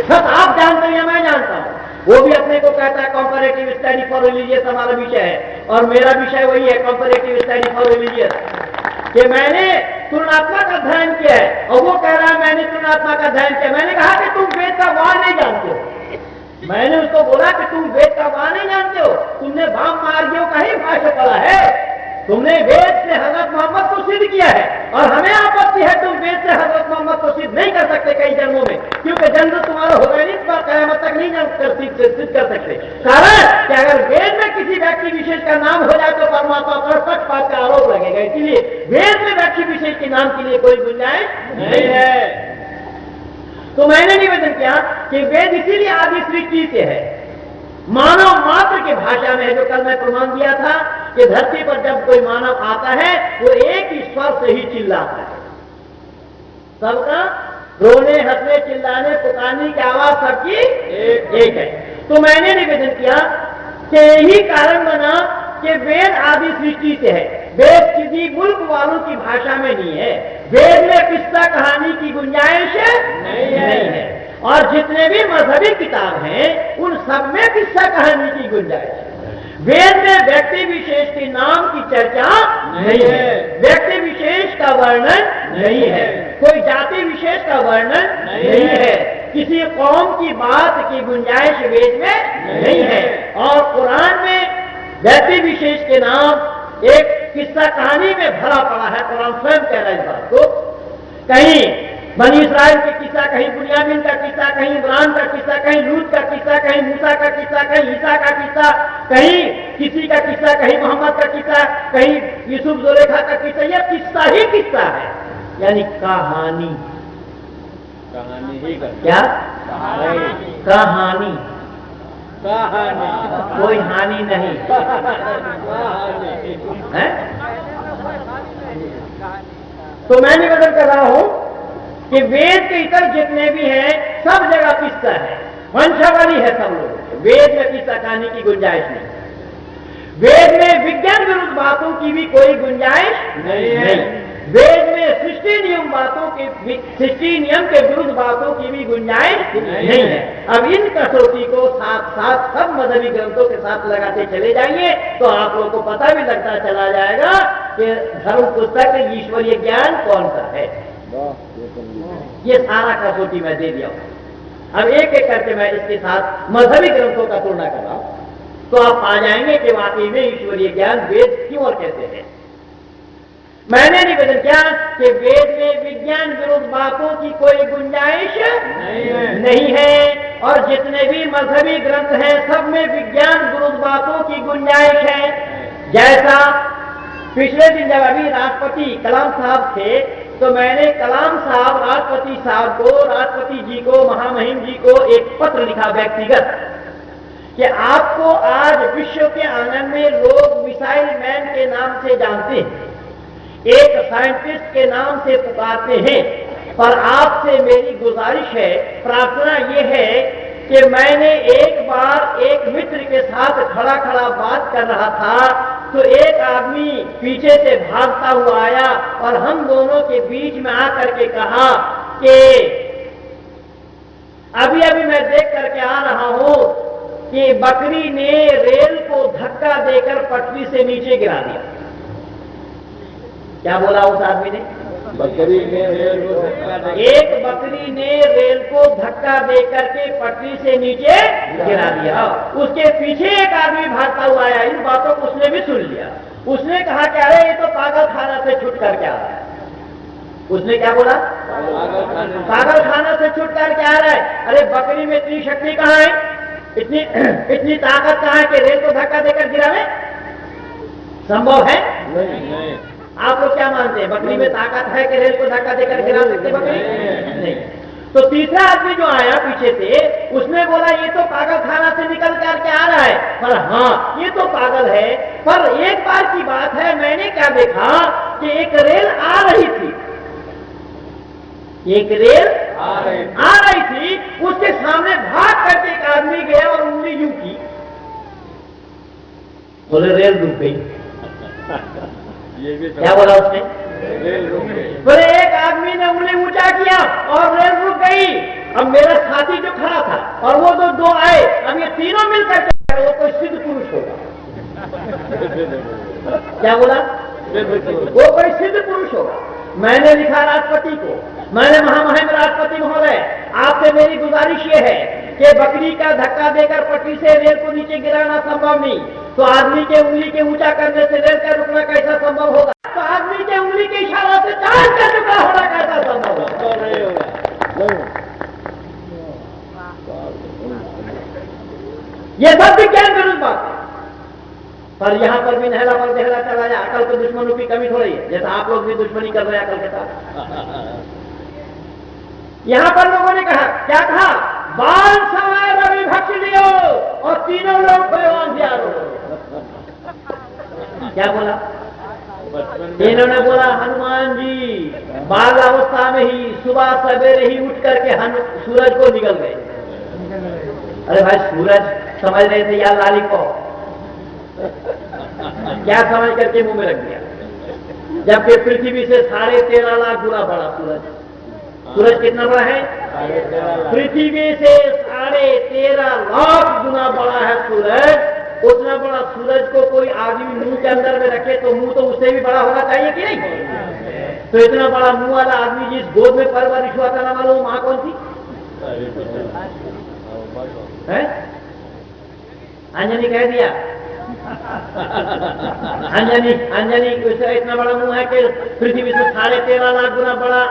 सब आप जानते हैं, मैं जानता हूं। वो भी अपने को कहता है कंपैरेटिव स्टडी फॉर रिलीजियस हमारा विषय है, और मेरा विषय वही है, कंपैरेटिव स्टडी फॉर रिलीजियस, कि मैंने तुलनात्मक अध्ययन किया है। और वो कह रहा है मैंने तुलनात्मक अध्ययन किया। मैंने कहा कि तुम वेद का वार नहीं जानते हो। मैंने उसको बोला कि तुम वेद का वार नहीं जानते हो, तुमने वाम मार्गियों का ही भाष्य पढ़ा है, तुमने वेद से हजरत मोहम्मद को सिद्ध किया है, और हमें आपत्ति है तुम वेद से हजरत मोहम्मद को सिद्ध नहीं कर सकते कई जन्मों में, क्योंकि जन्म तुम्हारा होगा नहीं, पर कयामत तक नहीं सिद्ध कर सकते। कारण कि अगर वेद में किसी व्यक्ति विशेष का नाम हो जाए तो परमात्मा पर पक्षपात का आरोप लगेगा। इसलिए वेद में व्यक्ति विशेष के नाम के लिए कोई गुंजाइश नहीं है। तो मैंने निवेदन किया कि वेद इसीलिए आदि सृष्टि से है, मानव मात्र की भाषा में है, जो कल मैं प्रमाण दिया था कि धरती पर जब कोई मानव आता है वो एक ही स्वर से ही चिल्लाता है। सबका रोने, हंसने, चिल्लाने, पुकारने की आवाज सबकी एक है। तो मैंने निवेदन किया कि यही कारण बना कि वेद आदि सृष्टि से है। वेद किसी मुल्क वालों की भाषा में नहीं है। वेद में किस्सा कहानी की गुंजाइश नहीं है। और जितने भी मजहबी किताब हैं उन सब में किस्सा कहानी की गुंजाइश है। वेद में व्यक्ति विशेष के नाम की चर्चा नहीं है, व्यक्ति विशेष का वर्णन नहीं है, कोई जाति विशेष का वर्णन नहीं है, किसी कौम की बात की गुंजाइश वेद में नहीं है। और कुरान में व्यक्ति विशेष के नाम एक किस्सा कहानी में भरा पड़ा है। कुरान स्वयं कह रहा है इस बात को। कहीं बनी इस्राइल के किस्सा, कहीं बुनियामीन का किस्सा, कहीं इब्राहिम का किस्सा, कहीं लूत का किस्सा, कहीं मूसा का किस्सा, कहीं ईसा का किस्सा, कहीं किसी का किस्सा, कहीं मोहम्मद का किस्सा, कहीं यूसुफ जुलेखा का किस्सा। यह किस्सा ही किस्सा है, यानी कहानी। कहानी ही क्या? कहानी। कोई हानि नहीं है। तो मैं निवेदन कर रहा हूं कि वेद के इतर जितने भी हैं सब जगह किस्सा है, वंशावली है सब लोग। वेद में किस्सा कहानी की गुंजाइश नहीं। वेद में विज्ञान विरुद्ध बातों की भी कोई गुंजाइश नहीं। वेद में सृष्टि नियम सृष्टि नियम के विरुद्ध बातों की भी गुंजाइश नहीं है। अब इन कसौटी को साथ साथ सब मजहबी ग्रंथों के साथ लगाते चले जाएंगे तो आप लोगों को पता भी लगता चला जाएगा कि धर्म पुस्तक ईश्वरीय ज्ञान कौन सा है। ये सारा कसौटी मैं दे दिया हूं। अब एक एक करके मैं इसके साथ मजहबी ग्रंथों का तुलना कर रहा हूं। तो आप पा जाएंगे कि वाकई में ईश्वरीय ज्ञान वेद क्यों और कहते हैं। मैंने निवेदन किया कि वेद में विज्ञान विरुद्ध बातों की कोई गुंजाइश नहीं है और जितने भी मजहबी ग्रंथ हैं सब में विज्ञान विरुद्ध बातों की गुंजाइश है। जैसा पिछले दिन जब अभी राष्ट्रपति कलाम साहब थे तो मैंने कलाम साहब राष्ट्रपति साहब को, राष्ट्रपति जी को, महामहिम जी को एक पत्र लिखा व्यक्तिगत कि आपको आज विश्व के आंगन में लोग मिसाइल मैन के नाम से जानते हैं, एक साइंटिस्ट के नाम से पुकारते हैं, पर आपसे मेरी गुजारिश है, प्रार्थना ये है कि मैंने एक बार एक मित्र के साथ खड़ा खड़ा बात कर रहा था तो एक आदमी पीछे से भागता हुआ आया और हम दोनों के बीच में आकर के कहा कि अभी अभी मैं देख करके आ रहा हूं कि बकरी ने रेल को धक्का देकर पटरी से नीचे गिरा दिया। क्या बोला उस आदमी ने? बकरी ने रेल को धक्का दे, एक बकरी ने रेल को धक्का देकर के पटरी से नीचे गिरा दिया। उसके पीछे एक आदमी भागता हुआ आया, इन बातों को उसने भी सुन लिया। उसने कहा कि अरे ये तो पागल खाना से छुट करके आ रहा है। उसने क्या बोला? पागल खाना से छुट करके आ रहा है। अरे बकरी में इतनी शक्ति कहाँ है, इतनी ताकत कहाँ है कि रेल को धक्का देकर गिरावे? संभव है? नहीं। आप लोग क्या मानते हैं, बकरी में ताकत है कि रेल को धक्का देकर गिरा सकते बकरी? नहीं। तो तीसरा आदमी जो आया पीछे से उसने बोला ये तो पागल खाना से निकल करके आ रहा है। पर हाँ ये तो पागल है, पर एक बार की बात है मैंने क्या देखा कि एक रेल आ रही थी, एक रेल आ रही थी, उसके सामने भाग करके एक आदमी गया और उंगली यूं की, बोले रेल रुक गई। क्या बोला उसने? रेल रुक गई। बोले एक आदमी ने उंगली ऊंचा किया और रेल रुक गई। अब मेरा साथी जो खड़ा था और वो दो आए, अब ये तीनों मिलकर के वो कोई सिद्ध पुरुष होगा। क्या बोला? वो कोई सिद्ध पुरुष होगा। मैंने लिखा राष्ट्रपति को, मैंने महामहिम राष्ट्रपति महोदय आपसे मेरी गुजारिश ये है कि बकरी का धक्का देकर पटरी से रेल को नीचे गिराना संभव नहीं, तो आदमी के उंगली के ऊंचा करने से रेल का रुकना कैसा संभव होगा? तो आदमी के उंगली के इशारा से चांद का टुकड़ा होना कैसा संभव होगा? ये सब विज्ञान विरुद्ध बात है। पर यहां पर भी नहला पर देहला चला जाए, अकल के दुश्मनों की कमी थोड़ी है, जैसा आप लोग भी दुश्मनी कर रहे हैं अकल के साथ। यहां पर लोगों ने कहा, क्या कहा? बाल समय रवि भक्ष लियो और तीनों लोग भगवान से आरो। क्या बोला? इन्होंने बोला हनुमान जी बाल अवस्था में ही सुबह सवेरे ही उठ करके सूरज को निकल गए। अरे भाई सूरज समझ रहे थे या लाली को? क्या समझ करके मुंह में रख दिया, जबकि पृथ्वी से 13.5 लाख गुना बड़ा सूरज। सूरज कितना बड़ा है? पृथ्वी से 13.5 लाख गुना बड़ा है सूरज। उतना बड़ा सूरज को कोई आदमी मुंह के अंदर में रखे तो मुंह तो उससे भी बड़ा होना चाहिए कि नहीं? तो इतना बड़ा मुंह वाला आदमी जिस गोद में परवरिश हुआ था ना, मालूम मां कौन थी? है? अंजनी कह दिया। अंजनी इतना बड़ा मुंह है कि पृथ्वी से 13.5 लाख गुना बड़ा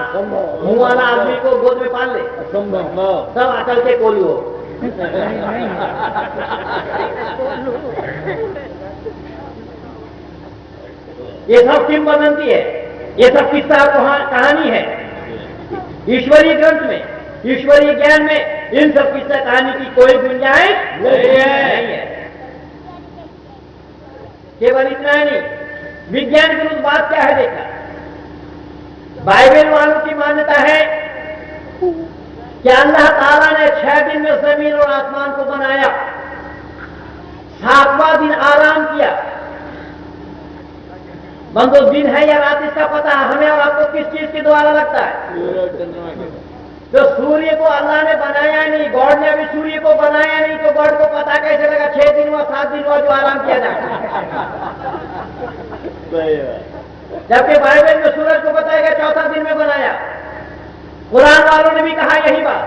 मुंह वाला आदमी को गोद में पाल ले। सब अकल के कोली हो। ये सब किंवदंती है, ये सब किस्सा कहानी है। ईश्वरीय ग्रंथ में, ईश्वरीय ज्ञान में इन सब किस्सा कहानी की कोई गुंजाइश नहीं है। केवल इतना ही नहीं, विज्ञान विरुद्ध बात क्या है देखा? बाइबल वालों की मान्यता है कि अल्लाह ताला ने 6 दिन में जमीन और आसमान को बनाया, 7वां दिन आराम किया। बंदो दिन है या रात इसका पता हमें और आपको किस चीज के द्वारा लगता है? तो सूर्य को अल्लाह ने बनाया नहीं, गॉड ने अभी सूर्य को बनाया नहीं, तो गॉड को पता कैसे लगा 6 दिन हुआ 7 दिन हुआ जो आराम किया जाए? जबकि बाइबल में सूरज को बताएगा 4था दिन में बनाया। कुरान वालों ने भी कहा यही बात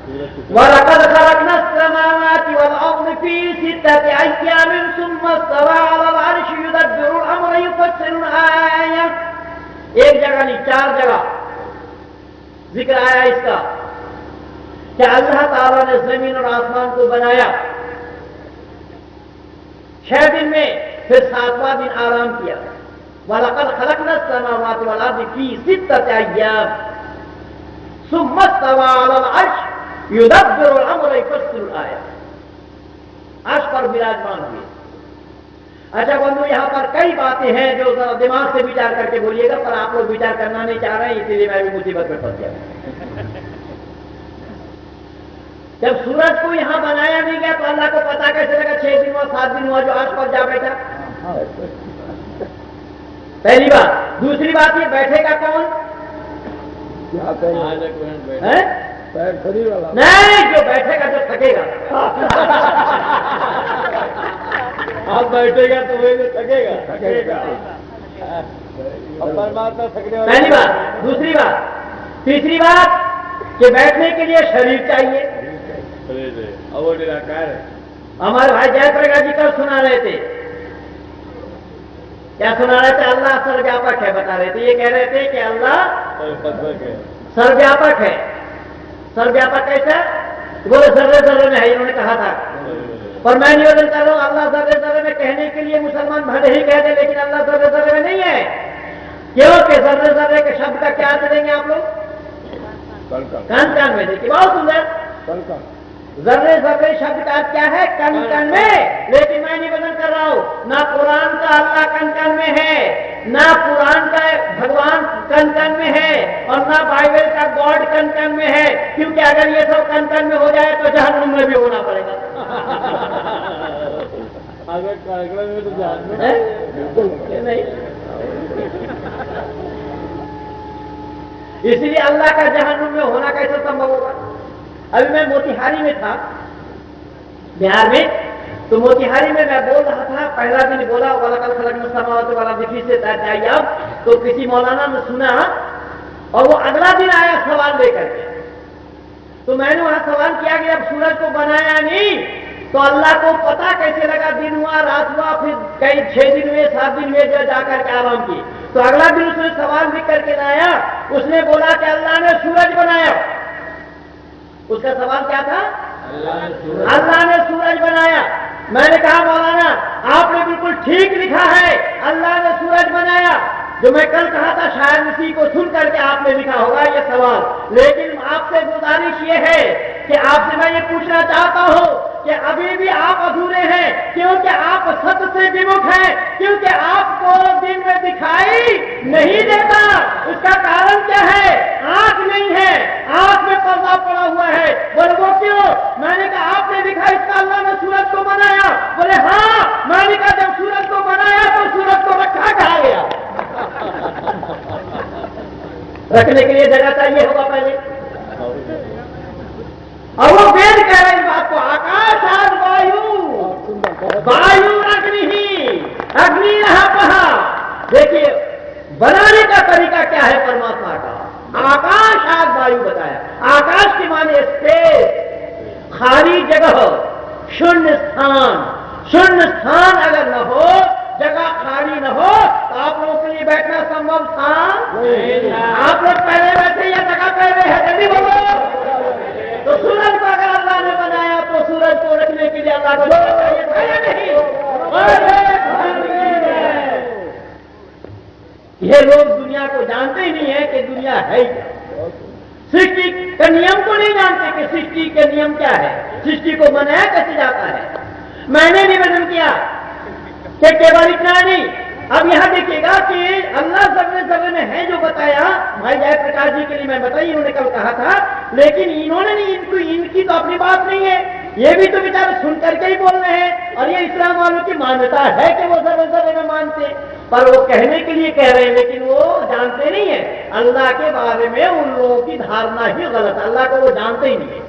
वलक़द खलक़ना अस्समावाति वल अर्ज़ फ़ी सित्तति अय्यामिन सुम्मा इस्तवा अलल अर्श युदब्बिरुल अम्र युफ़स्सिलुल आयात। एक जगह नहीं, 4 जगह जिक्र आया इसका कि अल्लाह ताला ने जमीन और आसमान को बनाया 6 दिन में, फिर 7वां दिन आराम किया। वलक़द खलक़ना अस्समावाति वल अर्ज़ फ़ी सित्तति अय्याम सुम्मा इस्तवा अलल अर्श युदब्बिरुल अम्र युफ़स्सिलुल आयात। अर्श पर विराजमान हुए। अच्छा बंधु, यहां पर कई बातें हैं जो जरा दिमाग से विचार करके बोलिएगा, पर आप लोग विचार करना नहीं चाह रहे हैं, इसीलिए मैं भी मुसीबत में फंस गया। जब सूरज को यहां बनाया नहीं गया तो अल्लाह को पता कैसे लगा 6 दिन हुआ 7 दिन हुआ जो अर्श पर जा बैठा? पहली बात। दूसरी बात, ये बैठेगा कौन? नहीं, जो बैठेगा जो थकेगा। आप बैठेगा तो वही तो थकेगा। परमात्मा थकने वाला। पहली बात। दूसरी बात। तीसरी बात कि बैठने के लिए शरीर चाहिए। वो निराकार है। हमारे भाई जयप्रकाश जी कल सुना रहे थे, क्या सुना रहे थे? अल्लाह सर्वव्यापक है बता रहे थे। ये कह रहे थे कि अल्लाह सर्वव्यापक है। सर्वव्यापक कैसा? बोले जर्रे जर्रे में है, इन्होंने कहा था। पर मैं निवेदन कर रहा हूं, अल्लाह जर्रे जर्रे में कहने के लिए मुसलमान भले ही कह दे, लेकिन अल्लाह जर्रे जर्रे में नहीं है। क्यों कि जर्रे जर्रे के शब्द का क्या अर्थ देंगे आप लोग? कण कण में। देखिए बहुत सुंदर। जर्रे जर्रे शब्द का अर्थ क्या है? कण कण में। लेकिन मैं निवेदन कर रहा हूं, ना कुरान का अल्लाह कण कण में है, ना कुरान का भगवान कण कण में है, और ना बाइबल का गॉड कण कण में है। क्योंकि अगर ये सब कण कण में हो जाए तो जहन्नुम में भी होना पड़ेगा। अगर कार्यक्रम में तो जहन्नुम नहीं। इसलिए अल्लाह का जहन्नुम में होना कैसे संभव होगा? अभी मैं मोतिहारी में था, बिहार में, तो मोतिहारी में मैं बोल रहा था, पहला दिन बोला वलक़द खलक़ना अस्समावाति वल अर्ज़ फ़ी सित्तति अय्याम, तो किसी मौलाना ने सुना और वो अगला दिन आया सवाल लेकर के। तो मैंने वहां सवाल किया कि जब सूरज को बनाया नहीं तो अल्लाह को पता कैसे लगा दिन हुआ रात हुआ, फिर कई 6 दिन हुए 7 दिन हुए जो जाकर के आराम की। तो अगला दिन उसने सवाल लिख करके लाया, उसने बोला कि अल्लाह ने सूरज बनाया। उसका सवाल क्या था? अल्लाह ने सूरज बनाया। मैंने कहा मौलाना आपने बिल्कुल ठीक लिखा है, अल्लाह ने सूरज बनाया। जो मैं कल कहा था शायद इसी को सुन करके आपने लिखा होगा ये सवाल। लेकिन आपसे गुजारिश ये है कि आपसे मैं ये पूछना चाहता हूं कि अभी भी आप अधूरे हैं, क्योंकि आप सत्य से विमुख हैं, क्योंकि आपको दिन में दिखाई नहीं देता। उसका कारण क्या है? आंख नहीं है, आंख में पर्दा पड़ा हुआ है। बोले वो क्यों? मैंने कहा आपने लिखा इसका अल्लाह ने सूरज को बनाया। बोले हाँ। मैंने कहा जब सूरज को बनाया तो सूरज को रखा कहा गया? रखने के लिए जगह चाहिए होगा पहले। और वो वेद कह रहे इस बात को, आकाशाद वायु वायु अग्नि ही अग्नि रहा कहा। देखिए बनाने का तरीका क्या है परमात्मा का? आकाशाद वायु बताया। आकाश की माने स्पेस, खाली जगह, शून्य स्थान। शून्य स्थान अगर न हो, जगह खाली न हो, तो आप लोगों के लिए बैठना संभव था? आप लोग पहले बैठे या जगह पहले है? जल्दी बोलो। तो सूरज को अगर अल्लाह ने बनाया तो सूरज को रखने के लिए अल्लाह को चाहिए था या नहीं? ये लोग दुनिया को जानते ही नहीं है कि दुनिया है क्या। सृष्टि के नियम को नहीं जानते कि सृष्टि के नियम क्या है, सृष्टि को बनाया कैसे जाता है। मैंने निवेदन किया कि केवल इतना नहीं, अब यहां देखिएगा कि अल्लाह जगह में है जो बताया। भाई जयप्रकाश जी के लिए मैं बताई, इन्होंने कल कहा था, लेकिन इन्होंने नहीं, इनकी तो अपनी बात नहीं है। ये भी तो बेचारे सुन करके ही बोल रहे हैं, और ये इस्लाम वालों की मान्यता है कि वो जगह में मानते, पर वो कहने के लिए कह रहे हैं, लेकिन वो जानते नहीं है। अल्लाह के बारे में उन लोगों की धारणा ही गलत है। अल्लाह को वो जानते ही नहीं है।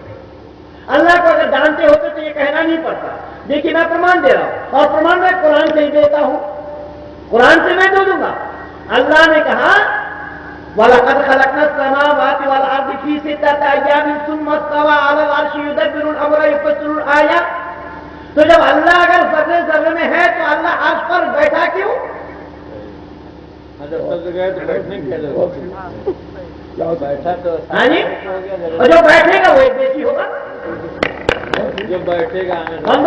अल्लाह को अगर जानते होते तो ये कहना नहीं पड़ता। देखिए मैं प्रमाण दे रहा हूं, और प्रमाण मैं कुरान से ही देता हूं, कुरान से मैं दे दूंगा। अल्लाह ने कहा वलक़द खलक़ना समावाति वल अर्द फी सित्तति अय्यामिन सुम्मा इस्तवा अलल अर्शि युदब्बिरुल अम्र युफ़स्सिरुल आयात। तो जब अल्लाह अगर ज़र्रे ज़र्रे में है तो अल्लाह अर्श पर बैठा क्यों? गए तो बैठने के बैठा तो हाँ जी, और जो बैठेगा वो एक देशी होगा, जो बैठेगा हम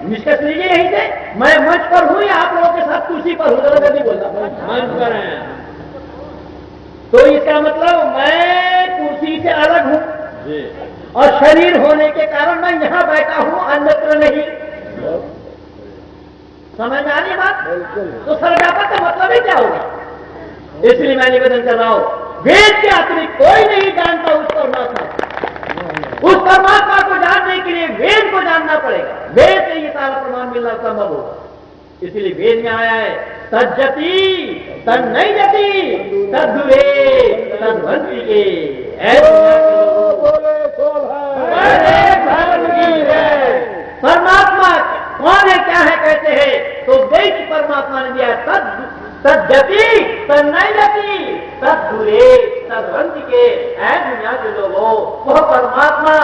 निष्कर्ष लीजिए यहीं से। मैं मंच पर हूँ या आप लोगों के साथ कुर्सी पर हूँ, जरा जल्दी बोलता। मंच पर हैं, तो इसका मतलब मैं कुर्सी से अलग हूँ जी, और शरीर होने के कारण मैं यहाँ बैठा हूँ, अन्यत्र नहीं। समझ में आ रही बात? तो सरगापा का मतलब ही क्या होगा? इसलिए मैं निवेदन कर रहा हूँ, वेद के अतिरिक्त कोई नहीं जानता उस परमात्मा। उस परमात्मा को जानने के लिए वेद को जानना पड़ेगा, वेद से ये सारा प्रमाण मिलना संभव होगा। इसलिए वेद में आया है तज्जति तन्नैजति तद्दुरे तद्वंतिके। परमात्मा कौन है, क्या है कहते हैं तो देश परमात्मा ने दिया तज्जति तन्नैजति तद्दुरे तद्वंतिके। ऐ दुनिया के लोगों, वह परमात्मा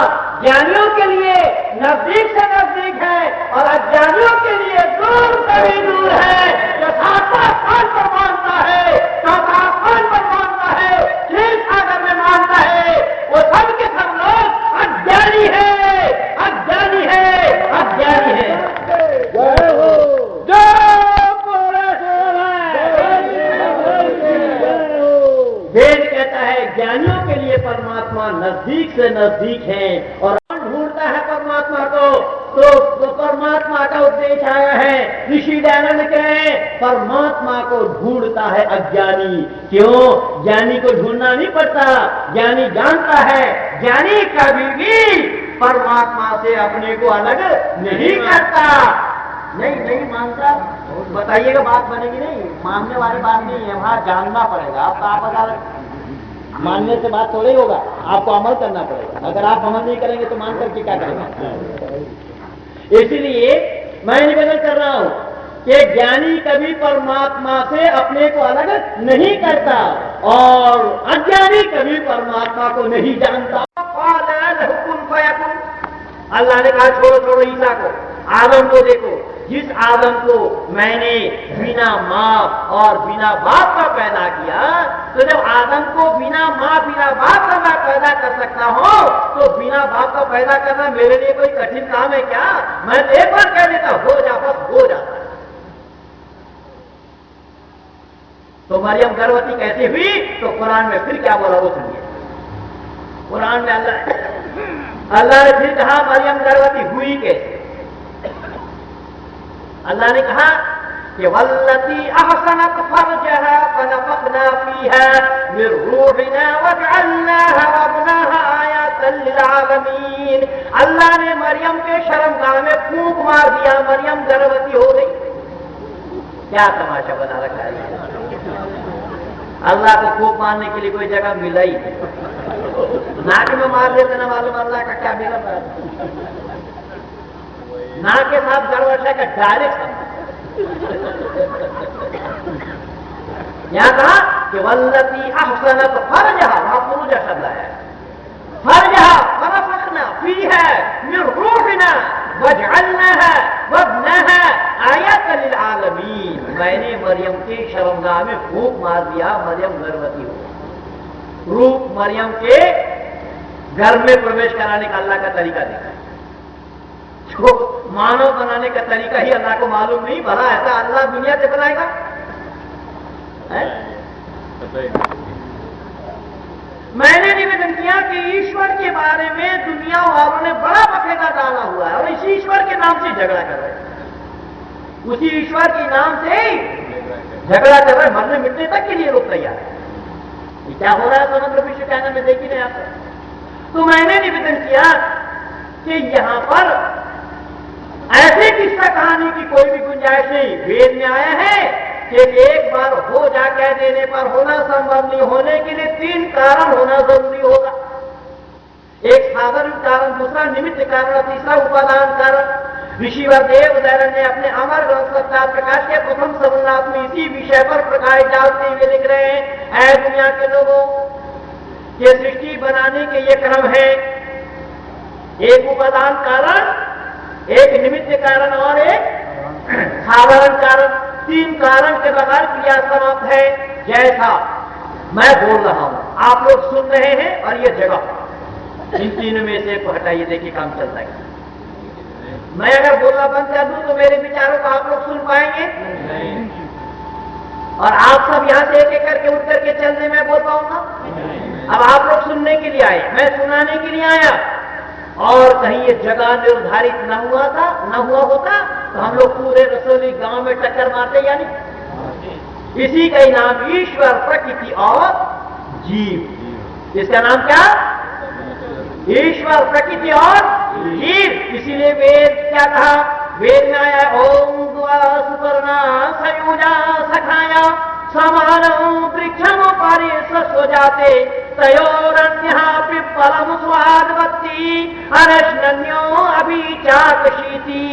ज्ञानियों के लिए नजदीक से नजदीक है और अज्ञानियों के लिए दूर से भी दूर है। आसमान पर मानता है, आसमान पर मानता है, क्षीर सागर में मानता है, वो सब के सब लोग अज्ञानी है, अज्ञानी है, अज्ञानी है। वेद कहता है ज्ञानियों के लिए परमात्मा नजदीक से नजदीक है और ढूंढता है परमात्मा को। तो परमात्मा का उपदेश आया है, ऋषि दयानंद कहे परमात्मा को ढूंढता है अज्ञानी। क्यों? ज्ञानी को ढूंढना नहीं पड़ता, ज्ञानी जानता है। ज्ञानी कभी भी परमात्मा से अपने को अलग नहीं करता। नहीं मानता, बताइएगा, बात बनेगी नहीं, मानने वाली बात नहीं है, वहां जानना पड़ेगा। आप अगर मानने से बात थोड़ी होगा, आपको अमल करना पड़ेगा। अगर आप अमल नहीं करेंगे तो मान करके क्या करेंगे? इसलिए मैं निवेदन कर रहा हूं कि ज्ञानी कभी परमात्मा से अपने को अलग नहीं करता और अज्ञानी कभी परमात्मा को नहीं जानता। अल्लाह ने कहा छोड़ो ईसा को, आदम को देखो। जिस आदम को मैंने बिना माँ और बिना बाप का पैदा किया, तो जब आदम को बिना माँ बिना बाप का मैं पैदा कर सकता हूँ, तो बिना बाप का पैदा करना मेरे लिए कोई कठिन काम है क्या? मैं एक बार कह देता हो जा, बस हो जाता। तो मरियम गर्भवती कैसे हुई? तो कुरान में फिर क्या बोला वो सुनिए। कुरान में अल्लाह ने फिर कहा मरियम गर्भवती हुई कैसे? अल्लाह ने कहा कि वल्लती अहसनत फरजहा फनफखना फीहा मिन रूहिना वजअलनाहा वब्नहा आयतन लिलआलमीन। अल्लाह ने मरियम के शर्मगाह में फूंक मार दिया, मरियम गर्भवती हो गई। क्या तमाशा बना रखा है? अल्लाह को फूंक मारने के लिए कोई जगह मिला ही नहीं। नाक में मार देते ना, मालूम अल्लाह का क्या बिगड़। नाक के साथ गर्भाशय का डायरेक्ट यहां कहा कि वल्लती अहसनत फरजहा, फरूजा शब्द है, फरजहा फनफखना फीहा मिन रूहिना वजअलनाहा वब्नहा आयतन लिलआलमीन। मैंने मरियम के शर्मगाह में फूंक मार दिया, मरियम गर्भवती हो। रूप मरियम के घर में प्रवेश कराने का अल्लाह का तरीका देखा। को मानव बनाने का तरीका ही अल्लाह को मालूम नहीं, भला ऐसा अल्लाह दुनिया से बनाएगा? मैंने निवेदन किया कि ईश्वर के बारे में दुनिया वालों ने बड़ा बखेड़ा डाला हुआ है और इसी ईश्वर के नाम से झगड़ा कर रहे हैं। उसी ईश्वर के नाम से झगड़ा कर रहे हैं, मरने मिटने तक के लिए लोग तैयार है। ये क्या हो रहा है समग्र विश्व कहना में देखी नहीं आता। तो मैंने निवेदन किया कि यहां पर ऐसे किस्सा कहानी की कोई भी गुंजाइश नहीं। वेद में आया है कि एक बार हो जा कह देने पर होना संभव नहीं, होने के लिए 3 कारण होना जरूरी होगा। एक साधारण कारण, दूसरा निमित्त कारण, तीसरा उपादान कारण। ऋषिवर देव दयानंद ने अपने अमर ग्रंथ सत्ता प्रकाश के प्रथम संवल्लास में इसी विषय पर प्रकाश डालते हुए लिख रहे हैं, ऐ दुनिया के लोगों, ये सृष्टि बनाने के ये क्रम है, एक उपादान कारण, एक निमित्त कारण और एक साधारण कारण। 3 कारण के बगैर क्रिया समाप्त है। जैसा मैं बोल रहा हूं, आप लोग सुन रहे हैं, और ये जगह, इन तीनों में से को हटाइए, देखिए काम चलता है। मैं अगर बोलना बंद कर दूं तो मेरे विचारों को आप लोग सुन पाएंगे नहीं। और आप सब यहां से एक एक करके उठ करके चलने में बोल पाऊंगा? अब आप लोग सुनने के लिए आए, मैं सुनाने के लिए आया, और कहीं ये जगह निर्धारित न हुआ होता तो हम लोग पूरे रसोली गांव में टक्कर मारते या नहीं? इसी का ही नाम ईश्वर, प्रकृति और जीव। इसका नाम क्या? ईश्वर, प्रकृति और जीव। इसीलिए वेद क्या कहा? वेद में आया, ओम द्वा सुपर्णा सयुजा सखाया समानम वृक्षम परिसस्व जाते तयोरन्यः पिप्पलम स्वादवत्ति अरश्नन्यो अभिचाकशीति।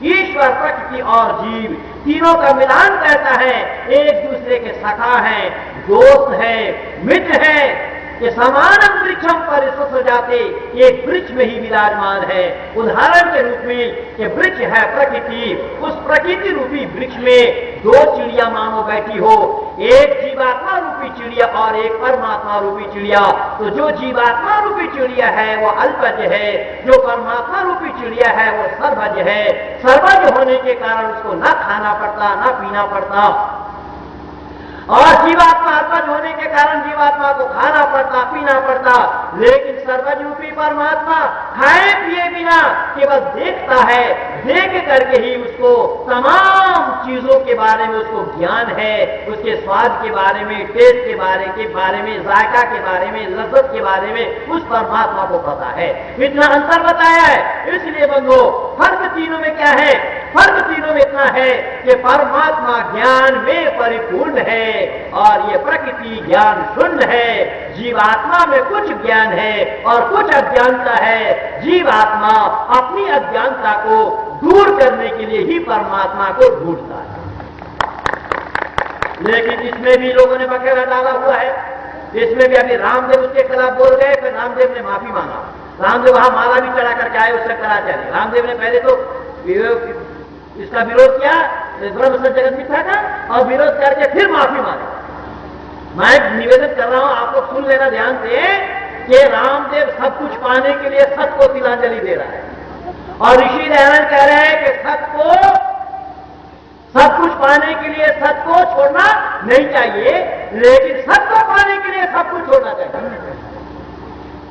ईश्वर, प्रकृति और जीव तीनों का मिलान कहता है, एक दूसरे के सखा है, दोस्त है, मित्र है, कि समानम वृक्षम परिसस्व जाते, एक वृक्ष में ही विराजमान है। उदाहरण के रूप में कि वृक्ष है प्रकृति, उस प्रकृति रूपी वृक्ष में 2 चिड़िया मानो बैठी हो, एक जीवात्मा रूपी चिड़िया और एक परमात्मा रूपी चिड़िया। तो जो जीवात्मा रूपी चिड़िया है वो अल्पज है, जो परमात्मा रूपी चिड़िया है वो सर्वज है। सर्वज होने के कारण उसको न खाना पड़ता, न पीना पड़ता, और जीवात्मा अल्पज होने के कारण जीवात्मा को खाना पड़ता, पीना पड़ता। लेकिन सर्वज रूपी परमात्मा खाए पिए बिना केवल देखता है, देख करके ही उसको तमाम चीजों के बारे में उसको ज्ञान है, उसके स्वाद के बारे में, टेस्ट के बारे में, जायका के बारे में, लज्जत के बारे में उस परमात्मा को पता है। इतना अंतर बताया है। इसलिए बंधु, फर्क तीनों में क्या है? फर्क तीनों में इतना है कि परमात्मा ज्ञान में परिपूर्ण है और ये प्रकृति ज्ञान शून्य है। जीवात्मा में कुछ ज्ञान है और कुछ अज्ञानता है। जीवात्मा अपनी अज्ञानता को दूर करने के लिए ही परमात्मा को ढूंढता है। लेकिन इसमें भी लोगों ने बखेड़ा डाला हुआ है। इसमें भी अभी रामदेव उसके खिलाफ बोल गए, फिर रामदेव ने माफी मांगा। रामदेव वहां माला भी चढ़ा करके आए उससे कराचार्य। रामदेव ने पहले तो इसका विरोध किया, ब्रह्म सत्य जगत मिथ्या का, और विरोध करके फिर माफी मांगी। मैं निवेदन कर रहा हूं, आप लोग सुन लेना ध्यान से कि रामदेव सब कुछ पाने के लिए सत्य को तिलांजलि दे रहा है, और ऋषि दयानंद कह रहे हैं कि सत्य को, सब कुछ पाने के लिए सत्य को छोड़ना नहीं चाहिए, लेकिन सत्य को पाने के लिए सब कुछ छोड़ना चाहिए।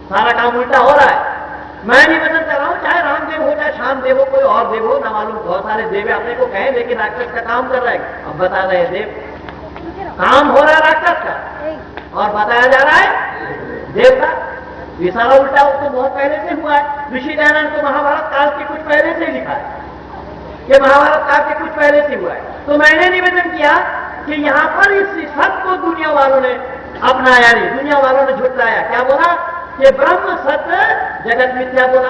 सारा काम उल्टा हो रहा है। मैं निवेदन कर रहा हूं, चाहे रामदेव हो, चाहे श्यामदेव हो, कोई और देव हो, न मालूम, बहुत सारे देव अपने को कहें, लेकिन राक्षस का काम कर रहा है। अब बता रहे हैं देव, काम हो रहा है राक्षस का, और बताया जा रहा है देव का। ये सारा उल्टा तो बहुत पहले से हुआ है। ऋषि दयानंद को महाभारत काल के कुछ पहले से लिखा है, ये महाभारत काल के कुछ पहले से हुआ है। तो मैंने निवेदन किया कि यहां पर इस सत्य को दुनिया वालों ने अपनाया नहीं, दुनिया वालों ने झुटलाया। क्या बोला? कि ब्रह्म सत्य जगत मिथ्या बोला।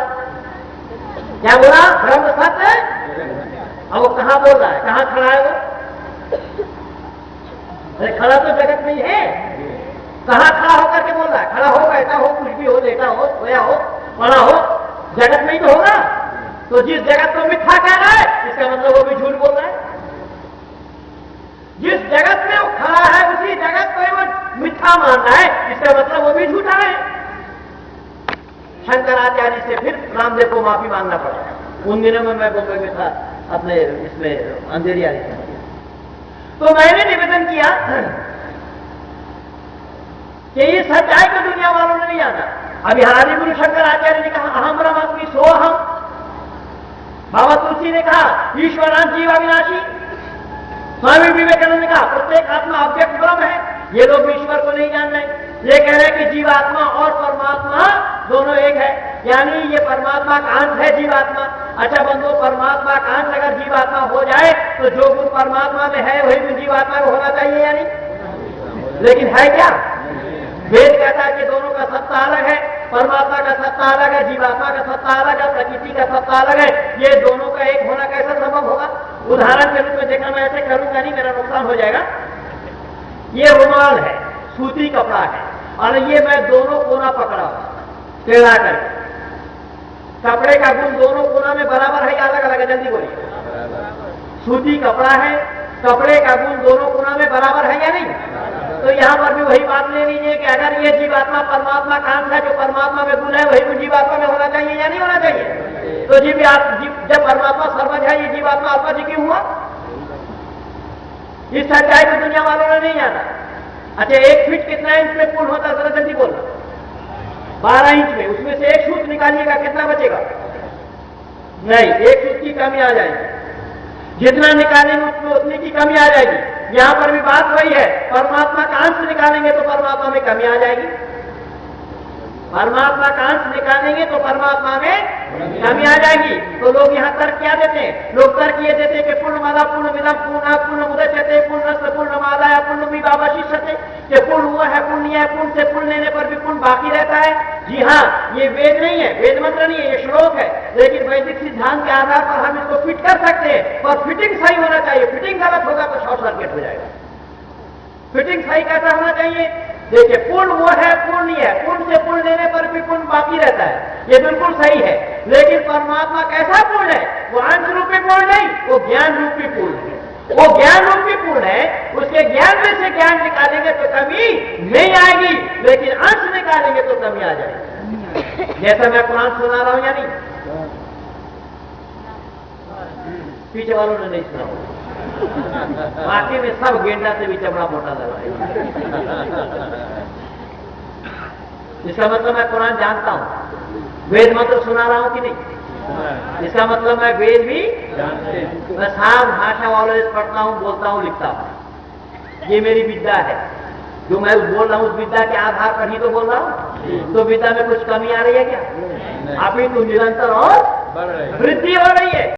क्या बोला? ब्रह्म सत्य। अब वो कहां बोल रहा है? कहां खड़ा है वो? अरे खड़ा तो जगत में ही है। कहां खड़ा होकर के बोल रहा है? खड़ा हो, बैठा हो, कुछ भी हो, लेटा हो, सोया हो, पड़ा हो, जगत में ही तो होगा। तो जिस जगत को मिथ्या कह रहा है, इसका मतलब वो भी झूठ बोल रहा है। जिस जगत में वो खड़ा है उसी जगत को वो मिथ्या मान रहा है, इसका मतलब वो भी झूठा है। शंकराचार्य से फिर रामदेव को माफी मांगना पड़ा। उन दिनों में मैं बम्बई में था, अपने इसमें अंधेरी आदि। तो मैंने निवेदन किया कि ये सच्चाई को दुनिया वालों ने नहीं जाना। अभी हमारे गुरु शंकराचार्य ने कहा अहम ब्रह्मास्मि सोहम। बाबा तुलसी ने कहा ईश्वरान जीव अविनाशी। स्वामी विवेकानंद ने कहा प्रत्येक आत्मा अव्यक्त ब्रह्म है। ये लोग ईश्वर को नहीं जान रहे। ये कह रहे हैं कि जीवात्मा और परमात्मा दोनों एक है, यानी ये परमात्मा का अंश है जीवात्मा। अच्छा बंधु, परमात्मा का अंश अगर जीवात्मा हो जाए तो जो गुण परमात्मा में है वही गुण जीवात्मा में होना चाहिए या नहीं? लेकिन है क्या? वेद कहता है कि दोनों का सत्ता अलग है, परमात्मा का सत्ता अलग है, जीवात्मा का सत्ता अलग है, प्रकृति का सत्ता अलग है। ये दोनों का एक होना कैसा संभव होगा? उदाहरण के रूप में देखना, मैं ऐसे करूंगा नहीं, मेरा नुकसान हो जाएगा। ये रुमाल है, सूती कपड़ा है, और ये मैं दोनों कोना पकड़ा टेढ़ा करके। कपड़े का गुण दोनों कोना में बराबर है या अलग अलग है? जल्दी बोलिए। सूती कपड़ा है, कपड़े का गुण दोनों कोना में बराबर है या नहीं? तो यहां पर भी वही बात ले लीजिए कि अगर ये जीवात्मा परमात्मा का अंश है, जो परमात्मा में गुण है वही गुण जीवात्मा में होना चाहिए या नहीं होना चाहिए? तो जब परमात्मा सर्वज है, ये जीवात्मा अल्पज क्यों हुआ? इस सच्चाई को दुनिया वालों ने नहीं जाना। अच्छा, 1 फीट कितना इंच में पुल होता है? जरा जल्दी बोलना। 12 इंच में, उसमें से 1 सूत निकालिएगा, कितना बचेगा? नहीं, 1 सूत की कमी आ जाएगी। जितना निकालेंगे उसमें उतनी की कमी आ जाएगी। यहां पर भी बात वही है, परमात्मा का अंश निकालेंगे तो परमात्मा में कमी आ जाएगी, परमात्मा का अंश निकालेंगे तो परमात्मा में कमी आ जाएगी। तो लोग यहाँ तर्क क्या देते हैं? लोग तर्क ये देते हैं कि पूर्णमादा पूर्णमिदं पूर्णात् पूर्णमुदच्यते पूर्णस्य पूर्णमादाय पूर्णमेवावशिष्यते, कि पूर्ण हुआ है, पूर्ण है, पूर्ण से पूर्ण लेने पर भी पूर्ण बाकी रहता है। जी हाँ, ये वेद नहीं है, वेद मंत्र नहीं है, ये श्लोक है, लेकिन वैदिक सिद्धांत के आधार पर हम इसको फिट कर सकते हैं, पर फिटिंग सही होना चाहिए। फिटिंग गलत होगा तो शॉर्ट सर्किट हो जाएगा। फिटिंग सही कैसा होना चाहिए? देखिए, पूर्ण वो है, पूर्ण है, पूर्ण से पूर्ण लेने पर भी पूर्ण बाकी रहता है, ये बिल्कुल सही है। लेकिन परमात्मा कैसा पूर्ण है? वो अंश रूपी पूर्ण नहीं, वो ज्ञान रूपी पूर्ण है। वो ज्ञान रूपी पूर्ण है, उसके ज्ञान में से ज्ञान निकालेंगे तो कमी नहीं आएगी, लेकिन अंश निकालेंगे तो कमी आ जाएगी। जैसा मैं कुरान सुना रहा हूं या नहीं? पीछे वालों ने नहीं सुना होगा, बाकी में सब गेंडा से भी चमड़ा मोटा लगा है। इसका मतलब मैं कुरान जानता हूं, वेद मंत्र सुना रहा हूं कि नहीं? इसका मतलब मैं वेद भी मैं साफ भाषा वाले पढ़ता हूं, बोलता हूं, लिखता हूं। ये मेरी विद्या है, जो मैं बोल रहा हूं उस विद्या के आधार पर ही तो बोल रहा हूं। तो विद्या में कुछ कमी आ रही है क्या? अभी तो निरंतर और वृद्धि हो रही है।